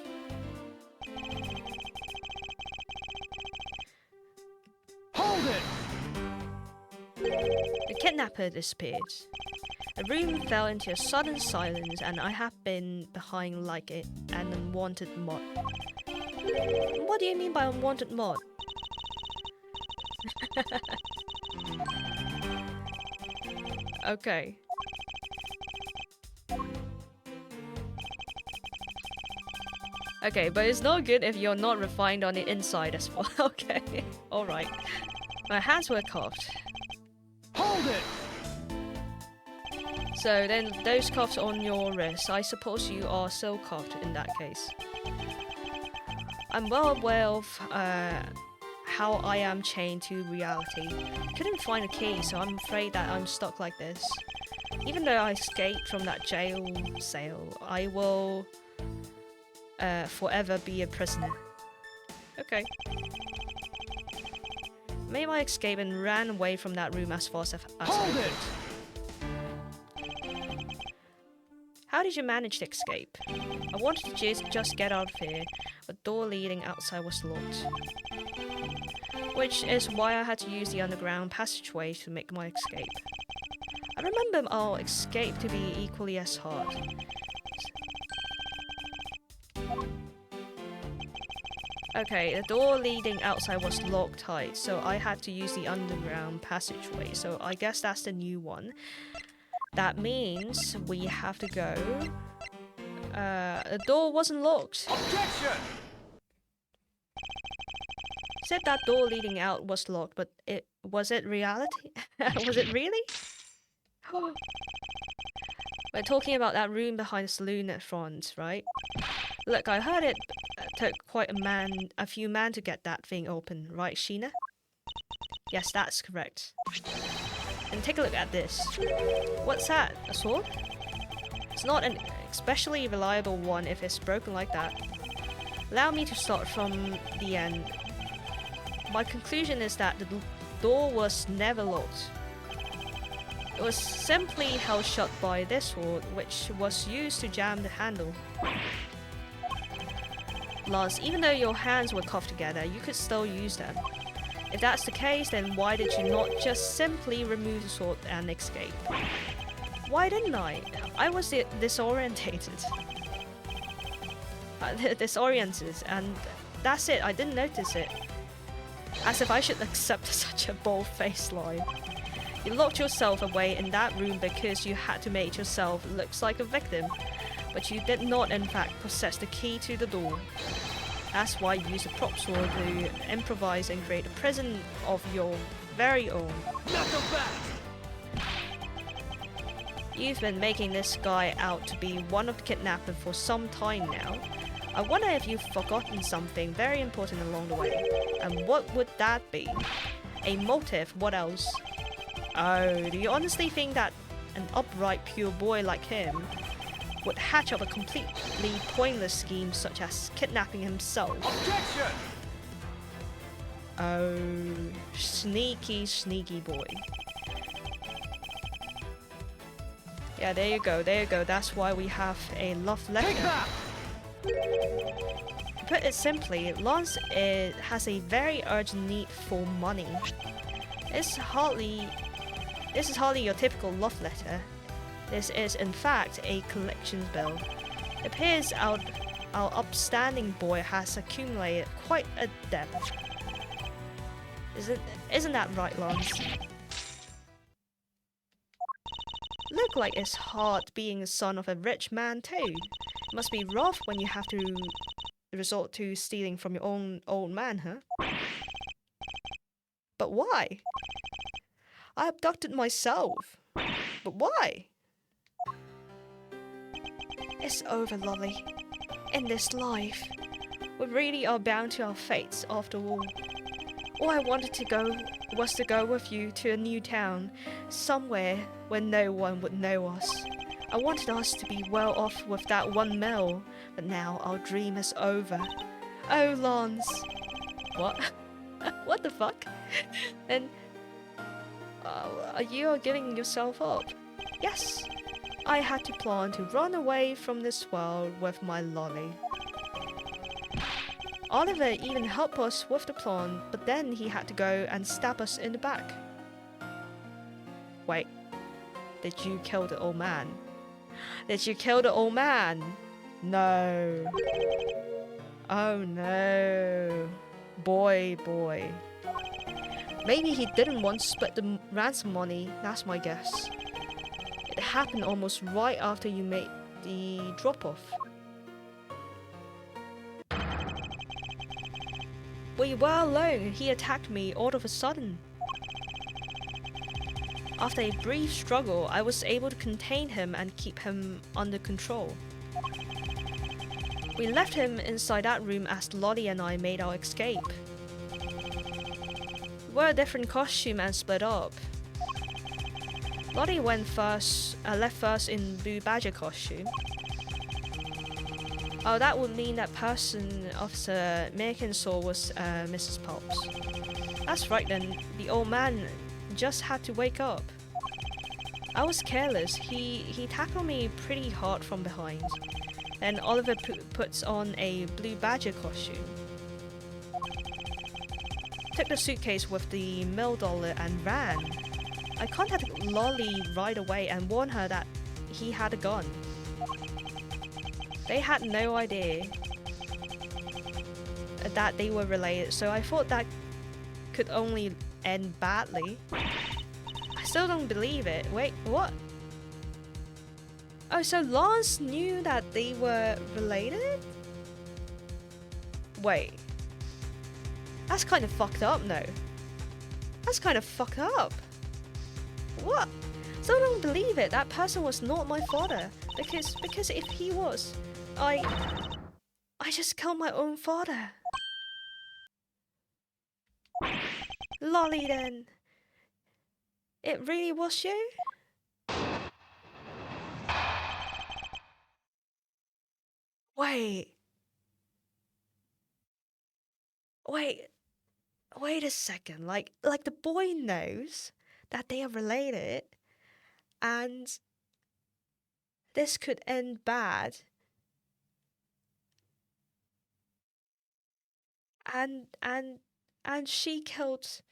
Hold it! The kidnapper disappeared. The room fell into a sudden silence, and I have been behind like an unwanted mod. What do you mean by unwanted mod? Okay. Okay, but it's not good if you're not refined on the inside as well. Okay, alright. My hands were cuffed. Hold it! So then those cuffs on your wrists, I suppose you are still cuffed in that case. I'm well aware of how I am chained to reality. Couldn't find a key, so I'm afraid that I'm stuck like this. Even though I escaped from that jail cell, I will forever be a prisoner. Okay. Made my escape and ran away from that room as fast as I could. How did you manage to escape? I wanted to just get out of here, but the door leading outside was locked. Which is why I had to use the underground passageway to make my escape. I I remember our escape to be equally as hard. Okay, the door leading outside was locked tight, so I had to use the underground passageway, so I guess that's the new one. That means we have to go... the door wasn't locked. Objection! Said that door leading out was locked, but was it reality? Was it really? We're talking about that room behind the saloon at front, right? Look, I heard it took quite a few men to get that thing open, right, Sheena? Yes, that's correct. And take a look at this. What's that? A sword? It's not an especially reliable one if it's broken like that. Allow me to start from the end. My conclusion is that the door was never locked. It was simply held shut by this sword, which was used to jam the handle. Lance, even though your hands were cuffed together, you could still use them. If that's the case, then why did you not just simply remove the sword and escape? Why didn't I? I was disorientated. Disoriented, and that's it, I didn't notice it. As if I should accept such a bold-faced lie. You locked yourself away in that room because you had to make yourself look like a victim, but you did not in fact possess the key to the door. That's why you used a prop sword to improvise and create a prison of your very own. Knuckle back! You've been making this guy out to be one of the kidnappers for some time now. I wonder if you've forgotten something very important along the way. And what would that be? A motive, what else? Oh, do you honestly think that an upright, pure boy like him would hatch up a completely pointless scheme such as kidnapping himself? Objection! Oh, sneaky, sneaky boy. Yeah, there you go, that's why we have a love letter. Take that! To put it simply, Lance has a very urgent need for money. This is hardly your typical love letter. This is in fact a collections bill. It appears our upstanding boy has accumulated quite a debt. Isn't that right, Lance? Look like it's hard being the son of a rich man too. It must be rough when you have to resort to stealing from your own old man, huh? But why? I abducted myself. But why? It's over, Lolly. In this life, we really are bound to our fates after all. All I wanted to go was to go with you to a new town, somewhere where no one would know us. I wanted us to be well off with that 1 mil, but now our dream is over. Oh, Lance. What? What the fuck? And you are giving yourself up? Yes. I had to plan to run away from this world with my lolly. Oliver even helped us with the plan, but then he had to go and stab us in the back. Wait, did you kill the old man? Did you kill the old man? No. Oh no. Boy. Maybe he didn't want to split the ransom money, that's my guess. It happened almost right after you made the drop-off. We were alone and he attacked me all of a sudden. After a brief struggle, I was able to contain him and keep him under control. We left him inside that room as Lottie and I made our escape. We wore a different costume and split up. Lottie left first in Blue Badger costume. Oh, that would mean that person Officer American saw was Mrs. Pops. That's right then, the old man just had to wake up. I was careless. He tackled me pretty hard from behind. Then Oliver puts on a Blue Badger costume. Took the suitcase with the $1 and ran. I contacted Lolly right away and warned her that he had a gun. They had no idea that they were related, so I thought that could only end badly. I still don't believe it. Wait, what? Oh, so Lance knew that they were related? Wait. That's kind of fucked up, no? That's kind of fucked up. What? Still don't believe it. That person was not my father. Because if he was, I just killed my own father. Lolly then. It really was you? Wait. Wait a second. Like the boy knows that they are related and this could end bad. And she killed.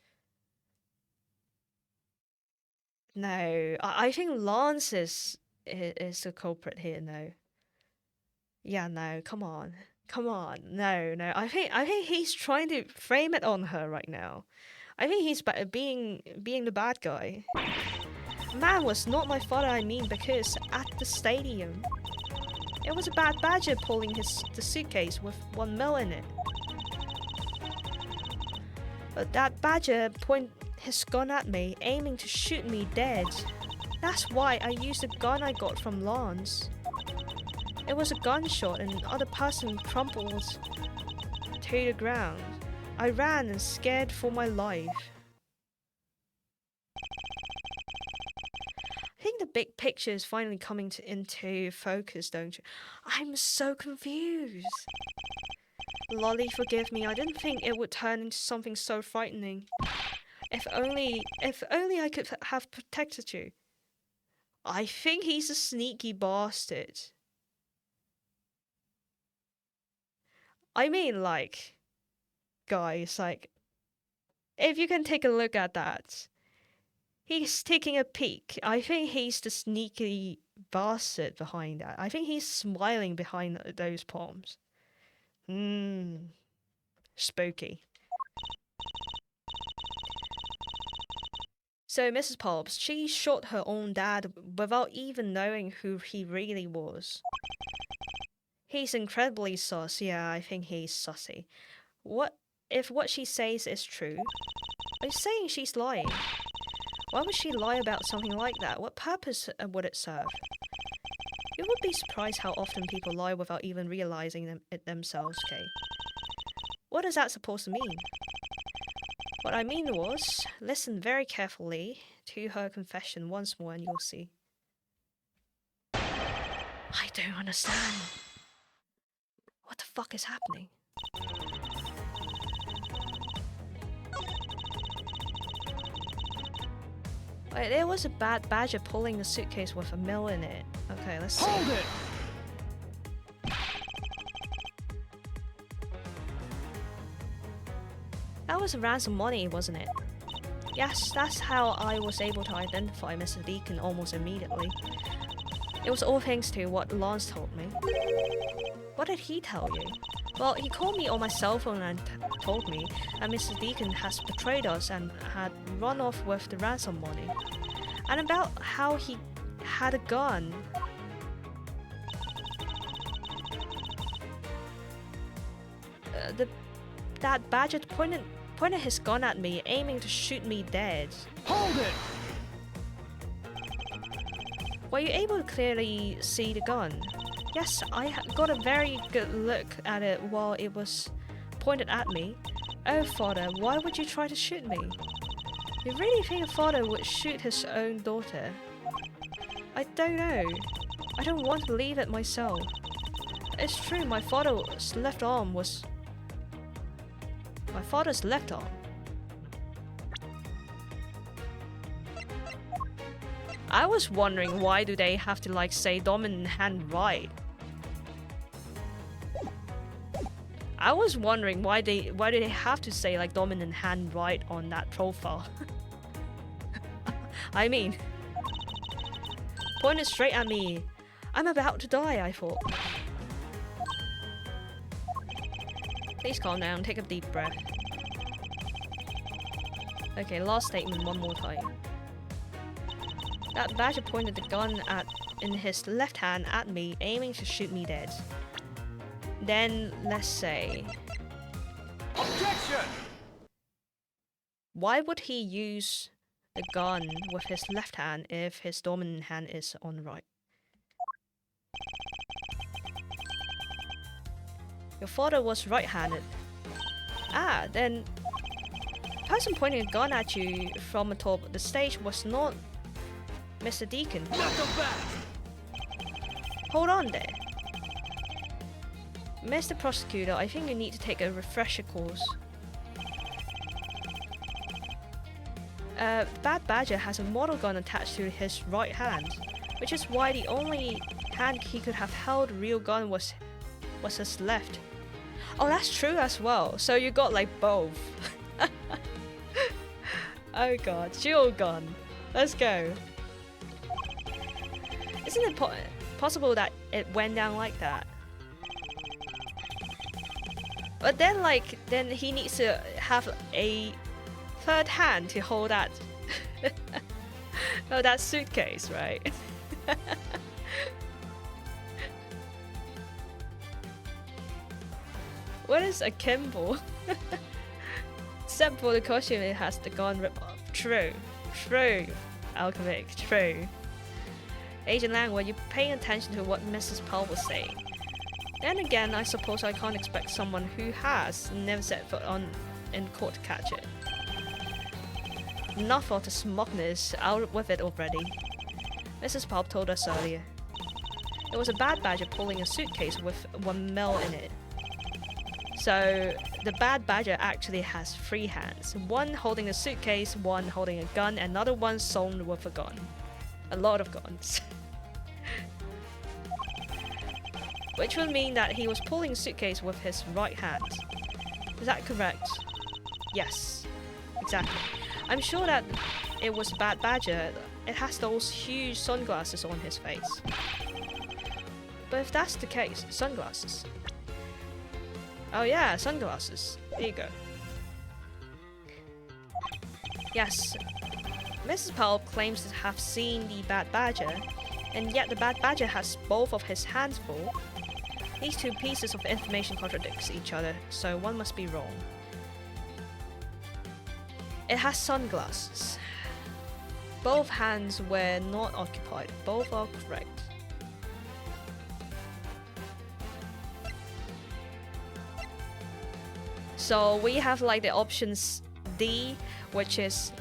No, I think Lance is the culprit here. No. Yeah, no. Come on, no. I think he's trying to frame it on her right now. I think he's being the bad guy. Man was not my father. I mean, because at the stadium, it was a bad badger pulling the suitcase with 1 mil in it. But that badger pointed his gun at me, aiming to shoot me dead. That's why I used the gun I got from Lance. It was a gunshot and the other person crumpled to the ground. I ran and scared for my life. I think the big picture is finally coming into focus, don't you? I'm so confused. Lolly, forgive me. I didn't think it would turn into something so frightening. If only I could have protected you. I think he's a sneaky bastard. I mean, like, guys, like, if you can take a look at that, he's taking a peek. I think he's the sneaky bastard behind that. I think he's smiling behind those palms. Spooky. So Mrs. Pobbs, she shot her own dad without even knowing who he really was. He's incredibly sus. Yeah, I think he's sussy. What if what she says is true? Are you saying she's lying? Why would she lie about something like that? What purpose would it serve? You would be surprised how often people lie without even realizing it themselves, Kay. What is that supposed to mean? What I mean was, listen very carefully to her confession once more and you'll see. I don't understand. What the fuck is happening? Wait, there was a bad badger pulling the suitcase with 1 mil in it. Okay, let's see. Hold it! That was ransom money, wasn't it? Yes, that's how I was able to identify Mr. Deacon almost immediately. It was all thanks to what Lance told me. What did he tell you? Well, he called me on my cell phone and told me that Mr. Deacon has betrayed us and had run off with the ransom money. And about how he had a gun. That badger pointed his gun at me, aiming to shoot me dead. Hold it! Were you able to clearly see the gun? Yes, I got a very good look at it while it was pointed at me. Oh, father, why would you try to shoot me? You really think a father would shoot his own daughter? I don't know. I don't want to believe it myself. It's true, my father's left arm was... My father's left arm. I was wondering why do they have to like say dominant hand right. I was wondering why do they have to say like dominant hand right on that profile. I mean, pointed straight at me. I'm about to die, I thought. Please calm down, take a deep breath. Okay, last statement one more time. That badger pointed the gun in his left hand at me, aiming to shoot me dead. Then, let's say... Objection! Why would he use the gun with his left hand if his dominant hand is on the right? Your father was right-handed. Ah, then... the person pointing a gun at you from atop the stage was not Mr. Deacon. Knock him back! Hold on there. Mr. Prosecutor, I think you need to take a refresher course. Bad Badger has a model gun attached to his right hand, which is why the only hand he could have held a real gun was his left. Oh, that's true as well. So you got like both. Oh god, dual gun. Let's go. Isn't it possible that it went down like that? But then then he needs to have a third hand to hold that oh, that suitcase, right? What is a Kimball? Except for the costume, it has the gun rip-off. True. True. Alchemic. True. Agent Lang, were you paying attention to what Mrs. Powell was saying? Then again, I suppose I can't expect someone who has never set foot in court to catch it. Enough of the smugness, out with it already. Mrs. Powell told us earlier. It was a bad badger pulling a suitcase with 1 mil in it. So, the bad badger actually has 3 hands. One holding a suitcase, one holding a gun, and another one sewn with a gun. A lot of guns. Which would mean that he was pulling a suitcase with his right hand. Is that correct? Yes. Exactly. I'm sure that it was Bad Badger. It has those huge sunglasses on his face. But if that's the case, sunglasses. Oh yeah, sunglasses. There you go. Yes. Mrs. Powell claims to have seen the Bad Badger, and yet the Bad Badger has both of his hands full. These two pieces of information contradict each other, so one must be wrong. It has sunglasses. Both hands were not occupied. Both are correct. So we have like the options D, which is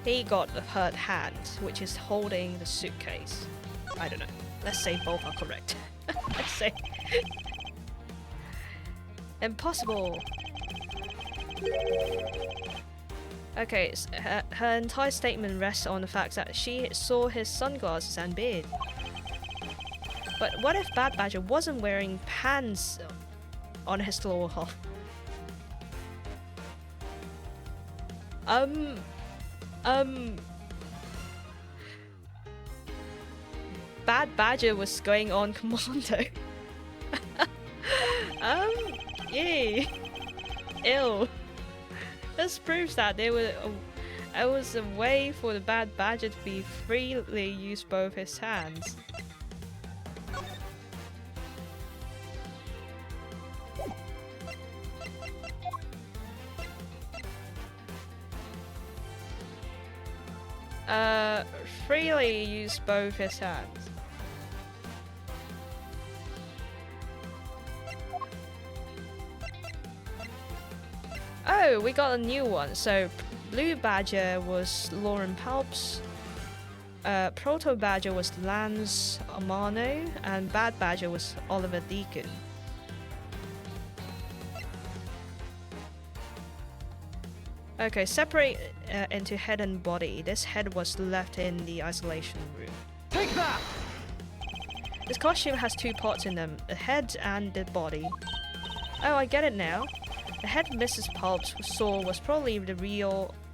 he got the third hand, which is holding the suitcase. I don't know. Let's say both are correct. Let's say. Impossible. Okay, so her entire statement rests on the fact that she saw his sunglasses and beard. But what if Bad Badger wasn't wearing pants on his lower half? Bad Badger was going on commando. Yeah. Ew. This proves that it was a way for the Bad Badger to be freely use both his hands. Freely use both his hands. Oh, we got a new one. So, Blue Badger was Lauren Palps, Proto Badger was Lance Amano, and Bad Badger was Oliver Deacon. Okay, separate into head and body. This head was left in the isolation room. Take that! This costume has 2 parts in them, the head and the body. Oh, I get it now. The head Mrs. Palps saw was probably the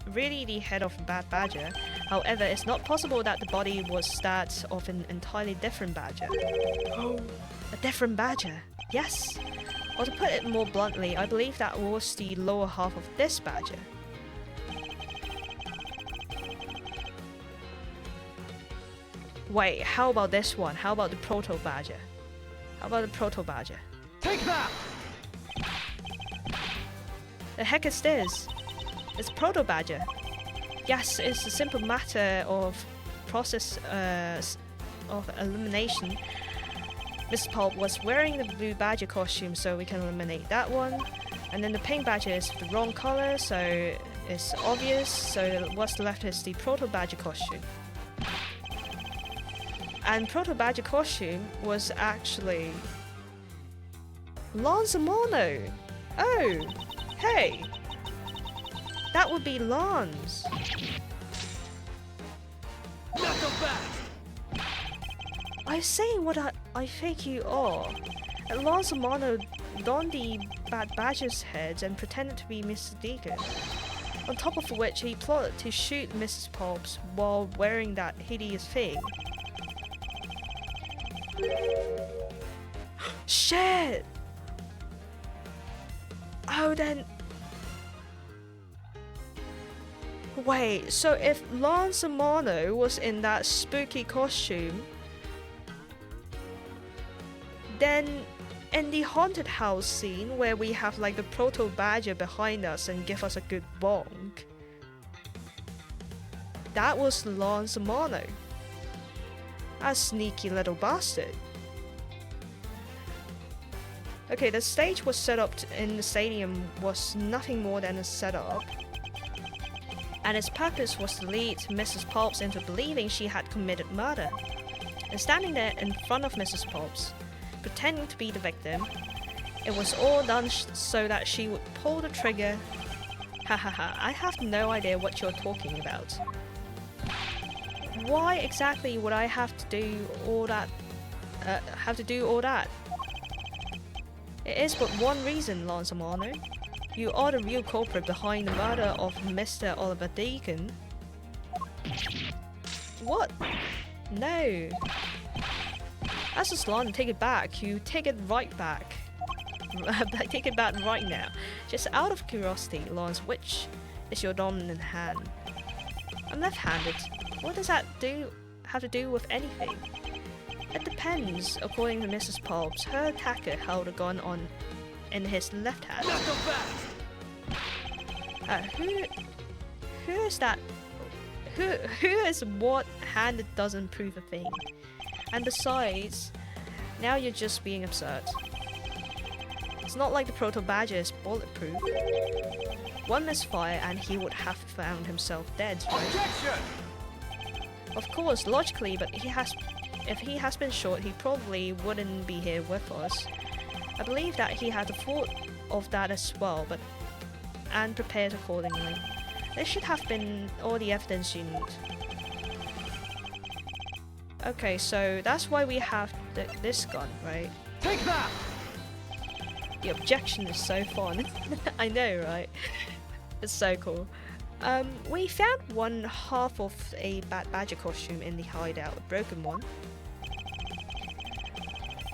really the head of a bad badger. However, it's not possible that the body was that of an entirely different badger. A different badger? Yes. Or to put it more bluntly, I believe that was the lower half of this badger. Wait, how about this one? How about the proto-badger? How about the proto-badger? Take that! The heck is this? It's proto-badger. Yes, it's a simple matter of process of elimination. Mrs. Pulp was wearing the blue badger costume, so we can eliminate that one. And then the pink badger is the wrong color, so it's obvious. So what's left is the proto-badger costume. And proto-badger costume was actually Lance Mono. Oh, hey, that would be Lance. Knuckle back! I say what I think you are. And Lance Mono donned the bad badger's head and pretended to be Mr. Deacon. On top of which he plotted to shoot Mrs. Pops while wearing that hideous thing. Shit! Oh, then... Wait, so if Lance Mono was in that spooky costume, then in the haunted house scene where we have like the proto-badger behind us and give us a good bonk, that was Lance Mono. A sneaky little bastard. Okay, the stage was set up in the stadium was nothing more than a setup. And its purpose was to lead Mrs. Pops into believing she had committed murder. And standing there in front of Mrs. Pops, pretending to be the victim, it was all done so that she would pull the trigger. Hahaha, I have no idea what you're talking about. Why exactly would I have to do all that? It is but one reason, Lance Mono. You are the real culprit behind the murder of Mr. Oliver Deacon. What? No. As a Slan, take it back. You take it right back. Take it back right now. Just out of curiosity, Lance, which is your dominant hand? I'm left-handed. What does that have to do with anything? It depends. According to Mrs. Pops, her attacker held a gun in his left hand. Who is that? Who is what-handed doesn't prove a thing. And besides, now you're just being absurd. It's not like the proto-badger is bulletproof. One misfire and he would have found himself dead, right? Objection! Of course, logically, but if he has been shot, he probably wouldn't be here with us. I believe that he had a thought of that as well, and prepared accordingly. There should have been all the evidence you need. Okay, so that's why we have this gun, right? Take that! The objection is so fun. I know, right? It's so cool. We found one half of a bad badger costume in the hideout, a broken one.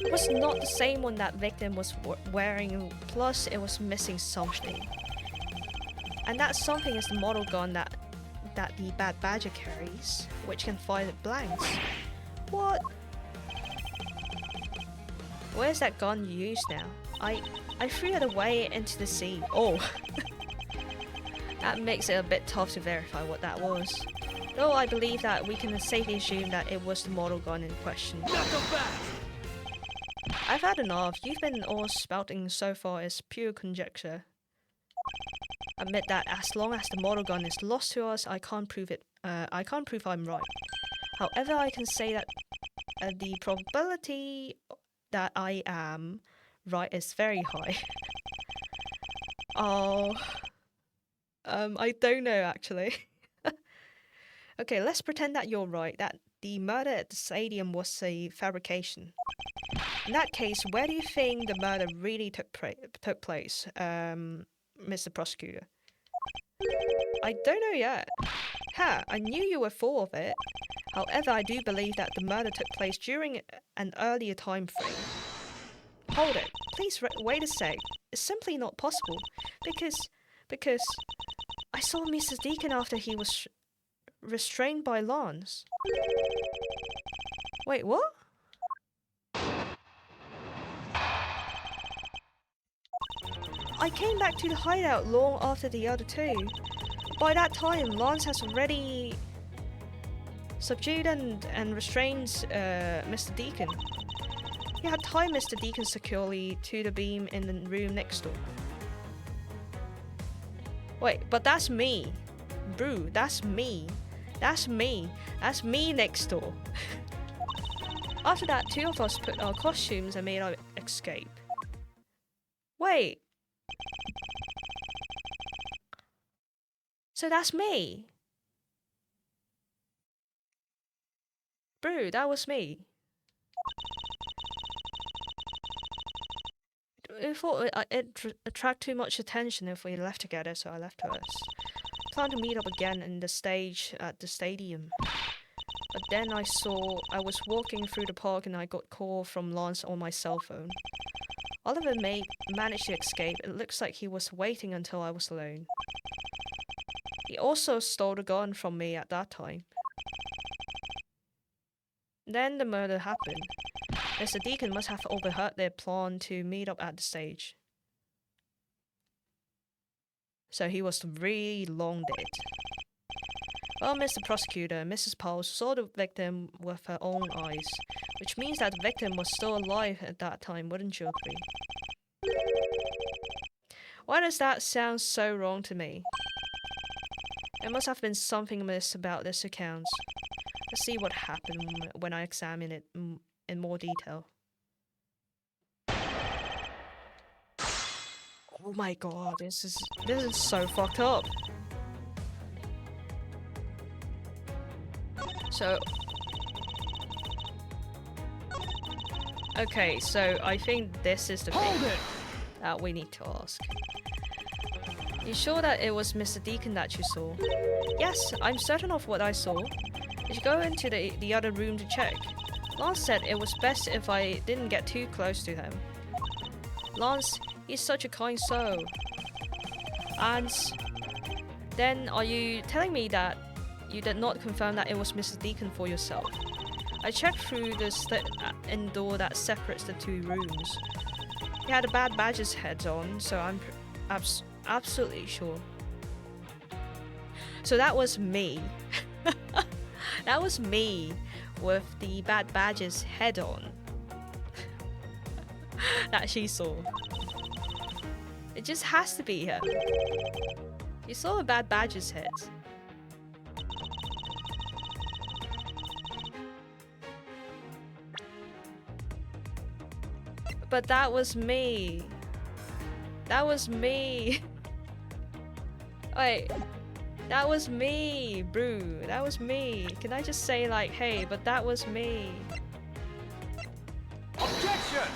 It was not the same one that victim was wearing, plus it was missing something. And that something is the model gun that the bad badger carries, which can fire blanks. What? Where's that gun you use now? I threw it away into the sea. Oh. That makes it a bit tough to verify what that was. Though I believe that we can safely assume that it was the model gun in question. I've had enough. You've been all spouting so far is pure conjecture. Admit that as long as the model gun is lost to us, I can't prove it. I can't prove I'm right. However, I can say that the probability that I am right is very high. Oh. I don't know actually. Okay, let's pretend that you're right, that the murder at the stadium was a fabrication. In that case, where do you think the murder really took place, Mr. Prosecutor? I don't know yet. I knew you were full of it. However, I do believe that the murder took place during an earlier time frame. Hold it. Please wait a sec. It's simply not possible. Because I saw Mr. Deacon after he was restrained by Lance. Wait, what? I came back to the hideout long after the other two. By that time, Lance has already subdued and restrained Mr. Deacon. He had tied Mr. Deacon securely to the beam in the room next door. Wait, but that's me. Brew, that's me. That's me. That's me next door. After that, two of us put our costumes and made our escape. Wait. So that's me. Brew, that was me. I thought it'd attract too much attention if we left together, so I left first. Planned to meet up again in the stage at the stadium. But then I was walking through the park and I got a call from Lance on my cell phone. Oliver managed to escape. It looks like he was waiting until I was alone. He also stole the gun from me at that time. Then the murder happened. Mr. Deacon must have overheard their plan to meet up at the stage. So he was really long dead. Well, Mr. Prosecutor, Mrs. Powell saw the victim with her own eyes, which means that the victim was still alive at that time, wouldn't you agree? Why does that sound so wrong to me? There must have been something amiss about this account. Let's see what happened when I examine it in more detail. Oh my god, this is so fucked up. So okay, so I think this is the thing that we need to ask. You sure that it was Mr. Deacon that you saw? Yes, I'm certain of what I saw. You should go into the other room to check. Lance said it was best if I didn't get too close to him. Lance, he's such a kind soul. And then are you telling me that you did not confirm that it was Mr. Deacon for yourself? I checked through the slit-in door that separates the two rooms. He had a Bad Badger's head on, so I'm absolutely sure. So that was me. That was me with the Bad Badger's head on. That she saw. It just has to be her. You saw a Bad Badger's head. But that was me. That was me. Wait. That was me, Brew. That was me. Can I just say like, hey, but that was me. Objection!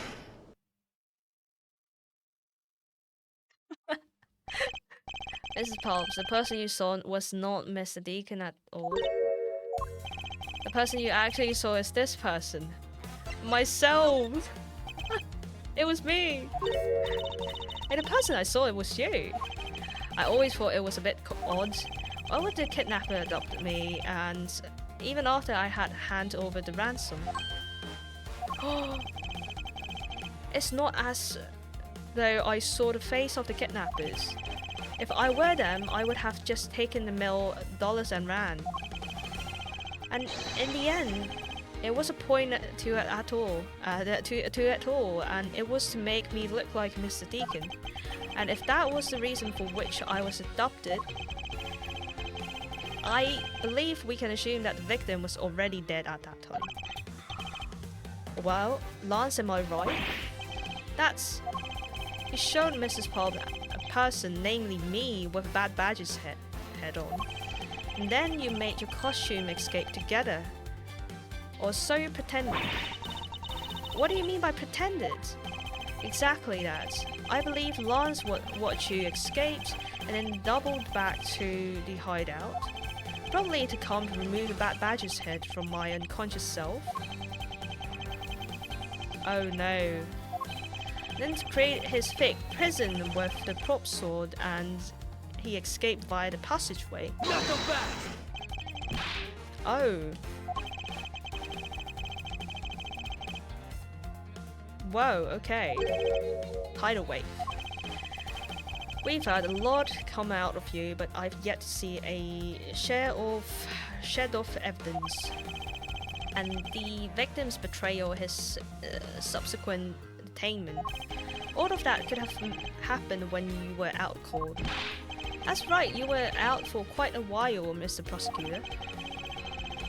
Mrs. Pulps, the person you saw was not Mr. Deacon at all. The person you actually saw is this person. Myself! It was me! And the person I saw, it was you. I always thought it was a bit odd. Why would the kidnapper adopt me, and even after I had handed over the ransom? It's not as though I saw the face of the kidnappers. If I were them, I would have just taken the $1,000,000 and ran. And in the end, it was a point to it at all, and it was to make me look like Mr. Deacon. And if that was the reason for which I was adopted, I believe we can assume that the victim was already dead at that time. Well, Lance, am I right? You showed Mrs. Pulp a person, namely me, with a Bad Badger's head on. And then you made your costume escape together. Or so you pretended. What do you mean by pretended? Exactly that. I believe Lance watched you escape and then doubled back to the hideout. Probably to come to remove the Bad Badger's head from my unconscious self. Oh no. Then to create his fake prison with the prop sword, and he escaped via the passageway. Not go back. Oh. Whoa, okay. Tidal wave. We've had a lot come out of you, but I've yet to see a shed of evidence. And the victim's betrayal, his subsequent detainment. All of that could have happened when you were out cold. That's right, you were out for quite a while, Mr. Prosecutor.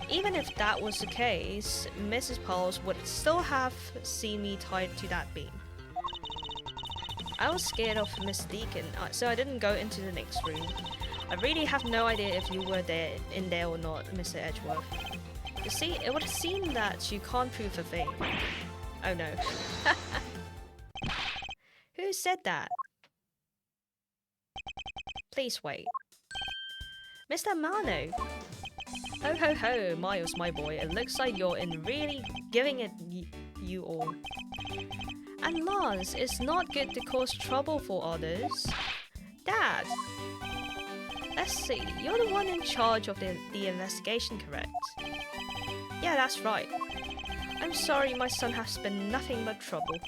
Even if that was the case, Mrs. Pauls would still have seen me tied to that beam. I was scared of Miss Deacon, so I didn't go into the next room. I really have no idea if you were in there or not, Mr. Edgeworth. You see, it would seem that you can't prove a thing. Oh no. Who said that? Please wait. Mr. Mano! Ho ho ho, Miles, my boy, it looks like you're in really giving it you all. And Lance, it's not good to cause trouble for others. Dad! Let's see, you're the one in charge of the investigation, correct? Yeah, that's right. I'm sorry my son has been nothing but trouble.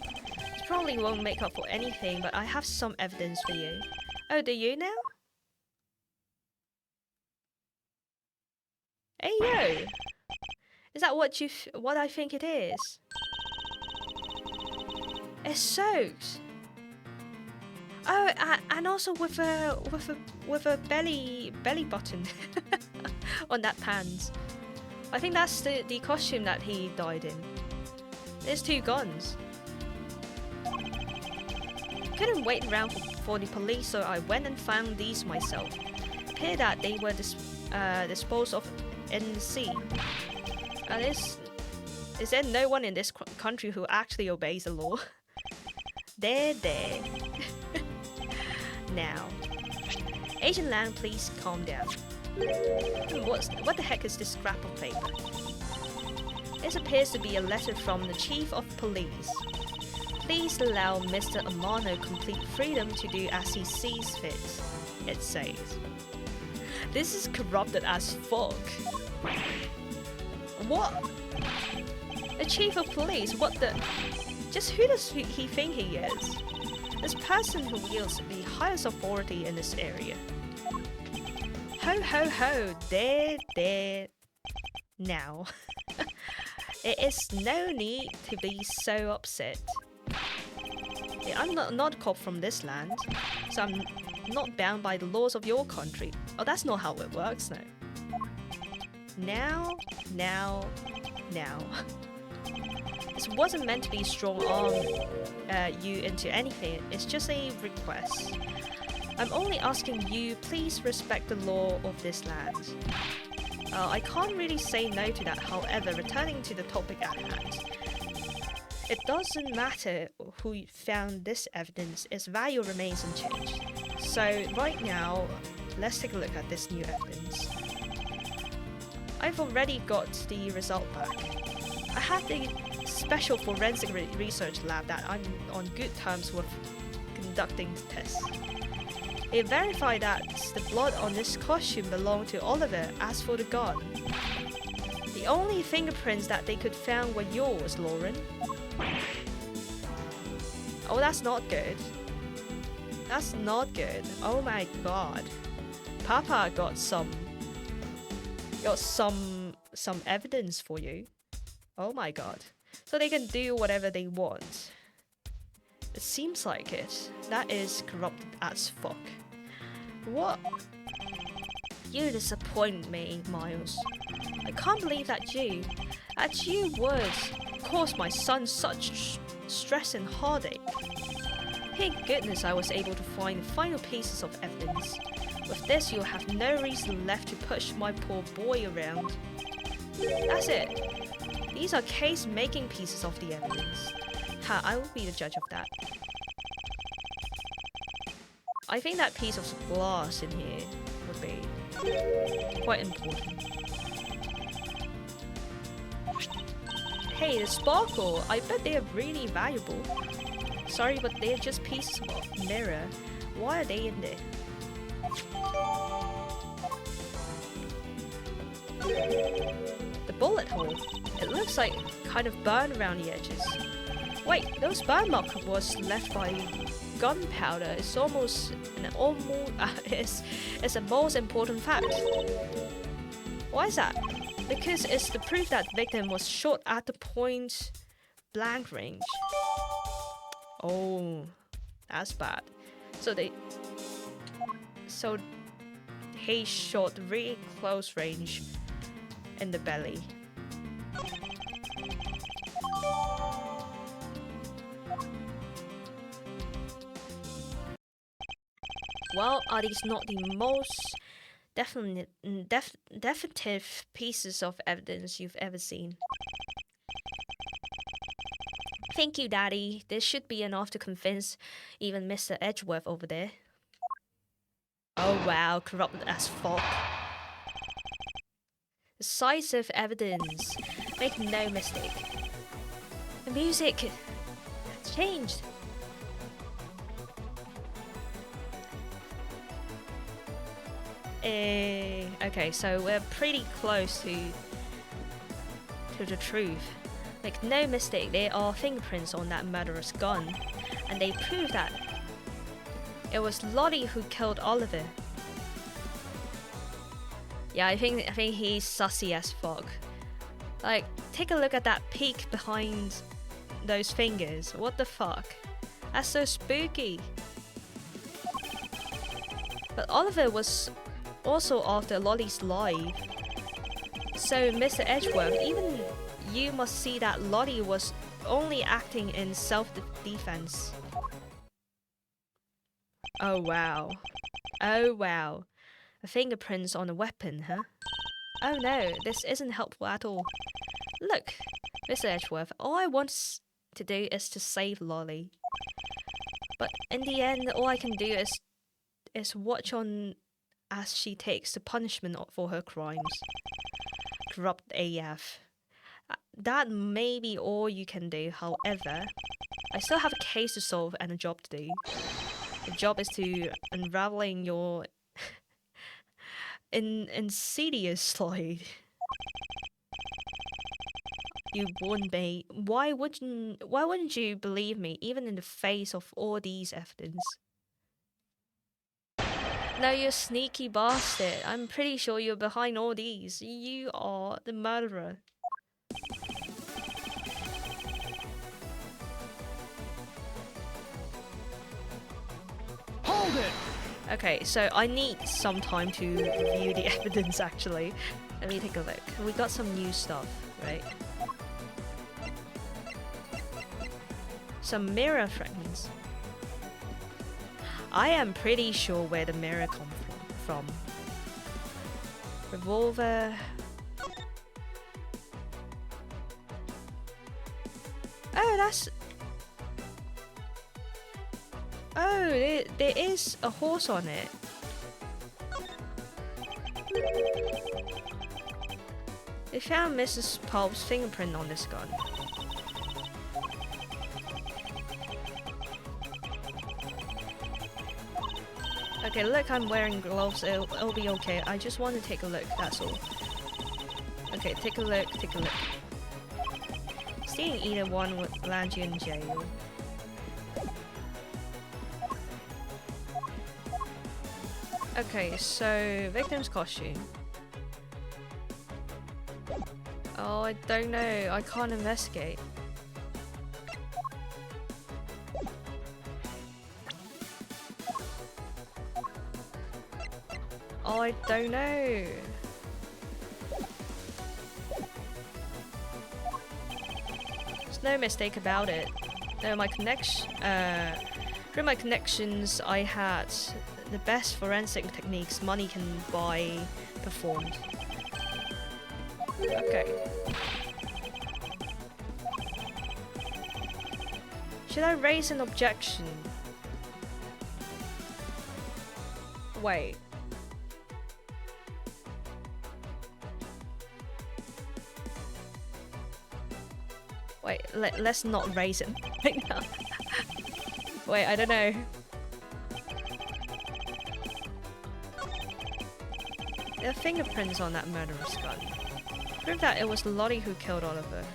He probably won't make up for anything, but I have some evidence for you. Oh, do you now? Hey yo! Is that what I think it is? It's soaked. Oh, and also with a belly button on that pants. I think that's the costume that he died in. There's 2 guns. Couldn't wait around for the police, so I went and found these myself. It appeared that they were disposed of in the sea. Is there no one in this country who actually obeys the law? There. Now, Agent Lang, please calm down. What the heck is this scrap of paper? This appears to be a letter from the Chief of Police. Please allow Mr. Amano complete freedom to do as he sees fit, it says. This is corrupted as fuck. What? The Chief of Police? What the? Just who does he think he is? This person who wields the highest authority in this area. Ho ho ho, there. Now. There is no need to be so upset. Yeah, I'm not a cop from this land, so I'm not bound by the laws of your country. Oh, that's not how it works, no. Now. This wasn't meant to be strong-arm you into anything, it's just a request. I'm only asking you, please respect the law of this land. I can't really say no to that, however, returning to the topic at hand. It doesn't matter who found this evidence, its value remains unchanged. So, right now, let's take a look at this new evidence. I've already got the result back. I have the special forensic research lab that I'm on good terms with conducting the tests. It verified that the blood on this costume belonged to Oliver. As for the gun, the only fingerprints that they could find were yours, Lauren. Oh, that's not good. That's not good. Oh my god. Papa got some evidence for you. Oh my god. So they can do whatever they want. It seems like it. That is corrupted as fuck. What? You disappoint me, Miles. I can't believe that you would cause my son such stress and heartache. Thank goodness I was able to find the final pieces of evidence. With this, you'll have no reason left to push my poor boy around. That's it. These are case-making pieces of the evidence. I will be the judge of that. I think that piece of glass in here would be quite important. Hey, the sparkle! I bet they are really valuable. Sorry, but they're just pieces of mirror. Why are they in there? The bullet hole. It looks like kind of burned around the edges. Wait, those burn mark was left by gunpowder. It's almost it's the most important fact. Why is that? Because it's the proof that victim was shot at the point blank range. Oh, that's bad. So he shot really close range in the belly. Well, are these not the most definitive pieces of evidence you've ever seen? Thank you, Daddy. This should be enough to convince even Mr. Edgeworth over there. Oh wow, corrupt as fuck. Decisive evidence. Make no mistake. The music has changed. Okay, so we're pretty close to the truth. Make no mistake, there are fingerprints on that murderous gun, and they prove that it was Lottie who killed Oliver. Yeah, I think he's sussy as fuck. Like, take a look at that peak behind those fingers. What the fuck? That's so spooky. But Oliver was also after Lottie's life. So, Mr. Edgeworth, even you must see that Lottie was only acting in self-defense. Oh wow. Oh wow. Fingerprints on a weapon, huh? Oh no, this isn't helpful at all. Look, Mr. Edgeworth, all I want to do is to save Lolly. But in the end, all I can do is watch on as she takes the punishment for her crimes. Corrupt AF. That may be all you can do, however, I still have a case to solve and a job to do. The job is to unraveling your insidious slide. You wouldn't be. Why wouldn't you believe me, even in the face of all these evidence? No, you sneaky bastard. I'm pretty sure you're behind all these. You are the murderer. Hold it! Okay, so I need some time to review the evidence actually. Let me take a look. We got some new stuff, right? Some mirror fragments. I am pretty sure where the mirror come from. Revolver. Oh, that's... Oh, there is a horse on it. They found Mrs. Pulp's fingerprint on this gun. Okay, look, I'm wearing gloves. It'll be okay. I just want to take a look, that's all. Okay, take a look, take a look. Seeing either one would land you in jail. Okay, so victim's costume. Oh, I don't know. I can't investigate. Oh, I don't know. There's no mistake about it. No, through my connections, I had the best forensic techniques money can buy performed. Okay. Should I raise an objection? Wait. Wait, let's not raise it right now. Wait, I don't know. There are fingerprints on that murderer's gun. Prove that it was Lottie who killed Oliver.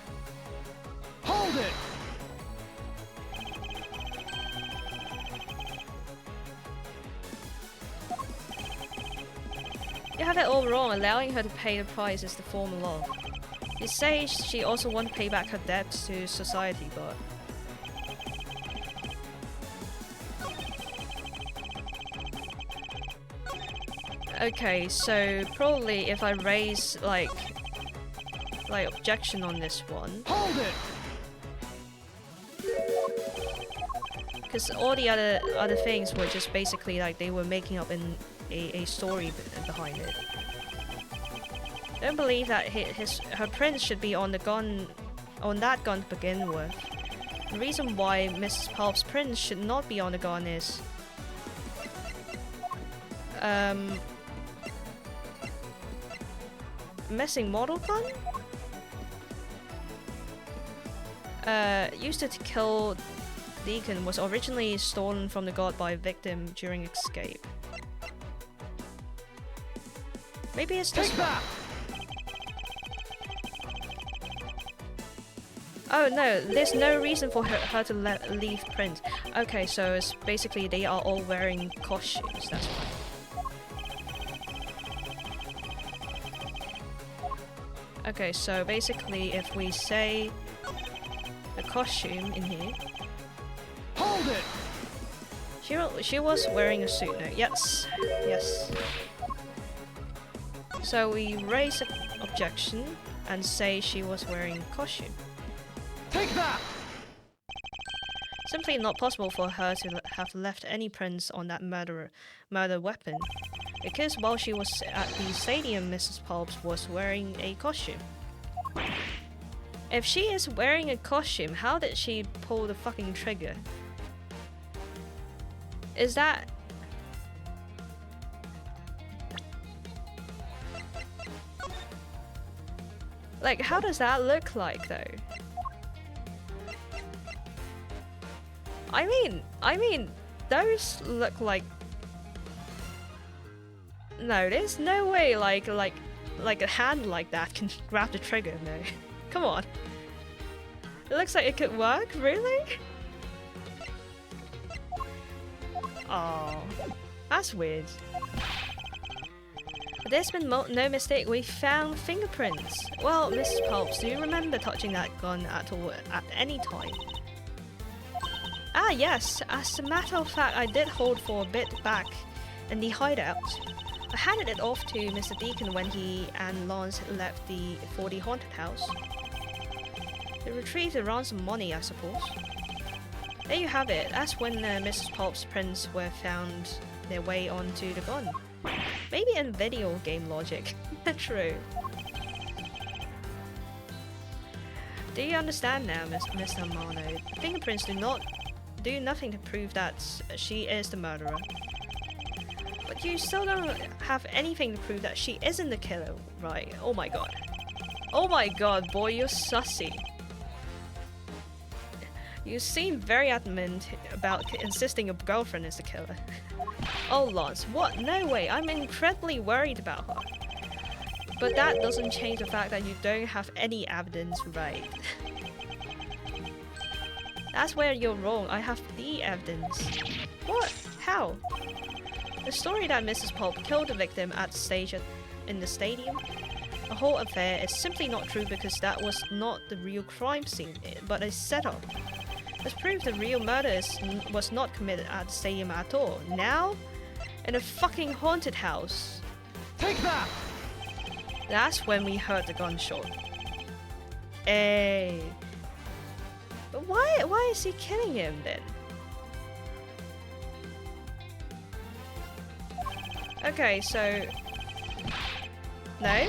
Hold it! You have it all wrong. Allowing her to pay the price is the formal law. You say she also wants to pay back her debts to society, but... Okay, so probably if I raise, like objection on this one... Hold it! Because all the other things were just basically like they were making up in a story behind it. Don't believe that her prints should be on the gun, on that gun to begin with. The reason why Mrs. Pulp's prints should not be on the gun is missing model gun? Used to kill Deacon was originally stolen from the god by a victim during escape. Maybe it's this one. Oh no, there's no reason for her to leave prints. Okay, so it's basically they are all wearing costumes, that's why. Okay, so basically if we say the costume in here... Hold it! She was wearing a suit, no? Yes, yes. So we raise an objection and say she was wearing a costume. Take that! Simply not possible for her to have left any prints on that murder weapon. Because while she was at the stadium, Mrs. Pulps was wearing a costume. If she is wearing a costume, how did she pull the fucking trigger? Is that... Like, how does that look like, though? I mean, those look like... No, there's no way, like a hand like that can grab the trigger, no. Come on. It looks like it could work, really? Oh, that's weird. But there's been no mistake, we found fingerprints. Well, Mrs. Pulps, do you remember touching that gun at all at any time? Ah yes, as a matter of fact, I did hold for a bit back in the hideout. I handed it off to Mr. Deacon when he and Lance left for the haunted house. They retrieved the ransom money, I suppose. There you have it. That's when Mrs. Pulp's prints were found their way onto the gun. Maybe in video game logic. True. Do you understand now, Mr. Marno? Fingerprints do nothing to prove that she is the murderer. But you still don't have anything to prove that she isn't the killer, right? Oh my god. Oh my god, boy, you're sussy. You seem very adamant about insisting your girlfriend is the killer. Oh, Lance, what? No way, I'm incredibly worried about her. But that doesn't change the fact that you don't have any evidence, right? That's where you're wrong, I have the evidence. What? How? The story that Mrs. Pulp killed the victim at the stage in the stadium, the whole affair is simply not true because that was not the real crime scene, but a setup. Let's prove the real murder was not committed at the stadium at all. Now, in a fucking haunted house. Take that! That's when we heard the gunshot. Hey. But why is he killing him then? Okay, so... No?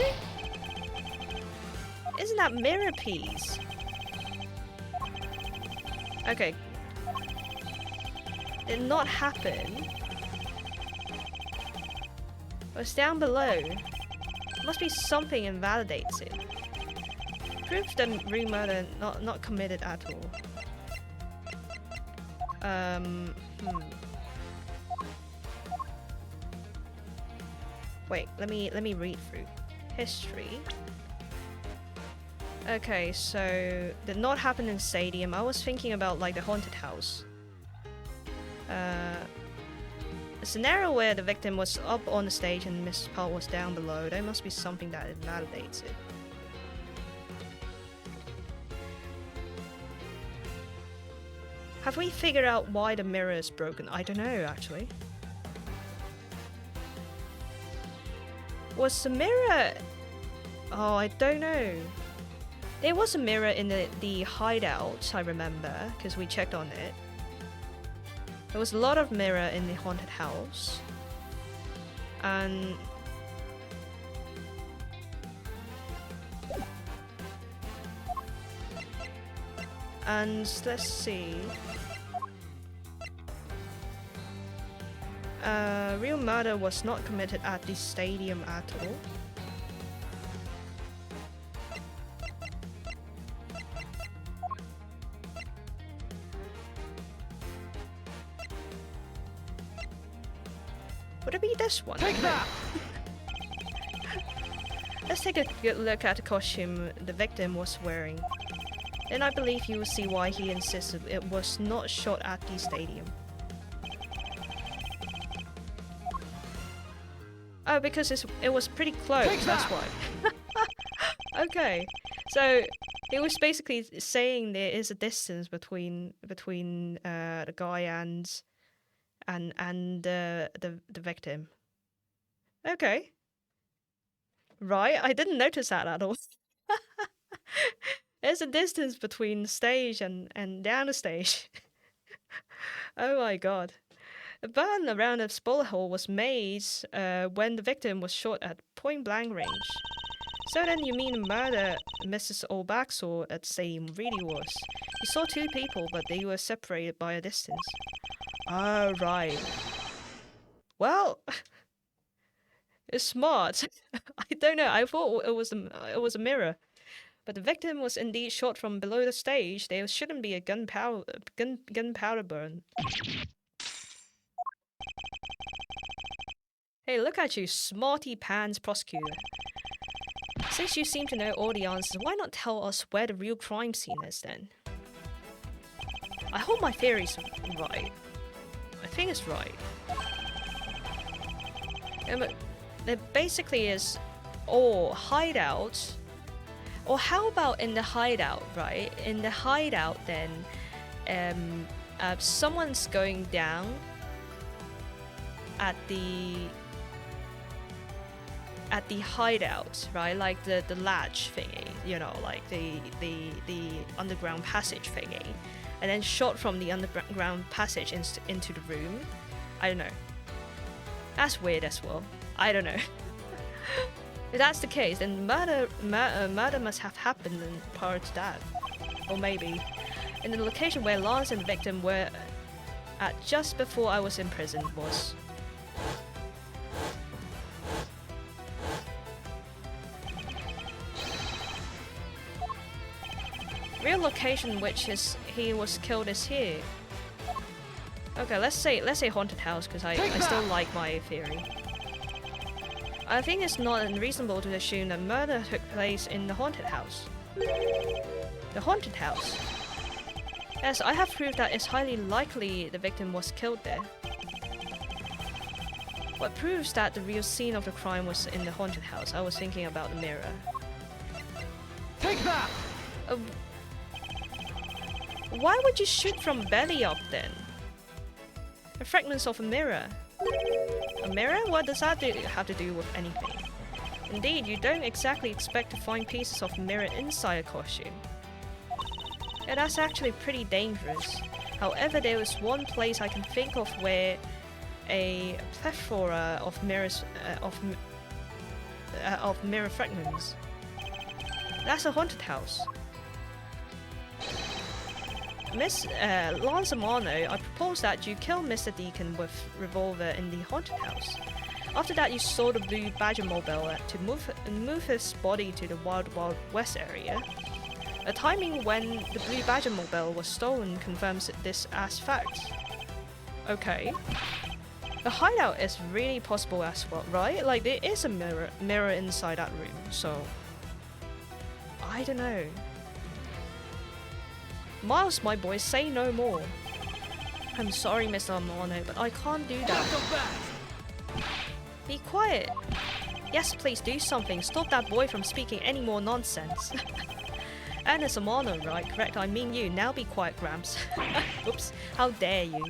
Isn't that mirror piece? Okay, did not happen. It's down below. Must be something invalidates it. Proves the real murder not committed at all. Wait, let me read through. History. Okay, so did not happen in stadium. I was thinking about like the haunted house. A scenario where the victim was up on the stage and Mrs. Paul was down below. There must be something that invalidates it. Have we figured out why the mirror is broken? I don't know, actually. Was the mirror... Oh, I don't know. There was a mirror in the hideout, I remember, because we checked on it. There was a lot of mirror in the haunted house. And... let's see. Real murder was not committed at the stadium at all. Would it be this one? Take that! Let's take a good look at the costume the victim was wearing. Then I believe you will see why he insisted it was not shot at the stadium. Oh, because it was pretty close, that's why. Okay, so he was basically saying there is a distance between the guy and the victim. Okay. Right, I didn't notice that at all. There's a distance between the stage and down the stage. Oh my god. A burn around the bullet hole was made when the victim was shot at point-blank range. So then you mean the murder Mrs. Olbach saw at the stadium really was. You saw two people, but they were separated by a distance. Oh, right. Well, it's smart. I don't know, I thought it was a mirror. But the victim was indeed shot from below the stage. There shouldn't be a gunpowder burn. Hey, look at you, smarty pants prosecutor. Since you seem to know all the answers, why not tell us where the real crime scene is then? I hope my theory's right. I think it's right. It basically is all hideout. Or how about in the hideout, right? In the hideout then, someone's going down at the hideout, right? Like the latch thingy, you know, like the underground passage thingy, and then shot from the underground passage into the room. I don't know. That's weird as well. I don't know. If that's the case, then murder must have happened prior to that. Or maybe in the location where Lance and the victim were at just before I was imprisoned was. Real location which he was killed is here. Okay, let's say haunted house because I still like my theory. I think it's not unreasonable to assume that murder took place in the haunted house. The haunted house? Yes, I have proved that it's highly likely the victim was killed there. What proves that the real scene of the crime was in the haunted house? I was thinking about the mirror. Take that! Why would you shoot from belly up then? The fragments of a mirror. A mirror? What does that have to do with anything? Indeed, you don't exactly expect to find pieces of mirror inside a costume. Yeah, that's actually pretty dangerous. However, there is one place I can think of where a plethora of mirrors of mirror fragments. That's a haunted house. Miss Lance Amano, I propose that you kill Mr. Deacon with revolver in the haunted house. After that, you stole the Blue Badger mobile to move his body to the Wild West area. The timing when the Blue Badger mobile was stolen confirms this as fact. Okay. The hideout is really possible as well, right? Like, there is a mirror inside that room, so... I don't know. Miles, my boy, say no more. I'm sorry, Mr. Amano, but I can't do that. Be quiet. Yes, please do something. Stop that boy from speaking any more nonsense. And it's Amano, right? Correct, I mean you. Now be quiet, Gramps. Oops, how dare you.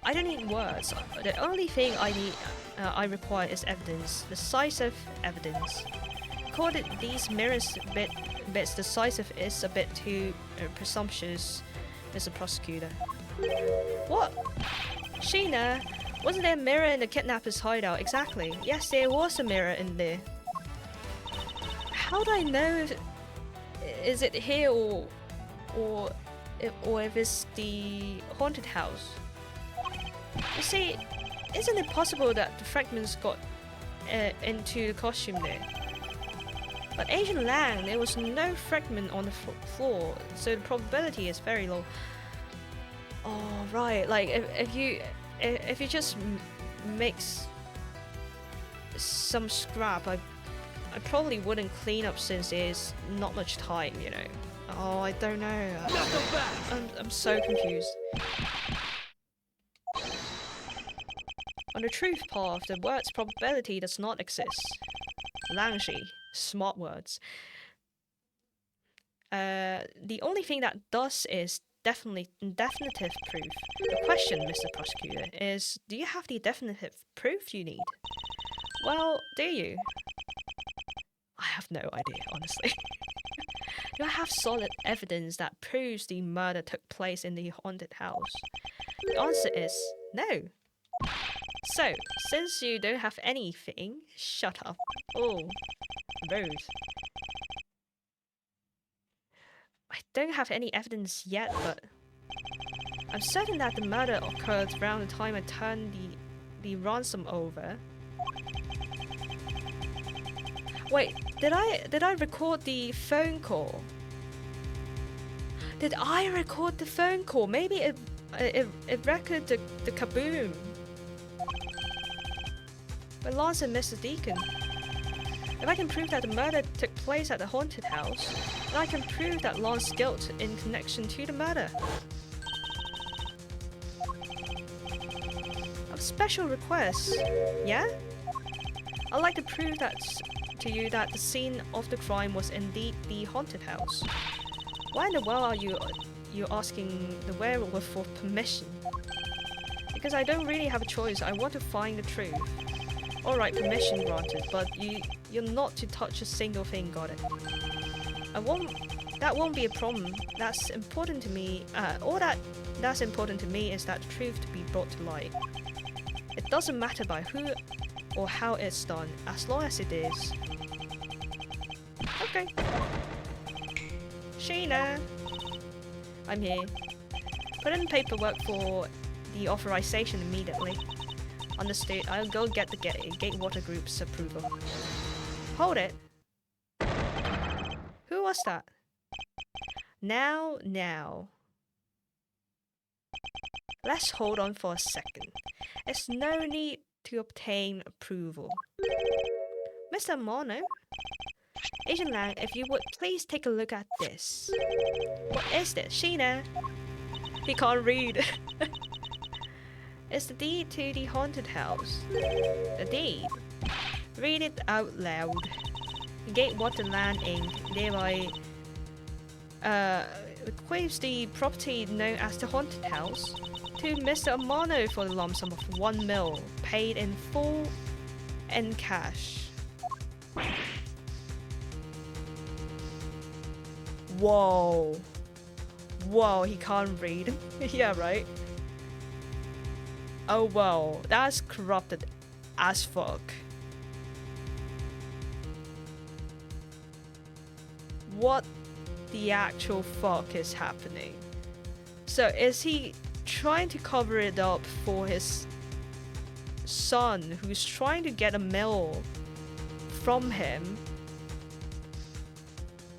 I don't need words. The only thing I require is evidence. Decisive evidence. According to these mirrors bits, decisive is a bit too presumptuous, Mr. Prosecutor. What? Sheena, wasn't there a mirror in the kidnapper's hideout? Exactly. Yes, there was a mirror in there. How do I know if is it here or if it's the haunted house? You see, isn't it possible that the fragments got into the costume there? But Agent Lang, there was no fragment on the floor, so the probability is very low. Oh right, like if you just mix some scrap, I probably wouldn't clean up since there's not much time, you know. Oh, I don't know. I'm so confused. On the truth path, the word's probability does not exist. Langshi, smart words. The only thing that does is definitive proof. The question, Mr. Prosecutor, is do you have the definitive proof you need? Well, do you? I have no idea, honestly. Do I have solid evidence that proves the murder took place in the haunted house? The answer is no. So, since you don't have anything, shut up. Oh, rude. I don't have any evidence yet, but I'm certain that the murder occurred around the time I turned the ransom over. Wait, did I record the phone call? Did I record the phone call? Maybe it recorded the kaboom. But Lance and Mr. Deacon. If I can prove that the murder took place at the haunted house, then I can prove that Lance's guilt in connection to the murder. A special request, yeah? I'd like to prove that to you that the scene of the crime was indeed the haunted house. Why in the world are you asking the werewolf for permission? Because I don't really have a choice. I want to find the truth. Alright, permission granted, but you're not to touch a single thing, got it? That won't be a problem. That's important to me. All that's important to me is that the truth to be brought to light. It doesn't matter by who or how it's done, as long as it is. Okay. Sheena! I'm here. Put in paperwork for the authorization immediately. Understood. I'll go get the Gatewater Group's approval. Hold it. Who was that? Now. Let's hold on for a second. There's no need to obtain approval. Mr. Mono? Agent Lang, if you would please take a look at this. What is this? Sheena? He can't read. It's the deed to the haunted house. The deed? Read it out loud. Gatewater Land Inc. thereby bequeaths the property known as the haunted house to Mr. Amano for the lump sum of 1 mil, paid in full in cash. Whoa. Whoa, he can't read. Yeah, right? Oh well, that's corrupted as fuck. What the actual fuck is happening? So is he trying to cover it up for his son who's trying to get a mail from him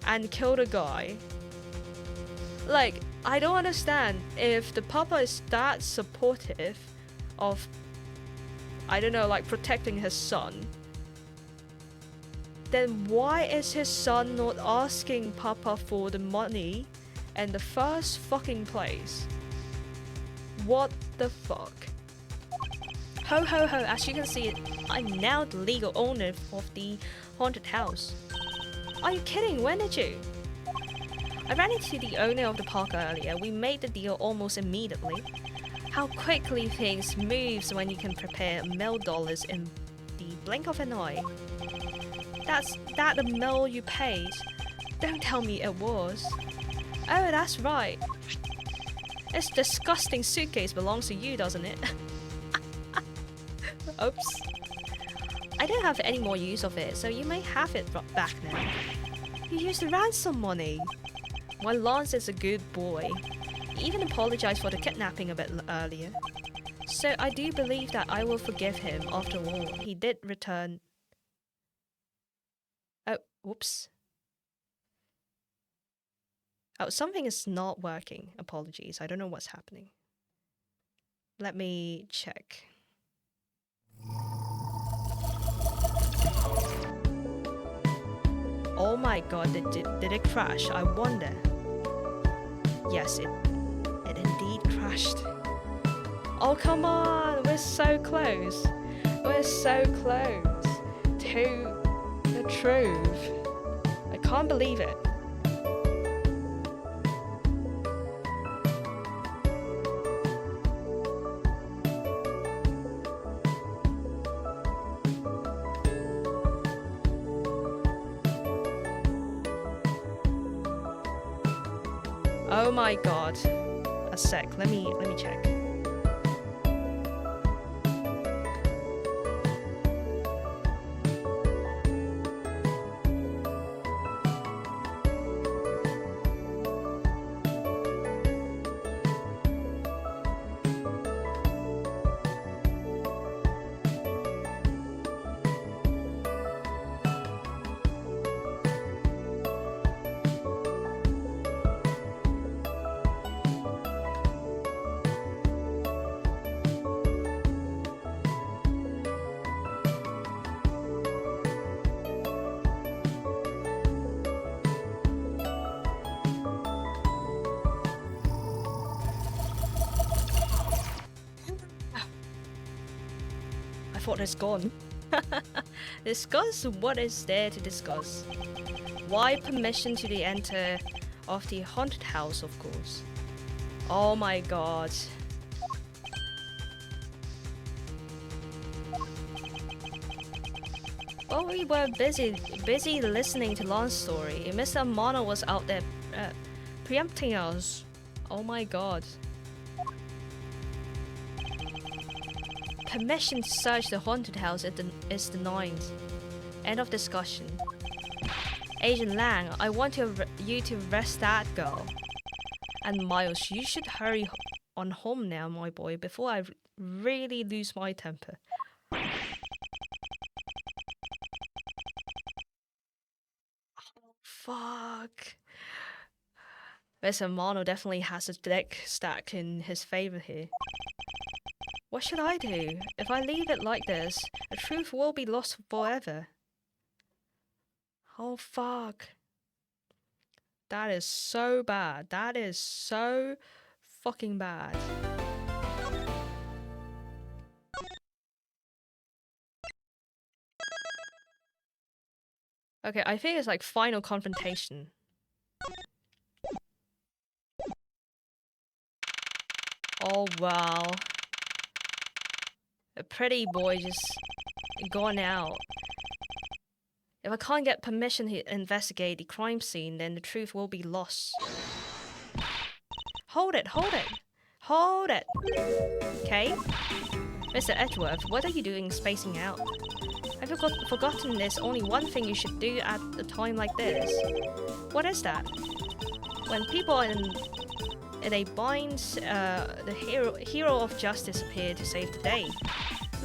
and kill the guy? Like, I don't understand. If the papa is that supportive of, I don't know, like protecting his son, then why is his son not asking papa for the money in the first fucking place? What the fuck? Ho ho ho, as you can see, I'm now the legal owner of the haunted house. Are you kidding? When did you? I ran into the owner of the park earlier. We made the deal almost immediately. How quickly things moves when you can prepare $1 million in the blink of an eye. That's the mill you paid. Don't tell me it was. Oh, that's right. This disgusting suitcase belongs to you, doesn't it? Oops. I don't have any more use of it, so you may have it back now. You used the ransom money. Well, Lance is a good boy. He even apologized for the kidnapping a bit earlier. So I do believe that I will forgive him. After all, he did return. Oh, whoops. Oh, something is not working. Apologies. I don't know what's happening. Let me check. Oh my god, did it crash? I wonder. Yes, it indeed crashed. Oh, come on! We're so close. We're so close to the truth. I can't believe it. Oh my god. A sec, let me check. I thought it's gone. Discuss what is there to discuss. Why permission to the enter of the haunted house, of course. Oh my god. Well, we were busy listening to Lance's story. Mr. Mono was out there preempting us. Oh my god. Permission to search the haunted house is denied. End of discussion. Agent Lang, I want you to arrest that girl. And Miles, you should hurry on home now, my boy, before I really lose my temper. Fuck. Mr. Mono definitely has a deck stack in his favor here. What should I do? If I leave it like this, the truth will be lost forever. Oh fuck. That is so bad. That is so fucking bad. Okay, I think it's like final confrontation. Oh wow. A pretty boy just gone out. If I can't get permission to investigate the crime scene, then the truth will be lost. Hold it, hold it, hold it. Okay? Mr. Edgeworth, what are you doing spacing out? I've forgotten there's only one thing you should do at a time like this. What is that? When people in a bind, the hero of justice appeared to save the day.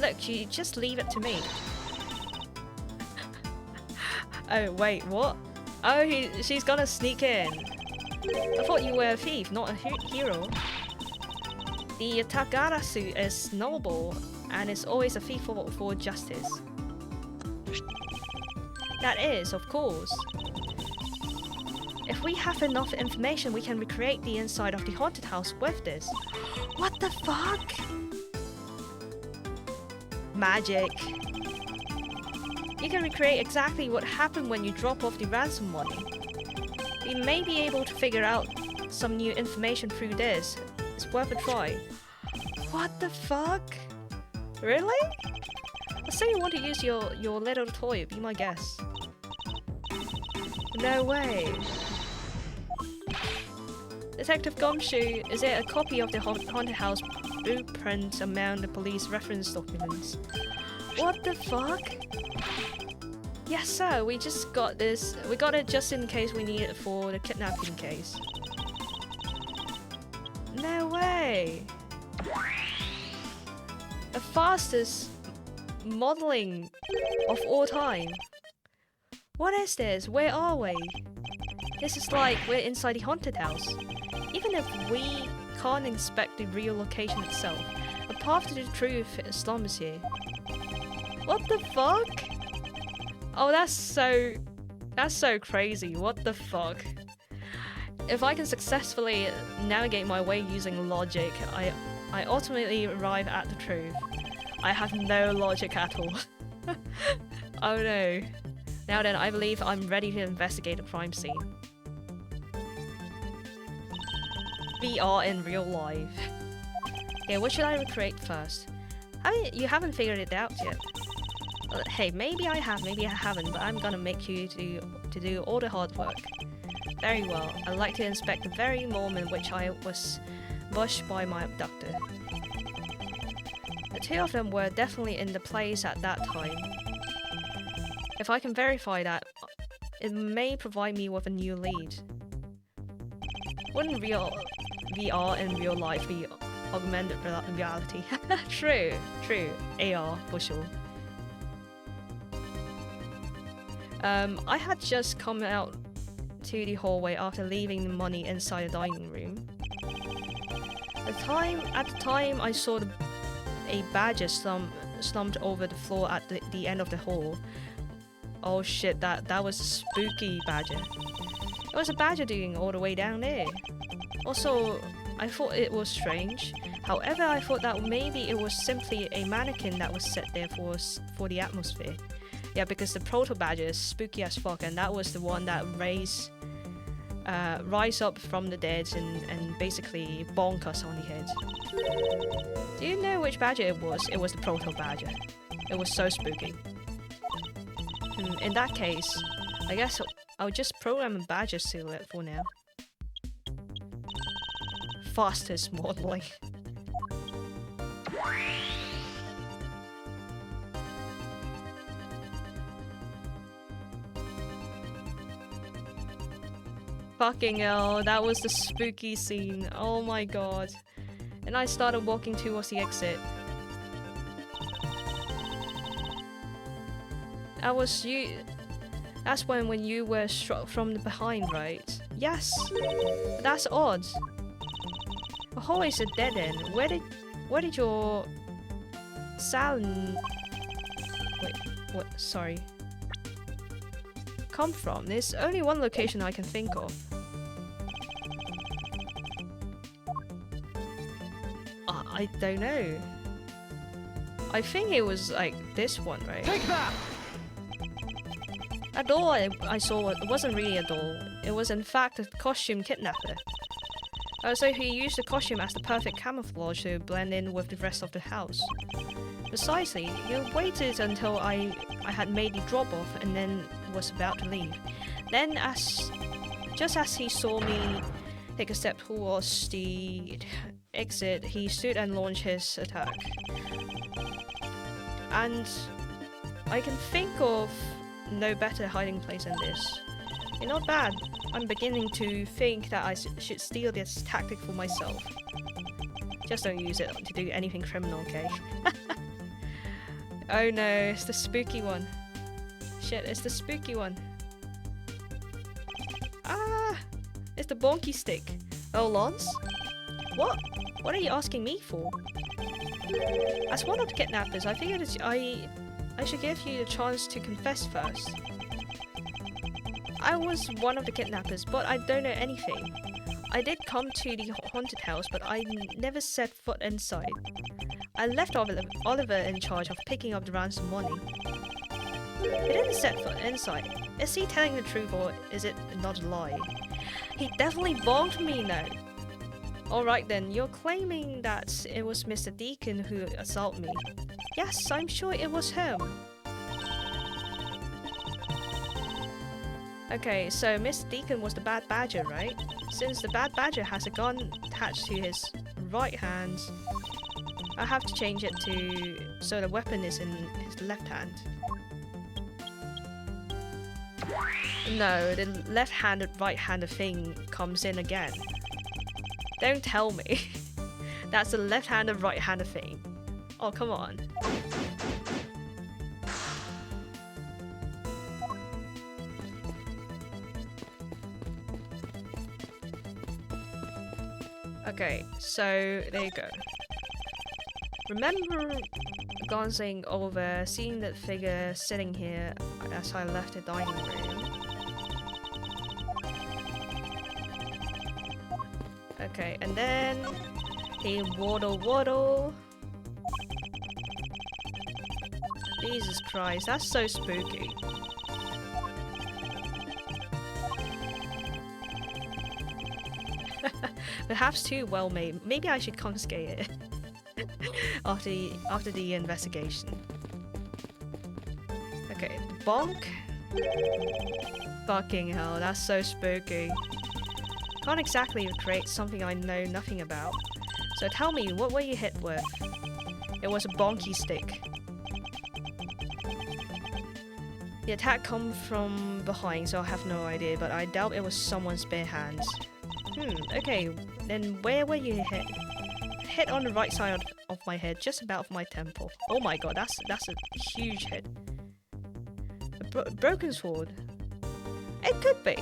Look, you just leave it to me. Oh, wait, what? Oh, she's gonna sneak in. I thought you were a thief, not a hero. The Tagarasu is noble and is always a thief for justice. That is, of course. If we have enough information, we can recreate the inside of the haunted house with this. What the fuck? Magic. You can recreate exactly what happened when you drop off the ransom money. We may be able to figure out some new information through this. It's worth a try. What the fuck? Really? Let's say you want to use your little toy, be my guest. No way. Detective Gumshoe, is it a copy of the haunted house blueprint among the police reference documents? What the fuck? Yes sir, we just got this. We got it just in case we need it for the kidnapping case. No way! The fastest modeling of all time. What is this? Where are we? This is like we're inside the haunted house. Even if we can't inspect the real location itself, a path to the truth slumbers here. What the fuck? Oh, that's so crazy. What the fuck? If I can successfully navigate my way using logic, I ultimately arrive at the truth. I have no logic at all. Oh no. Now then, I believe I'm ready to investigate the crime scene. VR in real life. Okay, what should I recreate first? You haven't figured it out yet. Hey, maybe I have, maybe I haven't, but I'm gonna make you to do all the hard work. Very well. I'd like to inspect the very moment which I was bushed by my abductor. The two of them were definitely in the place at that time. If I can verify that, it may provide me with a new lead. Wouldn't VR in real life be augmented reality? True, AR for sure. I had just come out to the hallway after leaving the money inside the dining room. At the time I saw a badger slumped over the floor at the end of the hall. Oh shit, that was a spooky badger. There was a badger doing all the way down there. Also, I thought it was strange. However, I thought that maybe it was simply a mannequin that was set there for the atmosphere. Yeah, because the proto badger is spooky as fuck, and that was the one that rise up from the dead and basically bonk us on the head. Do you know which badger it was? It was the proto badger. It was so spooky. In that case, I guess I'll just program a badger silhouette for now. Fastest modeling. Fucking hell, that was the spooky scene. Oh my god. And I started walking towards the exit. That was you. That's when you were struck from the behind, right? Yes. That's odd. The hallway is a dead end. Where did your sound? Wait, what? Sorry. Come from? There's only one location I can think of. I don't know. I think it was like this one, right? Take that! A doll I saw, it wasn't really a doll. It was in fact a costume kidnapper. So he used the costume as the perfect camouflage to blend in with the rest of the house. Precisely, he waited until I had made the drop off and then was about to leave. Then just as he saw me take a step towards the exit, he stood and launched his attack. And I can think of no better hiding place than this. You're not bad. I'm beginning to think that I should steal this tactic for myself. Just don't use it to do anything criminal, okay? Oh no, it's the spooky one. Shit, it's the spooky one. Ah! It's the bonky stick. Oh, Lance? What? What are you asking me for? As one of the kidnappers, I figured I should give you the chance to confess first. I was one of the kidnappers, but I don't know anything. I did come to the haunted house, but I never set foot inside. I left Oliver in charge of picking up the ransom money. He didn't set foot inside. Is he telling the truth or is it not a lie? He definitely bonked me now. Alright then, you're claiming that it was Mr. Deacon who assaulted me. Yes, I'm sure it was him. Okay, so Mr. Deacon was the bad badger, right? Since the bad badger has a gun attached to his right hand, I have to change it to so the weapon is in his left hand. No, the left-handed, right-handed thing comes in again. Don't tell me. That's the left-handed, right-handed thing. Oh, come on. Okay, so there you go. Remember glancing over, seeing that figure sitting here as I left the dining room. Okay, and then he waddle. Jesus Christ, that's so spooky. Perhaps too well made. Maybe I should confiscate it after the investigation. Okay, bonk. Fucking hell, that's so spooky. Can't exactly recreate something I know nothing about. So tell me, what were you hit with? It was a bonky stick. The attack come from behind, so I have no idea, but I doubt it was someone's bare hands. Okay, then where were you hit? Hit on the right side of my head, just about my temple. Oh my god, that's a huge hit. A broken sword? It could be.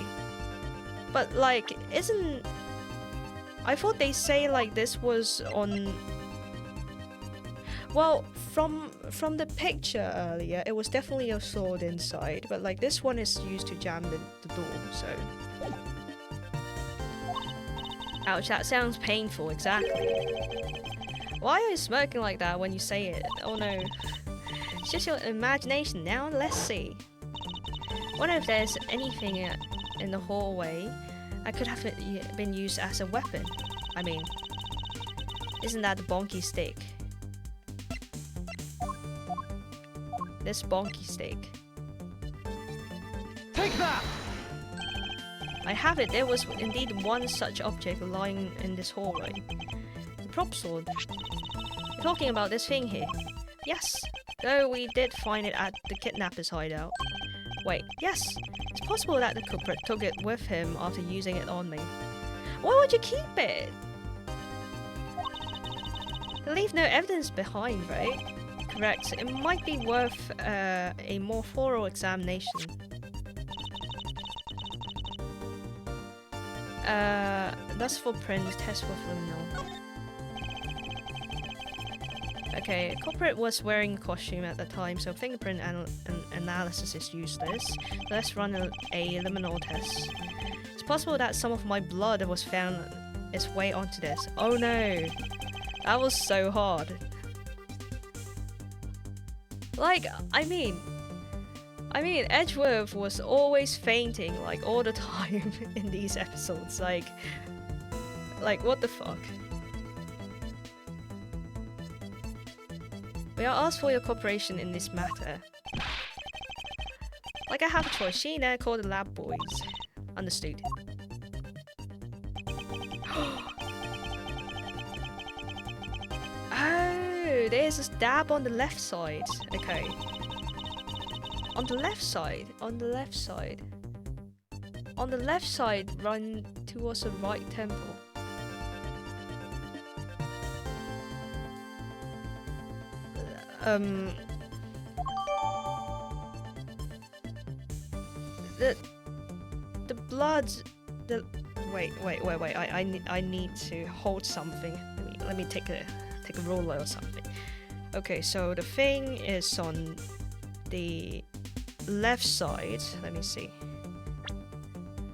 But like, isn't... I thought they say like this was on... Well, from the picture earlier, it was definitely a sword inside, but like this one is used to jam the door, so... Ouch, that sounds painful, exactly. Why are you smirking like that when you say it? Oh no. It's just your imagination. Now let's see. Wonder if there's anything in the hallway that could have been used as a weapon. I mean, isn't that the bonky stick? This bonky stick. Take that! I have it. There was indeed one such object lying in this hallway. The prop sword. You're talking about this thing here? Yes, though we did find it at the kidnapper's hideout. Wait, yes. It's possible that the culprit took it with him after using it on me. Why would you keep it? You leave no evidence behind, right? Correct. It might be worth a more thorough examination. That's for print, test for criminal. Okay, culprit was wearing a costume at the time, so fingerprint analysis is useless. Let's run a liminal test. It's possible that some of my blood was found its way onto this. Oh no! That was so hard. Like, I mean, Edgeworth was always fainting, like, all the time in these episodes. Like, what the fuck? We are asked for your cooperation in this matter. Like, I have a choice. Sheena, call the lab boys. Understood. Oh, there's a stab on the left side. Okay. On the left side. on the left side, run towards the right temple. The blood. Wait. I need to hold something. Let me take a ruler or something. Okay, so the thing is on the left side. Let me see.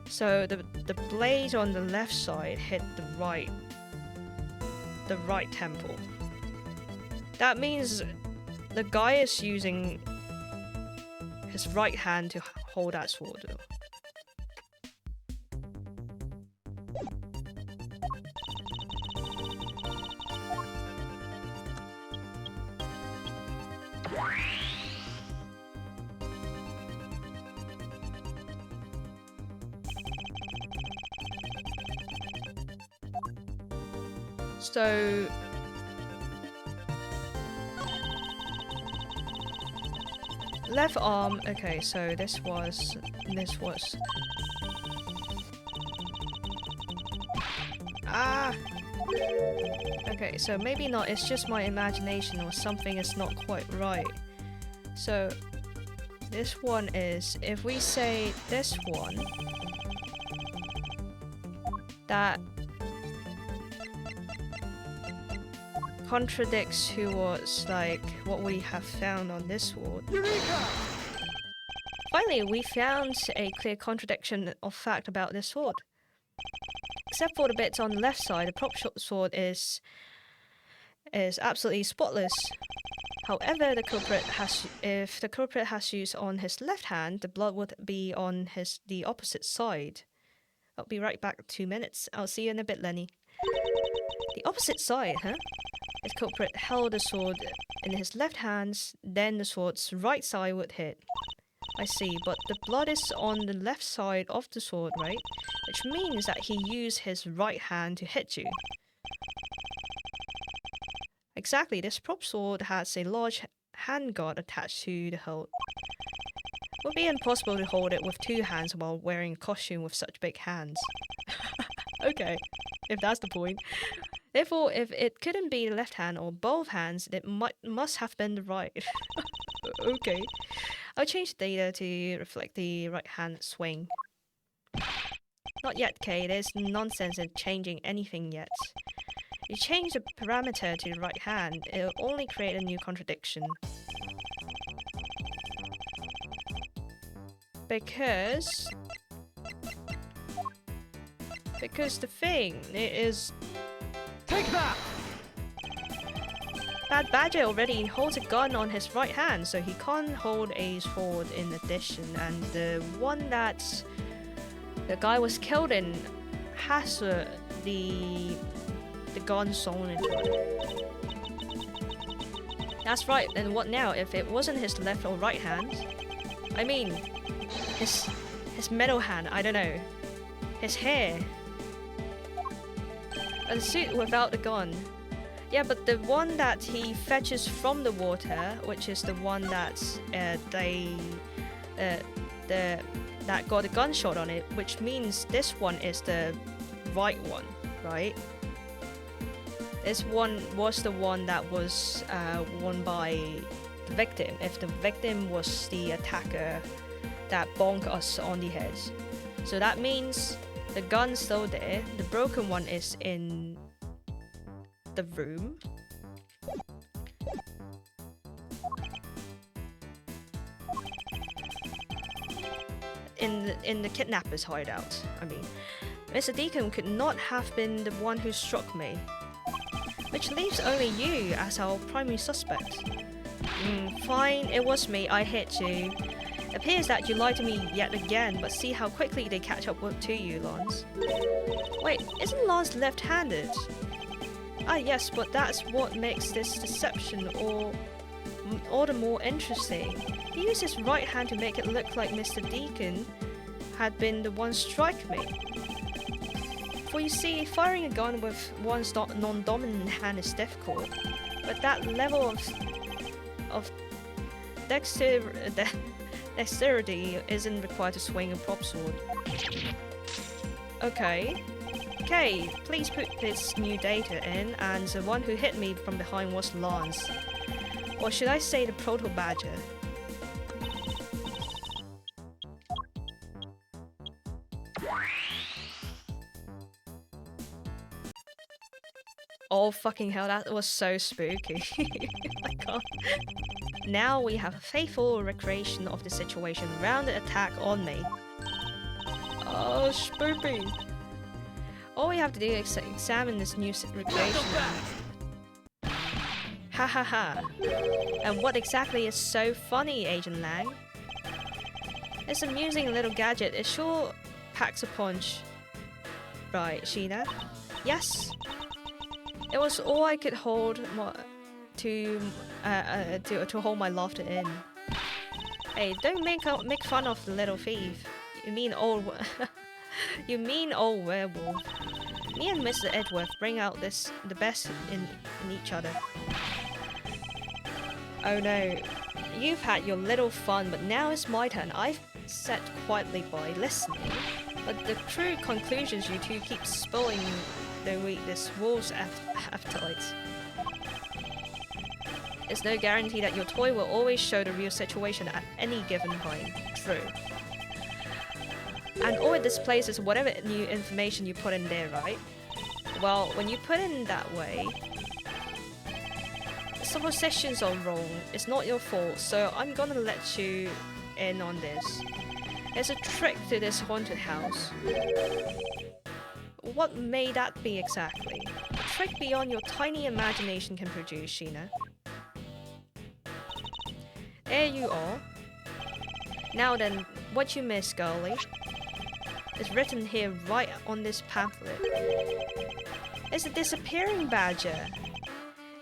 So the blade on the left side hit the right temple. That means the guy is using his right hand to hold that sword. So left arm, okay, so this was okay, so maybe not, it's just my imagination or something is not quite right. So this one is, if we say this one, that contradicts towards like what we have found on this sword. Eureka! Finally, we found a clear contradiction of fact about this sword. Except for the bits on the left side, the prop sword is absolutely spotless. However, if the culprit has used on his left hand, the blood would be on the opposite side. I'll be right back 2 minutes. I'll see you in a bit, Lenny. The opposite side, huh? If culprit held the sword in his left hand, then the sword's right side would hit. I see, but the blood is on the left side of the sword, right? Which means that he used his right hand to hit you. Exactly, this prop sword has a large handguard attached to the hilt. It would be impossible to hold it with 2 hands while wearing a costume with such big hands. Okay, if that's the point. Therefore, if it couldn't be the left hand or both hands, it must have been the right. Okay. I'll change the data to reflect the right hand swing. Not yet, Kay. There's nonsense in changing anything yet. You change the parameter to the right hand, it'll only create a new contradiction. Because the thing is... Take that! Bad Badger already holds a gun on his right hand, so he can't hold a sword in addition, and the one that the guy was killed in has the gun sewn into it. That's right, and what now? If it wasn't his left or right hand, I mean, his metal hand, I don't know, his hair, a suit without the gun. Yeah, but the one that he fetches from the water, which is the one that that got a gunshot on it, which means this one is the right one, right? This one was the one that was worn by the victim. If the victim was the attacker that bonked us on the head, so that means the gun's still there. The broken one is in the room. In the kidnapper's hideout, I mean. Mr. Deacon could not have been the one who struck me, which leaves only you as our primary suspect. Fine, it was me, I hit you. Appears that you lied to me yet again, but see how quickly they catch up to you, Lance. Wait, isn't Lance left-handed? Ah yes, but that's what makes this deception all the more interesting. He used his right hand to make it look like Mr. Deacon had been the one strike me. For you see, firing a gun with one's non-dominant hand is difficult, dexterity isn't required to swing a prop sword. Okay. Okay, please put this new data in, and the one who hit me from behind was Lance. Or should I say the Proto Badger? Oh fucking hell, that was so spooky. I can't. Now we have a faithful recreation of the situation. Rounded attack on me. Oh, spoopy. All we have to do is examine this new recreation. Ha ha ha. And what exactly is so funny, Agent Lang? This amusing little gadget. It sure packs a punch. Right, Sheena? Yes? It was all I could hold to hold my laughter in. Hey, don't make fun of the little thief. You mean old you mean old werewolf. Me and Mr. Edgeworth bring out the best in each other. Oh no. You've had your little fun, but now it's my turn. I've sat quietly by listening, but the true conclusions you two keep spilling don't eat this wolf's appetite. There's no guarantee that your toy will always show the real situation at any given time. True. And all it displays is whatever new information you put in there, right? Well, when you put in that way, suppositions are wrong. It's not your fault, so I'm gonna let you in on this. There's a trick to this haunted house. What may that be exactly? A trick beyond your tiny imagination can produce, Sheena. There you are. Now then, what you miss, girlie? It's written here right on this pamphlet. It's a disappearing badger.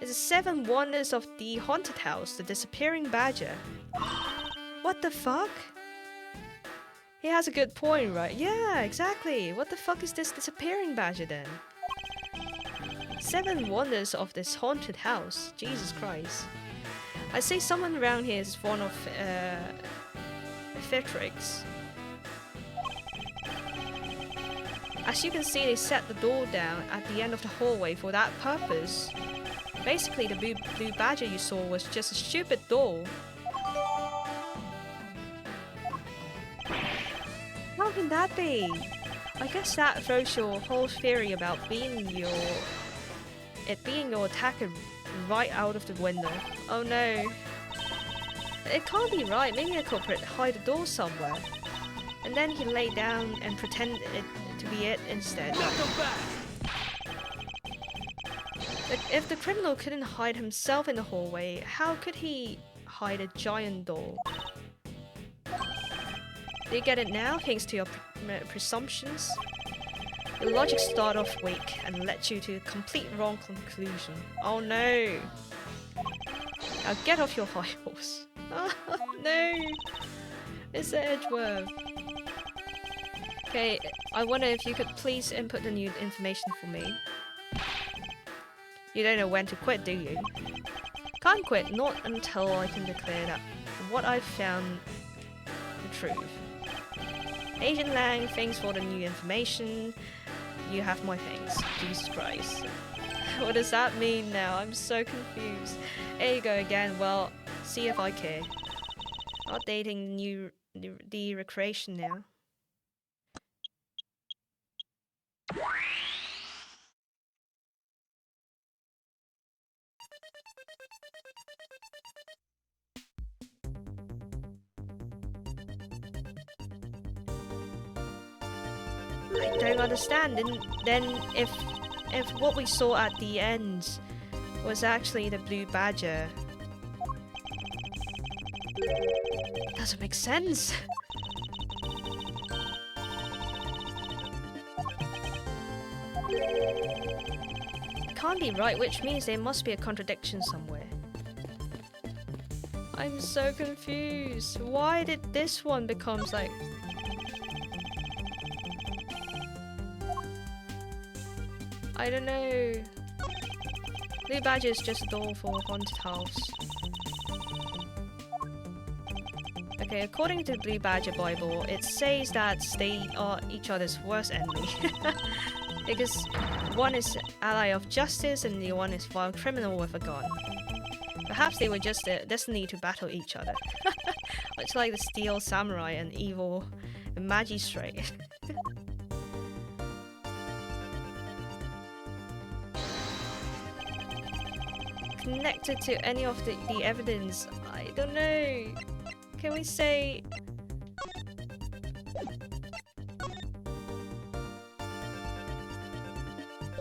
It's the 7 wonders of the haunted house, the disappearing badger. What the fuck? He has a good point, right? Yeah, exactly. What the fuck is this disappearing badger then? 7 wonders of this haunted house. Jesus Christ. I say someone around here is one of Theatrix. As you can see, they set the door down at the end of the hallway for that purpose. Basically, the blue badger you saw was just a stupid door. How can that be? I guess that throws your whole theory about being your attacker right out of the window. Oh no. It can't be right. Maybe the culprit hid the door somewhere. And then he lay down and pretended it to be it instead. If the criminal couldn't hide himself in the hallway, how could he hide a giant door? Do you get it now, thanks to your presumptions? Your logic started off weak and led you to a complete wrong conclusion. Oh no! Now get off your high horse. Oh no! It's Edgeworth. Okay, I wonder if you could please input the new information for me. You don't know when to quit, do you? Can't quit, not until I can declare that what I've found the truth. Agent Lang, thanks for the new information. You have my thanks. Jesus Christ. What does that mean now? I'm so confused. There you go again. Well, see if I care. Updating the recreation now. I don't understand. Then if what we saw at the end was actually the blue badger, doesn't make sense. It can't be right, which means there must be a contradiction somewhere. I'm so confused. Why did this one becomes like... I don't know. Blue badger is just a door for haunted house. Okay, Okay, according to the Blue Badger Bible, it says that they are each other's worst enemy. Because one is ally of justice and the one is vile criminal with a gun. Perhaps they were just destined to battle each other. Much like the Steel Samurai and evil Magistrate. Connected to any of the evidence? I don't know. Can we say...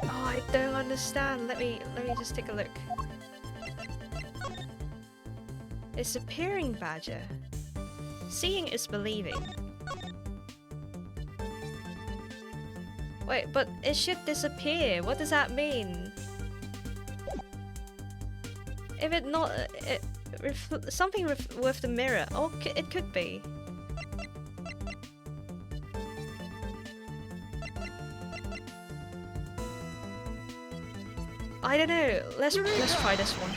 Oh, I don't understand. Let me just take a look. It's appearing badger. Seeing is believing. Wait, but it should disappear. What does that mean? If it not something with the mirror. Oh, it could be. I don't know. Let's try this one.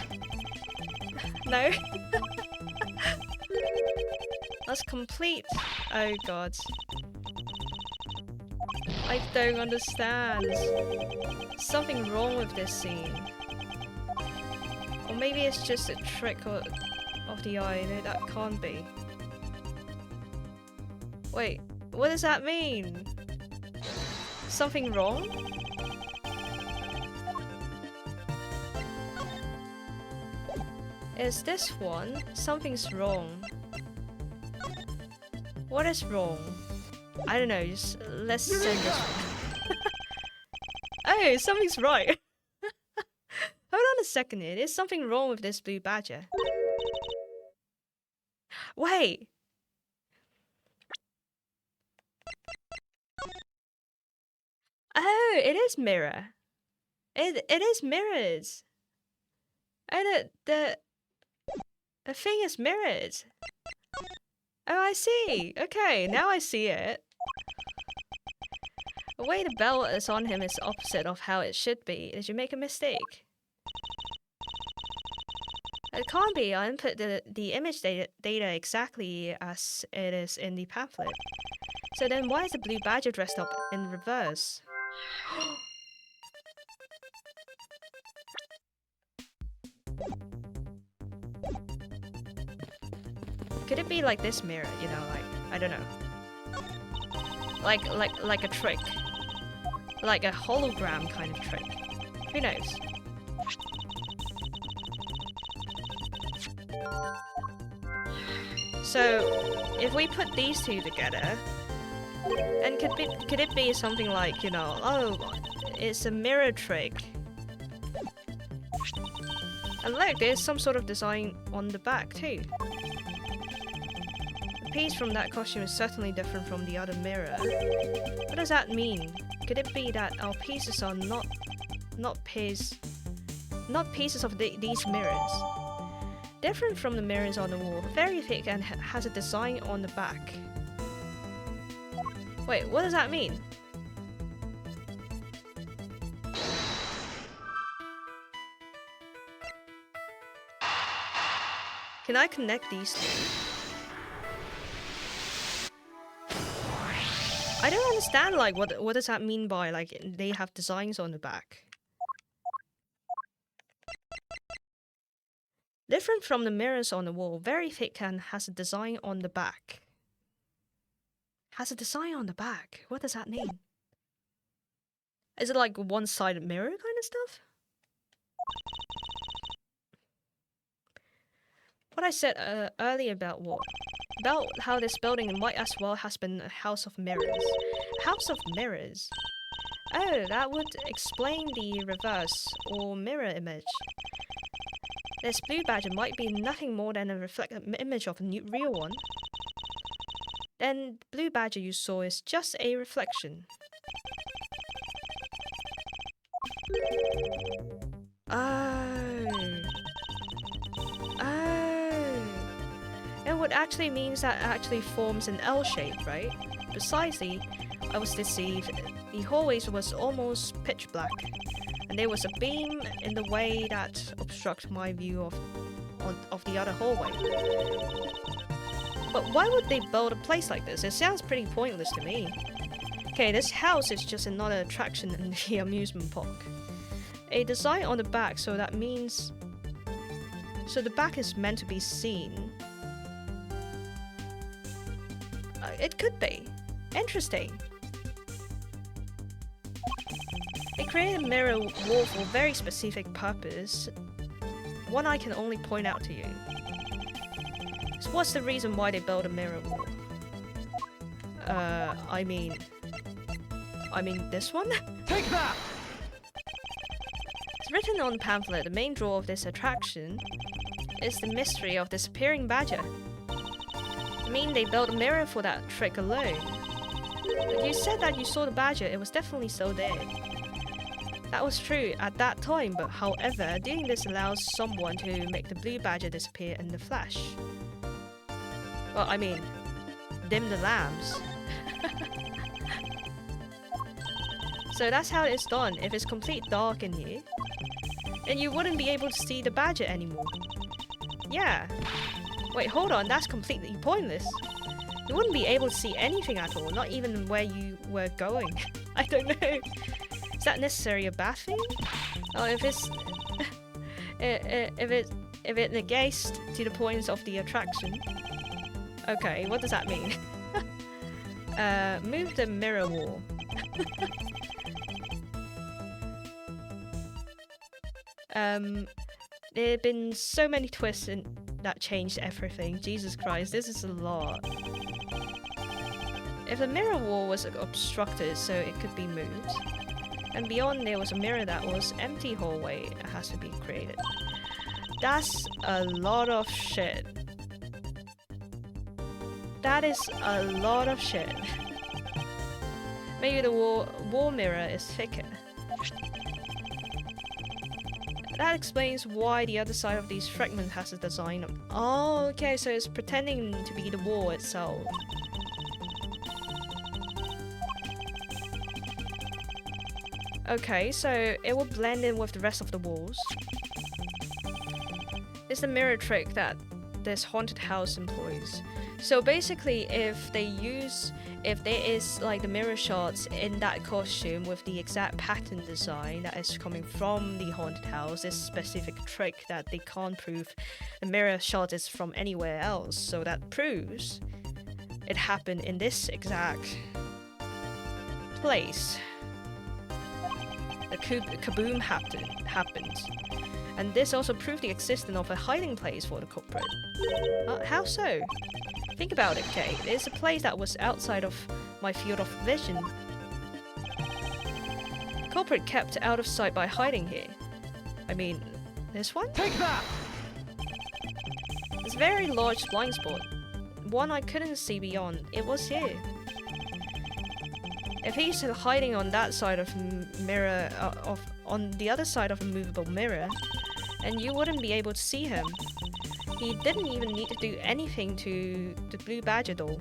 No. Let's complete. Oh god. I don't understand. Something wrong with this scene. Or maybe it's just a trick of the eye. No, that can't be. Wait, what does that mean? Something wrong? Is this one? Something's wrong. What is wrong? I don't know, just let's send this one. Oh, something's right. Hold on a second here, there's something wrong with this blue badger. Wait! Oh, it is mirror. It is mirrored. Oh, the thing is mirrored. Oh, I see. Okay, now I see it. The way the bell is on him is opposite of how it should be. Did you make a mistake? It can't be. I input the image data exactly as it is in the pamphlet. So then why is the blue badger dressed up in reverse? Could it be like this mirror, you know, like, I don't know. Like a trick. Like a hologram kind of trick. Who knows? So, if we put these two together, and could it be something like, you know, oh, it's a mirror trick. And look, there's some sort of design on the back too. The piece from that costume is certainly different from the other mirror. What does that mean? Could it be that our pieces are not pieces of these mirrors? Different from the mirrors on the wall, very thick and has a design on the back. Wait, what does that mean? Can I connect these two? I don't understand, like, what does that mean by, like, they have designs on the back? Different from the mirrors on the wall, very thick and has a design on the back. Has a design on the back? What does that mean? Is it like a one-sided mirror kind of stuff? What I said earlier about what? About how this building might as well has been a house of mirrors. House of mirrors? Oh, that would explain the reverse or mirror image. This blue badger might be nothing more than a reflected image of a real one. Then the blue badger you saw is just a reflection. Oh. And what actually means that it actually forms an L shape, right? Precisely, I was deceived. The hallways was almost pitch black, and there was a beam in the way that obstructed my view of the other hallway. But why would they build a place like this? It sounds pretty pointless to me. Okay, this house is just another attraction in the amusement park. A design on the back, so that means... So the back is meant to be seen. It could be. Interesting. They created a mirror wall for a very specific purpose. One I can only point out to you. So what's the reason why they built a mirror wall? I mean this one? Take that! It's written on the pamphlet, the main draw of this attraction is the mystery of disappearing badger. I mean, they built a mirror for that trick alone. But you said that you saw the badger, it was definitely still there. That was true at that time, but however, doing this allows someone to make the blue badger disappear in the flash. Well, I mean, dim the lamps. So that's how it's done. If it's complete dark in here, then you wouldn't be able to see the badger anymore. Yeah. Wait, hold on, that's completely pointless. You wouldn't be able to see anything at all, not even where you were going. I don't know. Is that necessarily a bad thing? Oh, if it's... if it negates to the points of the attraction. Okay, what does that mean? Move the mirror wall. There have been so many twists that changed everything. Jesus Christ, this is a lot. If the mirror wall was obstructed so it could be moved, and beyond there was a mirror that was empty hallway has to be created. That's a lot of shit. That is a lot of shit. Maybe the wall mirror is thicker. That explains why the other side of these fragments has a design of... Oh, okay, so it's pretending to be the wall itself. Okay, so it will blend in with the rest of the walls. It's the mirror trick that this haunted house employs. So basically, if there is like the mirror shots in that costume with the exact pattern design that is coming from the haunted house, this specific trick that they can't prove the mirror shot is from anywhere else, so that proves it happened in this exact place. The kaboom happened. And this also proved the existence of a hiding place for the culprit. How so? Think about it, Kate. It's a place that was outside of my field of vision. Culprit kept out of sight by hiding here. I mean, this one? Take that! This very large blind spot. One I couldn't see beyond. It was here. If he's hiding on that side of mirror, on the other side of a movable mirror, and you wouldn't be able to see him. He didn't even need to do anything to the blue badger doll.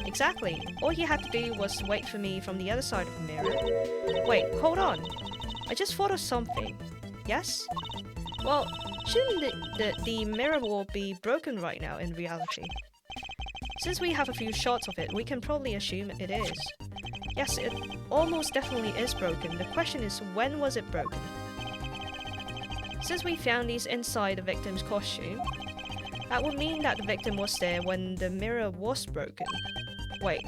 Exactly. All he had to do was wait for me from the other side of the mirror. Wait, hold on. I just thought of something. Yes? Well, shouldn't the mirror wall be broken right now in reality? Since we have a few shots of it, we can probably assume it is. Yes, it almost definitely is broken. The question is, when was it broken? Since we found these inside the victim's costume, that would mean that the victim was there when the mirror was broken. Wait,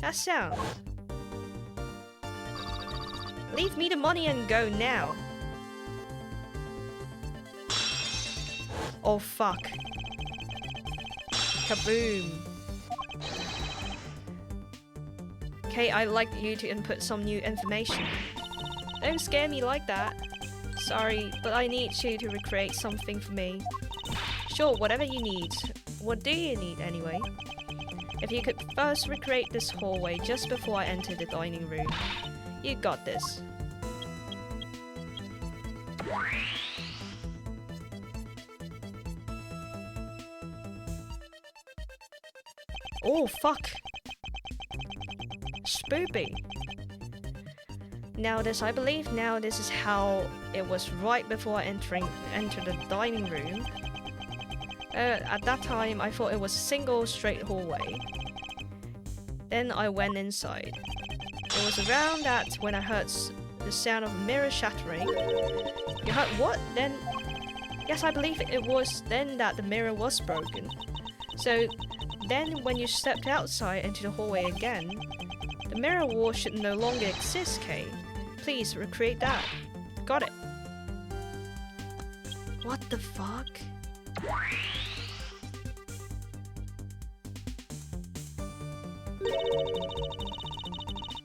that sound. Leave me the money and go now. Oh fuck. Kaboom. Okay, I'd like you to input some new information. Don't scare me like that. Sorry, but I need you to recreate something for me. Sure, whatever you need. What do you need anyway? If you could first recreate this hallway just before I enter the dining room. You got this. Oh, fuck. Spoopy. Now I believe this is how it was right before I entered the dining room. At that time, I thought it was a single straight hallway. Then I went inside. It was around that when I heard the sound of a mirror shattering. You heard what? Then... Yes, I believe it was then that the mirror was broken. So, then when you stepped outside into the hallway again, the mirror wall should no longer exist, Kay. Please recreate that. Got it. What the fuck?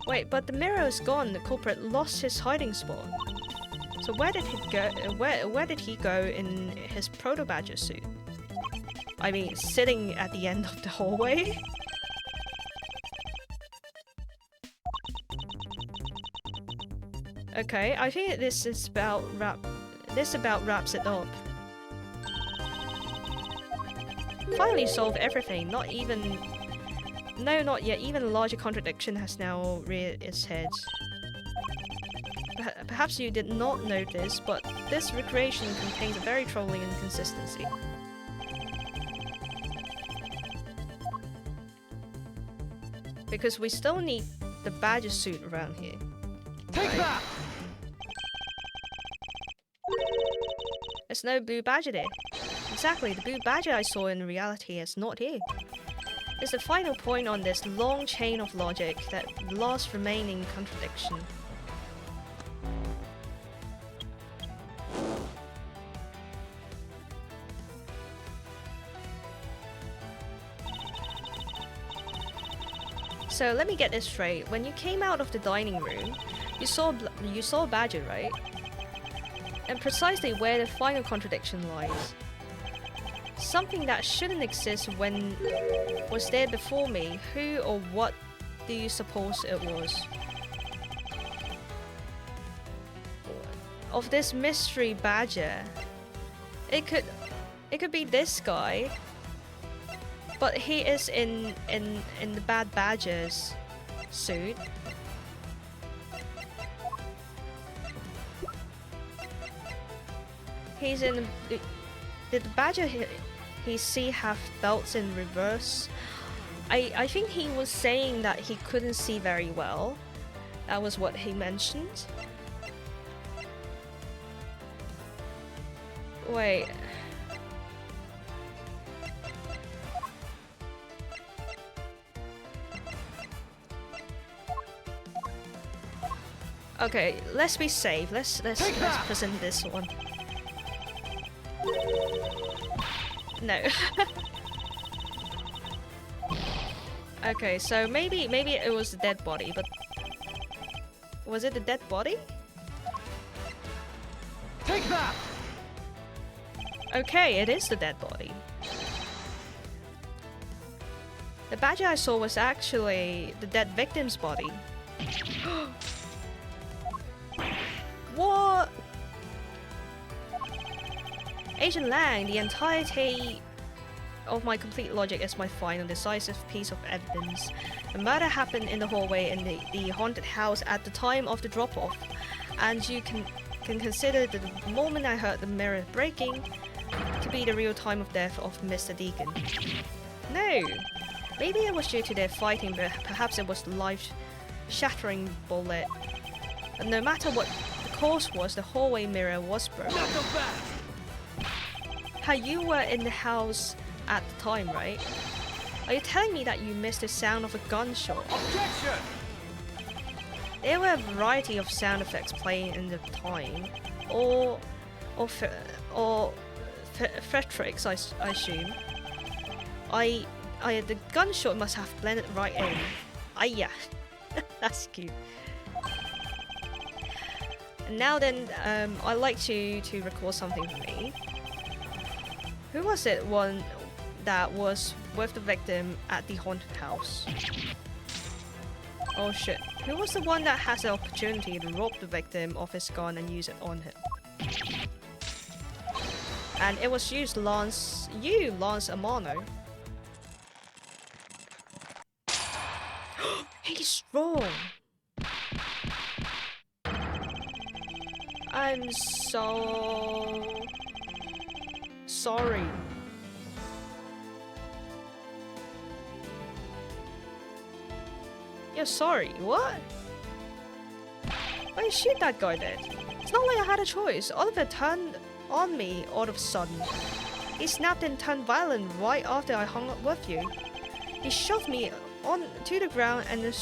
Wait, but the mirror is gone. The culprit lost his hiding spot. So where did he go? Where did he go in his proto-badger suit? I mean, sitting at the end of the hallway? Okay, I think this about wraps it up. Finally solved everything. Not even... No, not yet. Even a larger contradiction has now reared its head. Perhaps you did not notice, but this recreation contains a very troubling inconsistency. Because we still need the badger suit around here. Take that! There's no blue badger there. Exactly, the blue badger I saw in reality is not here. It's the final point on this long chain of logic, that last remaining contradiction. So let me get this straight. When you came out of the dining room, you saw a badger, right? And precisely where the final contradiction lies. Something that shouldn't exist when was there before me. Who or what do you suppose it was? Of this mystery badger. It could be this guy. But he is in the bad badger's suit. He's in the... Did the badger he see have belts in reverse? I think he was saying that he couldn't see very well. That was what he mentioned. Wait. Okay, let's be safe. Let's present this one. No. Okay, so maybe it was the dead body, but was it the dead body? Take that! Okay, it is the dead body. The badger I saw was actually the dead victim's body. What? Agent Lang, the entirety of my complete logic is my final decisive piece of evidence. The murder happened in the hallway in the haunted house at the time of the drop-off, and you can consider the moment I heard the mirror breaking to be the real time of death of Mr. Deacon. No! Maybe it was due to their fighting, but perhaps it was the life-shattering bullet. But no matter what the cause was, the hallway mirror was broken. How you were in the house at the time, right? Are you telling me that you missed the sound of a gunshot? Objection! There were a variety of sound effects playing in the time, or theatrics, I assume. The gunshot must have blended right in. Yeah, that's cute. And now then, I'd like to record something for me. Who was it one that was with the victim at the haunted house? Oh shit. Who was the one that has the opportunity to rob the victim of his gun and use it on him? And it was Lance Amano. He's strong! I'm so... sorry. sorry. What? Why shoot that guy then? It's not like I had a choice. Oliver turned on me all of a sudden. He snapped and turned violent right after I hung up with you. He shoved me on to the ground and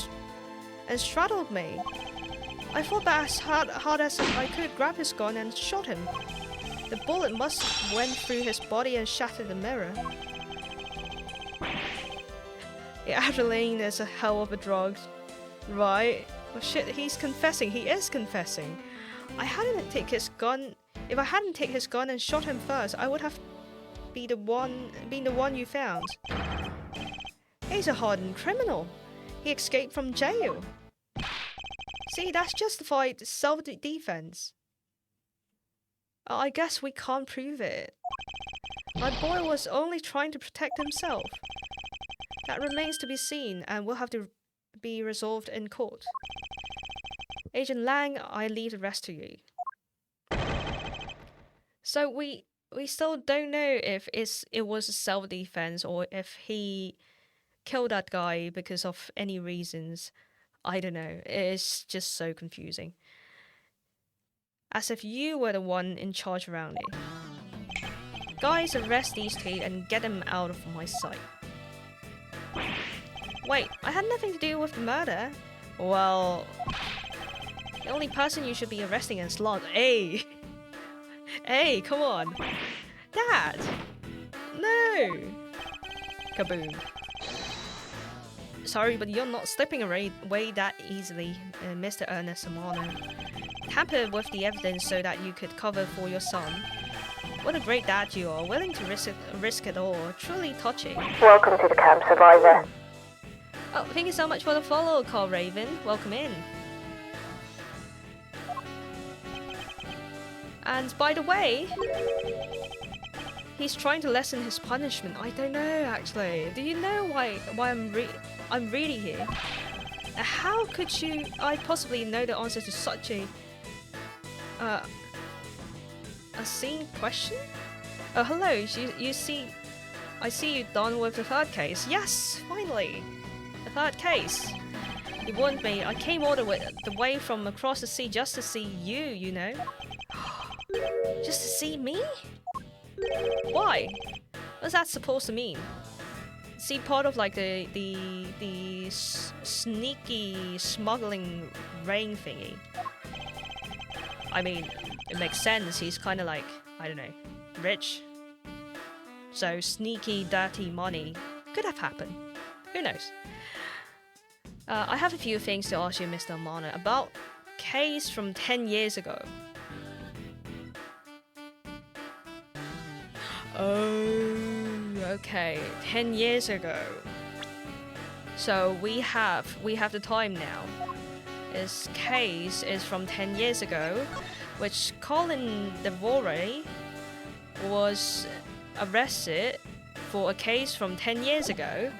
straddled me. I fought back as hard as I could, grabbed his gun and shot him. The bullet must have went through his body and shattered the mirror. Adrenaline is a hell of a drug, right? Oh shit, he's confessing. He is confessing. If I hadn't taken his gun and shot him first, I would have been the one you found. He's a hardened criminal. He escaped from jail. See, that's justified self-defense. I guess we can't prove it. My boy was only trying to protect himself. That remains to be seen and will have to be resolved in court. Agent Lang, I leave the rest to you. So we still don't know if it was self-defense or if he killed that guy because of any reasons. I don't know. It's just so confusing. As if you were the one in charge around it. Guys, arrest these two and get them out of my sight. Wait, I had nothing to do with the murder. Well, the only person you should be arresting is Slot. Hey! Hey, come on! Dad! No! Kaboom. Sorry, but you're not slipping away that easily, Mr. Ernest Amano. Tamper with the evidence so that you could cover for your son. What a great dad you are, willing to risk it all. Truly touching. Welcome to the camp, survivor. Oh, thank you so much for the follow, Carl Raven. Welcome in. And by the way, he's trying to lessen his punishment. I don't know, actually. Do you know why I'm really here? How could I possibly know the answer to such a scene question? Oh, hello. You see, I see you done with the third case. Yes, finally, the third case. You warned me. I came all the way from across the sea just to see you. You know, just to see me. Why? What's that supposed to mean? See, part of like the sneaky smuggling rain thingy. I mean, it makes sense. He's kind of like, I don't know, rich. So sneaky, dirty money could have happened. Who knows? I have a few things to ask you, Mr. Amana, about case from 10 years ago. Oh, okay, 10 years ago. So we have the time now. This case is from 10 years ago, which Colin Devore was arrested for a case from 10 years ago.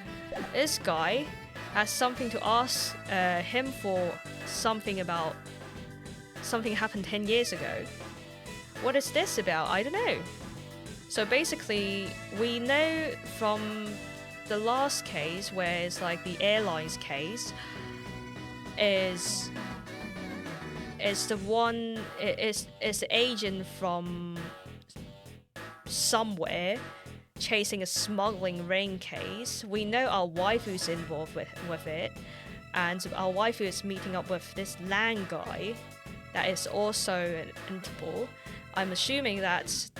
This guy has something to ask him for something happened 10 years ago. What is this about? I don't know. So basically, we know from the last case, where it's like the airlines case, is the one is the agent from somewhere chasing a smuggling ring case. We know our waifu's involved with it, and our waifu is meeting up with this Lang guy that is also an Interpol. I'm assuming that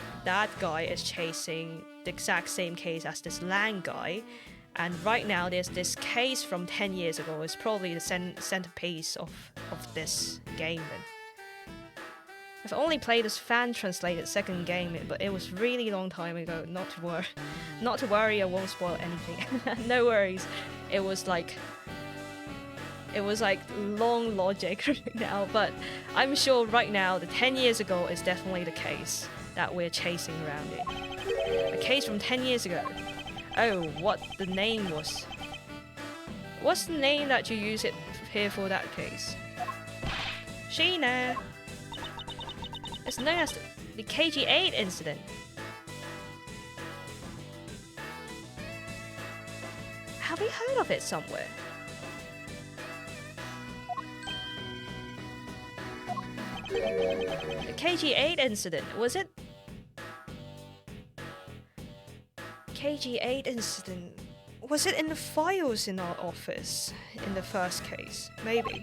guy is chasing the exact same case as this Lang guy, and right now there's this case from 10 years ago. It's probably the centerpiece of this game. I've only played this fan-translated second game, but it was really long time ago. Not to worry, I won't spoil anything. No worries. It was like long logic right now, but I'm sure right now the 10 years ago is definitely the case that we're chasing around it. A case from 10 years ago. Oh, what the name was. What's the name that you use it here for that case? Sheena. It's known as the KG8 incident. Have we heard of it somewhere? The KG8 incident, was it? KG8 incident. Was it in the files in our office in the first case? Maybe.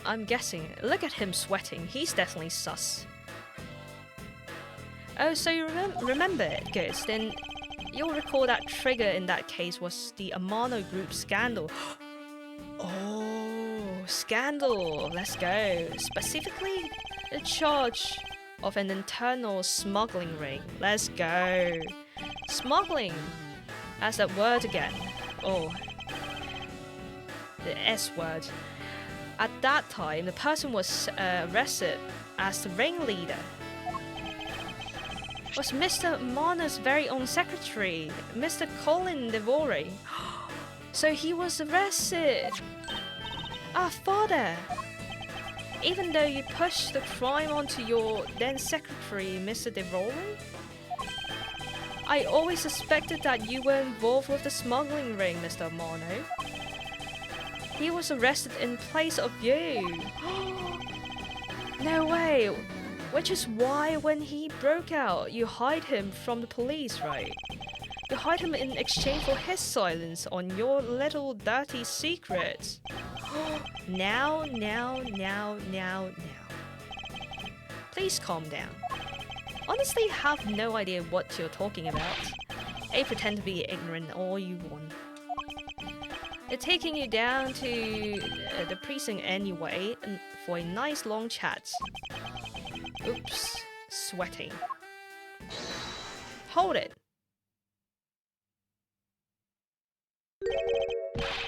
I'm guessing. Look at him sweating. He's definitely sus. Oh, so you remember it? Good. Then you'll recall that trigger in that case was the Amano Group scandal. Oh, scandal. Let's go. Specifically, a charge of an internal smuggling ring. Let's go. Smuggling. That's that word again. Oh. The S word. At that time, the person was arrested as the ringleader. Was Mr. Mana's very own secretary, Mr. Colin Devore. So he was arrested. Our father. Even though you pushed the crime onto your then secretary, Mr. Devore? I always suspected that you were involved with the smuggling ring, Mr. Mano. He was arrested in place of you. No way. Which is why when he broke out, you hide him from the police, right? You hide him in exchange for his silence on your little dirty secrets. Now. Please calm down. Honestly, have no idea what you're talking about. Pretend to be ignorant all you want. They're taking you down to the precinct anyway for a nice long chat. Oops, sweating. Hold it.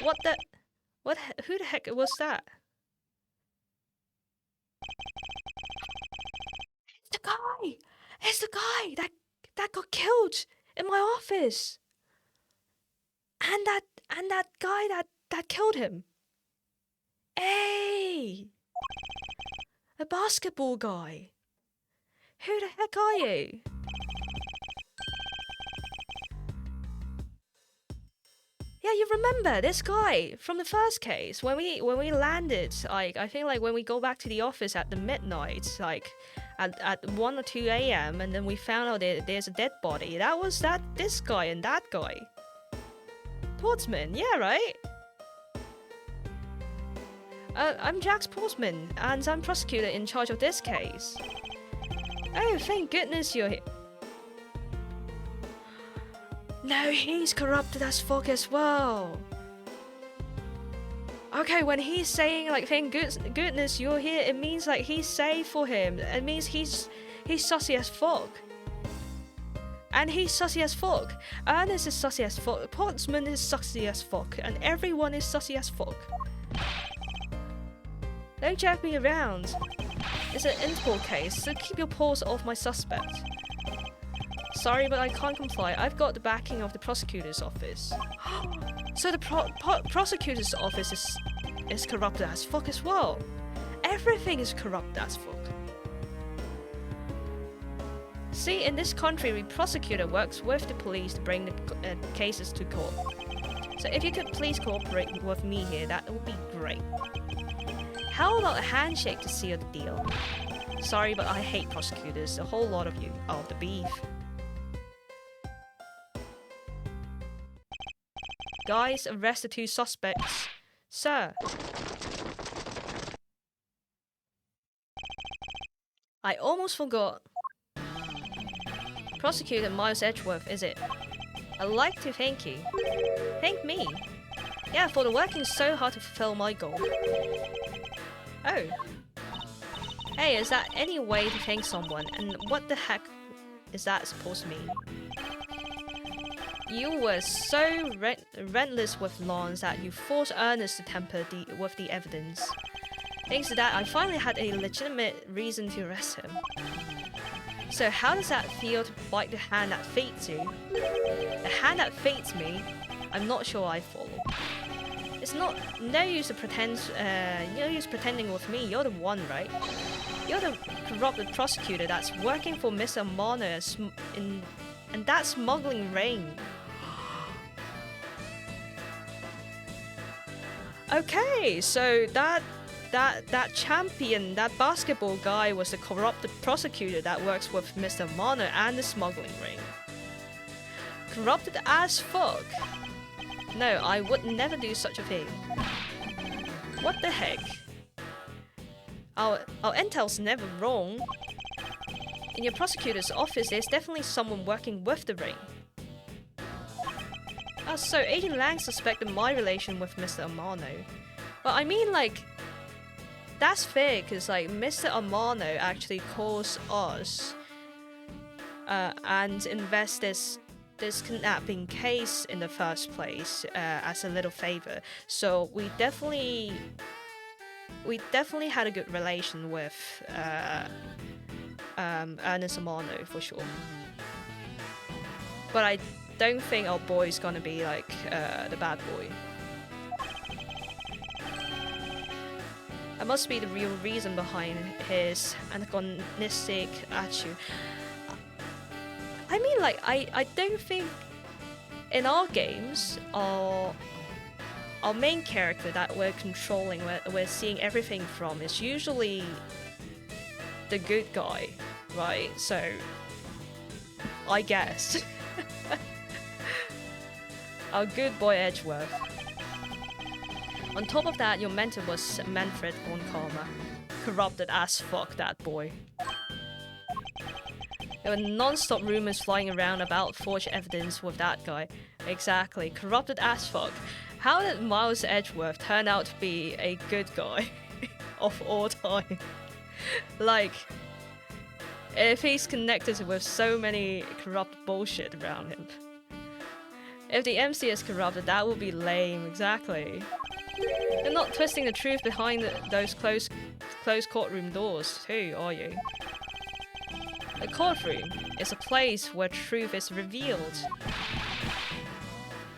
What the? What? Who the heck was that? It's the guy! It's the guy that got killed in my office! And that guy that killed him. Hey! A basketball guy. Who the heck are you? Yeah, you remember this guy from the first case when we landed. Like I think like when we go back to the office at the midnight, like at 1 or 2 a.m. and then we found out there's a dead body. That was this guy and that guy. Portsman, yeah, right? I'm Jax Portsman, and I'm prosecutor in charge of this case. Oh, thank goodness you're here. No, he's corrupted as fuck as well. Okay, when he's saying like thank goodness you're here, it means like he's safe for him. It means he's sussy as fuck. And he's sussy as fuck. Ernest is sussy as fuck. Portsman is sussy as fuck. And everyone is sussy as fuck. Don't drag me around. It's an Interpol case, so keep your paws off my suspect. Sorry, but I can't comply. I've got the backing of the prosecutor's office. So the prosecutor's office is corrupted as fuck as well. Everything is corrupt as fuck. See, in this country, the prosecutor works with the police to bring the cases to court. So if you could please cooperate with me here, that would be great. How about a handshake to seal the deal? Sorry, but I hate prosecutors, a whole lot of you. Oh, the beef. Guys, arrest the 2 suspects. Sir. I almost forgot. Prosecutor Miles Edgeworth, is it? I'd like to thank you. Thank me? Yeah, for working so hard to fulfill my goal. Oh. Hey, is that any way to thank someone? And what the heck is that supposed to mean? You were so relentless with Lawrence that you forced Ernest to tamper with the evidence. Thanks to that, I finally had a legitimate reason to arrest him. So how does that feel to bite the hand that feeds you? The hand that feeds me, I'm not sure I follow. It's no use to pretend, no use pretending with me. You're the one, right? You're the corrupted prosecutor that's working for Mr. Marner and that smuggling ring. Okay, so that that champion, that basketball guy was the corrupted prosecutor that works with Mr. Mono and the smuggling ring. Corrupted as fuck. No, I would never do such a thing. What the heck? Our intel's never wrong. In your prosecutor's office, there's definitely someone working with the ring. Oh, so Agent Lang suspected my relation with Mr. Amano. Well, I mean, like, that's fair, because, like, Mr. Amano actually calls us and invest this kidnapping case in the first place as a little favor. So we definitely had a good relation with Ernest Amano for sure. But I don't think our boy's gonna be like the bad boy. That must be the real reason behind his antagonistic attitude. I mean, like, I don't think in our games, our main character that we're controlling, we're seeing everything from, is usually the good guy, right? So, I guess. Our good boy Edgeworth. On top of that, your mentor was Manfred von Karma. Corrupted as fuck, that boy. There were non-stop rumors flying around about forged evidence with that guy. Exactly, corrupted as fuck. How did Miles Edgeworth turn out to be a good guy of all time? Like, if he's connected with so many corrupt bullshit around him. If the MC is corrupted, that would be lame, exactly. You're not twisting the truth behind those closed courtroom doors, too, are you? A courtroom is a place where truth is revealed.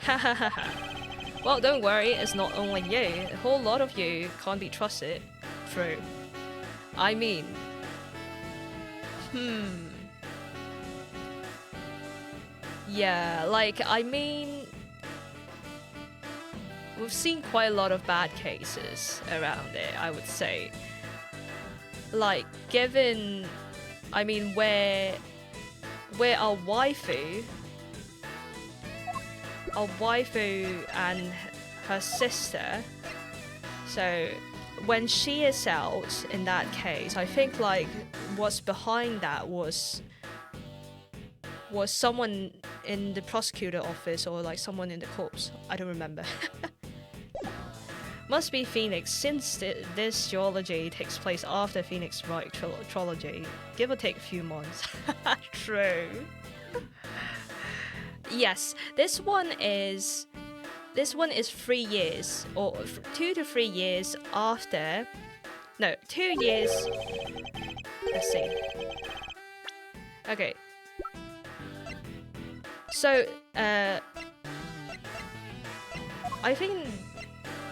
Hahaha. Well, don't worry, it's not only you. A whole lot of you can't be trusted. True. I mean... Yeah, like, I mean... We've seen quite a lot of bad cases around it, I would say. Like, given... I mean, where our waifu and her sister, so when she is out in that case, I think like what's behind that was someone in the prosecutor office or like someone in the corps. I don't remember. Must be Phoenix, since this geology takes place after Phoenix Wright trilogy, give or take a few months. True. Yes, this one is 3 years, or 2 to 3 years after. No, 2 years. Let's see. Okay. So, I think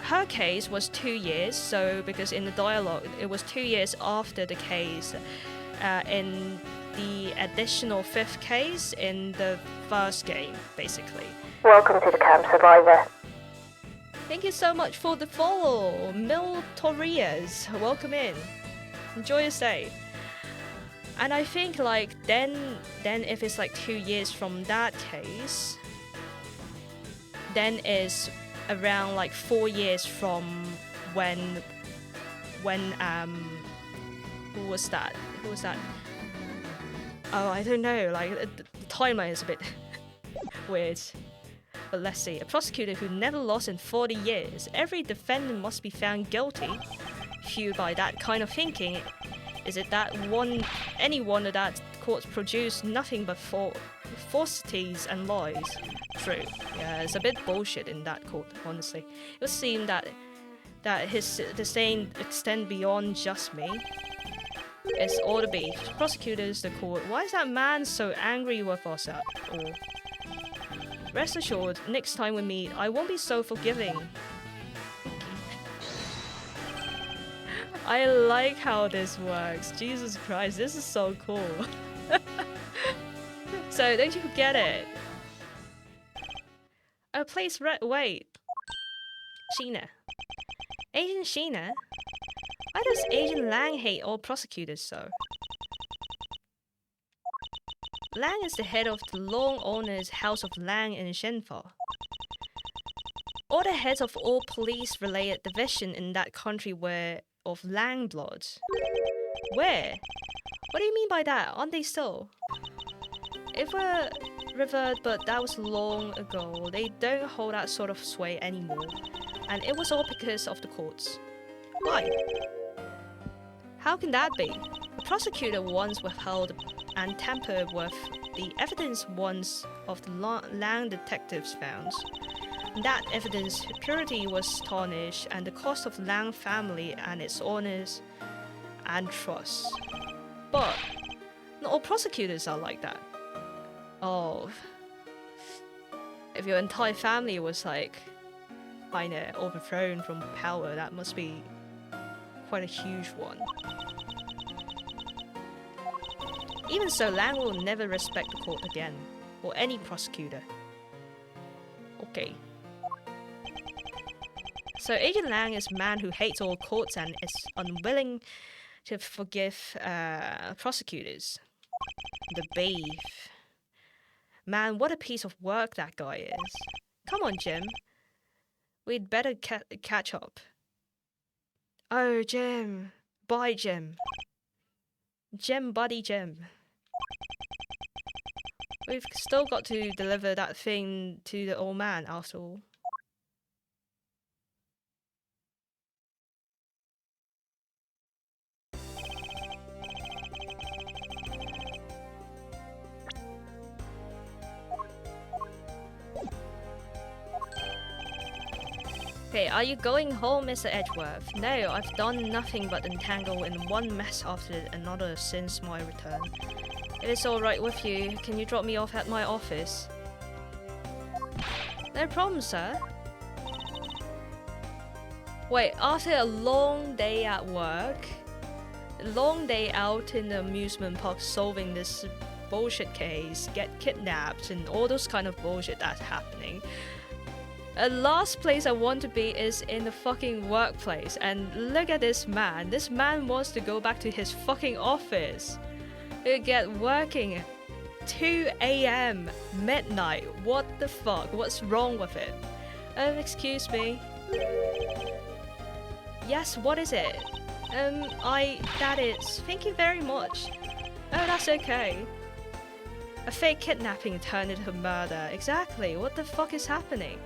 her case was 2 years, so because in the dialogue it was 2 years after the case, in the additional 5th case in the first game, basically. Welcome to the Camp Survivor. Thank you so much for the follow, Mil Torres. Welcome in. Enjoy your stay. And I think like then if it's like 2 years from that case, then is around like 4 years from when who was that? Oh, I don't know, like the timeline is a bit weird. But let's see, a prosecutor who never lost in 40 years. Every defendant must be found guilty. Phew, by that kind of thinking, is it that any one of that courts produce nothing but falsities and lies? True. Yeah, it's a bit bullshit in that court, honestly. It would seem that his disdain extend beyond just me. It's ought to be. Prosecutors, the court. Why is that man so angry with us at all? Rest assured, next time we meet, I won't be so forgiving. I like how this works. Jesus Christ, this is so cool. So, don't you forget it. Oh, please, wait. Sheena. Agent Sheena? Why does Agent Lang hate all prosecutors so? Lang is the head of the long owners House of Lang in Shenfa. All the heads of all police-related division in that country were of Lang blood. Where? What do you mean by that? Aren't they still? If we're revered, but that was long ago. They don't hold that sort of sway anymore. And it was all because of the courts. Why? How can that be? The prosecutor once withheld and tampered with the evidence once of the Lang detectives found. That evidence purity was tarnished and the cost of Lang family and its honors and trust. But not all prosecutors are like that. Oh, if your entire family was like kinda overthrown from power, that must be quite a huge one. Even so, Lang will never respect the court again, or any prosecutor. Okay. So Agent Lang is a man who hates all courts and is unwilling to forgive prosecutors. The beef. Man, what a piece of work that guy is. Come on, Jim. We'd better catch up. Oh, Jim. Bye, Jim. Jim, buddy Jim. We've still got to deliver that thing to the old man, after all. Okay, are you going home, Mr. Edgeworth? No, I've done nothing but entangle in one mess after another since my return. If it's alright with you, can you drop me off at my office? No problem, sir. Wait, after a long day at work, a long day out in the amusement park solving this bullshit case, get kidnapped and all those kind of bullshit that's happening, the last place I want to be is in the fucking workplace. And look at this man. This man wants to go back to his fucking office. He'll get working 2 a.m. midnight. What the fuck? What's wrong with it? Excuse me. Yes, what is it? That is. Thank you very much. Oh, that's okay. A fake kidnapping turned into murder. Exactly. What the fuck is happening?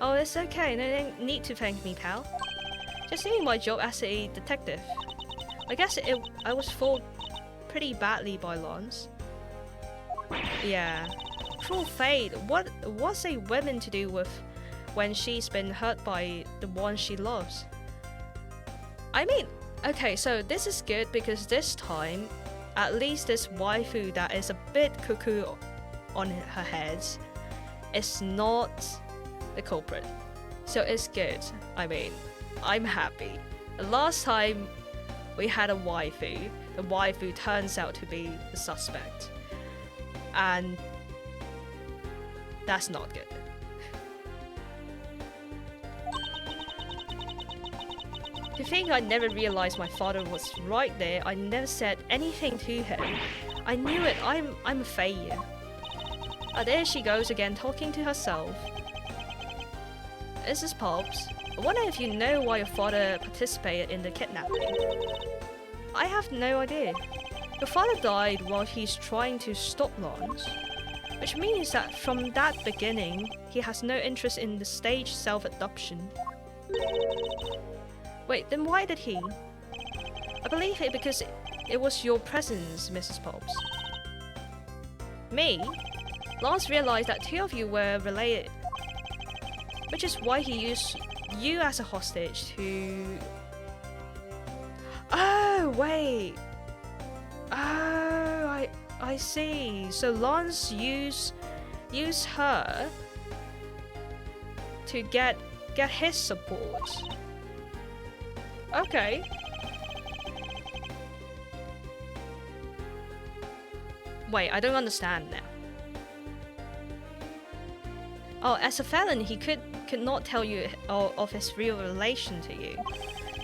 Oh, it's okay. No need to thank me, pal. Just doing my job as a detective. I guess I was fooled pretty badly by Lance. Yeah. Cruel fate. What's a woman to do with when she's been hurt by the one she loves? I mean, okay, so this is good because this time, at least this waifu that is a bit cuckoo on her head is not the culprit. So it's good. I mean, I'm happy. The last time we had a waifu, the waifu turns out to be the suspect. And that's not good. To think I never realized my father was right there, I never said anything to him. I knew it, I'm a failure. Oh, there she goes again, talking to herself. Mrs. Pops, I wonder if you know why your father participated in the kidnapping. I have no idea. Your father died while he's trying to stop Lance, which means that from that beginning, he has no interest in the stage self-adoption. Wait, then why did he? I believe it because it was your presence, Mrs. Pops. Me? Lance realized that two of you were related, which is why he used you as a hostage to... Oh, wait. Oh, I see. So Lance used her to get his support. Okay. Wait, I don't understand now. Oh, as a felon, he could not tell you of his real relation to you.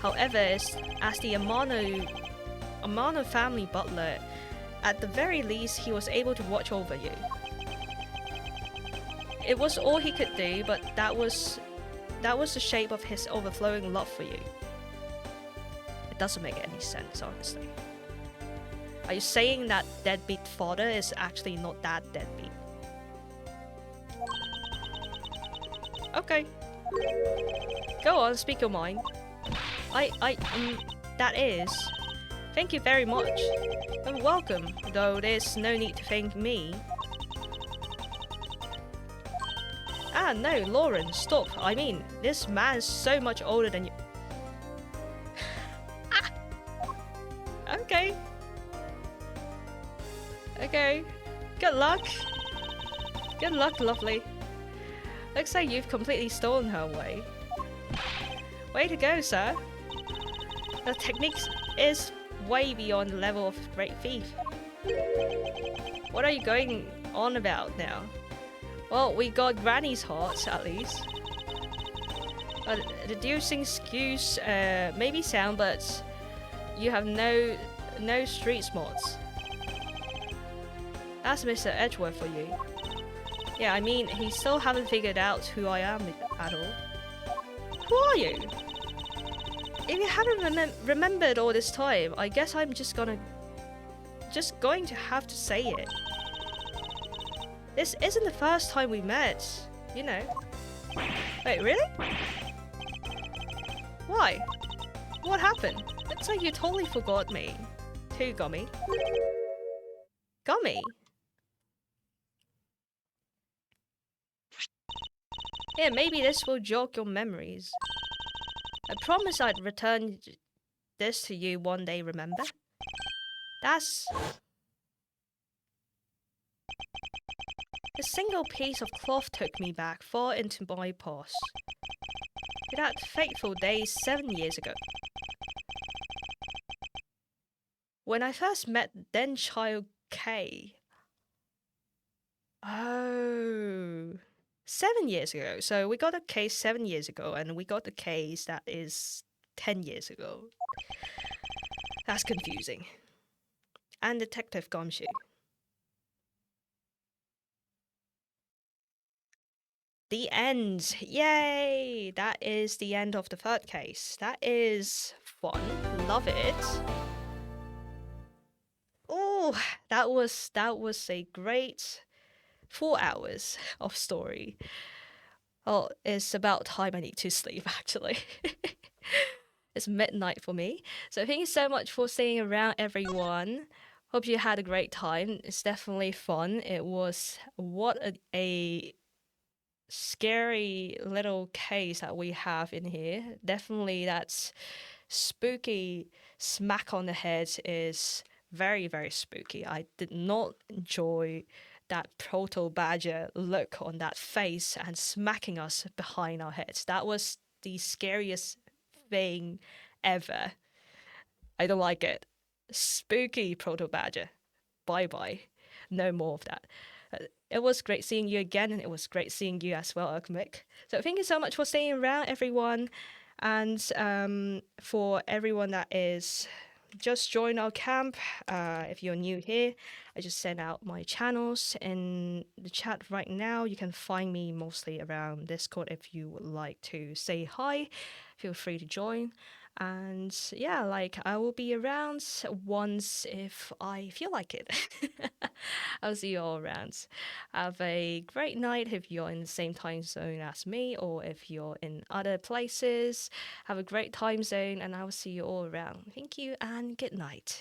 However, as the Amano family butler, at the very least, he was able to watch over you. It was all he could do, but that was the shape of his overflowing love for you. It doesn't make any sense, honestly. Are you saying that deadbeat father is actually not that deadbeat? Okay. Go on, speak your mind. That is. Thank you very much. You're welcome, though there's no need to thank me. Ah, no, Lauren, stop. I mean, this man's so much older than you. Okay. Okay. Good luck. Good luck, lovely. Looks like you've completely stolen her away. Way to go, sir. The technique is way beyond the level of great thief. What are you going on about now? Well, we got Granny's heart, at least. Deducing skews maybe sound, but you have no street smarts. That's Mr. Edgeworth for you. Yeah, I mean, he still haven't figured out who I am at all. Who are you? If you haven't remembered all this time, I guess I'm just going to have to say it. This isn't the first time we met, you know. Wait, really? Why? What happened? Looks like you totally forgot me. Too, Gummy. Gummy? Yeah, maybe this will jog your memories. I promise I'd return this to you one day, remember? That's... A single piece of cloth took me back far into my past. To that fateful day 7 years ago. When I first met then child Kay. Oh... 7 years ago. So we got a case 7 years ago, and we got a case that is 10 years ago. That's confusing. And Detective Gumshoe. The end! Yay! That is the end of the third case. That is fun. Love it. Oh, that was a great 4 hours of story. Oh, it's about time I need to sleep, actually. It's midnight for me. So thank you so much for staying around, everyone. Hope you had a great time. It's definitely fun. It was what a scary little case that we have in here. Definitely that spooky smack on the head is very, very spooky. I did not enjoy that proto badger look on that face and smacking us behind our heads. That was the scariest thing ever. I don't like it. Spooky proto badger. Bye bye. No more of that. It was great seeing you again, and it was great seeing you as well, Alchemic. So thank you so much for staying around, everyone. And for everyone that is just joined our camp, if you're new here, I just sent out my channels in the chat right now. You can find me mostly around Discord. If you would like to say hi, feel free to join. And yeah, like I will be around once if I feel like it. I'll see you all around. Have a great night if you're in the same time zone as me, or if you're in other places. Have a great time zone, and I will see you all around. Thank you and good night.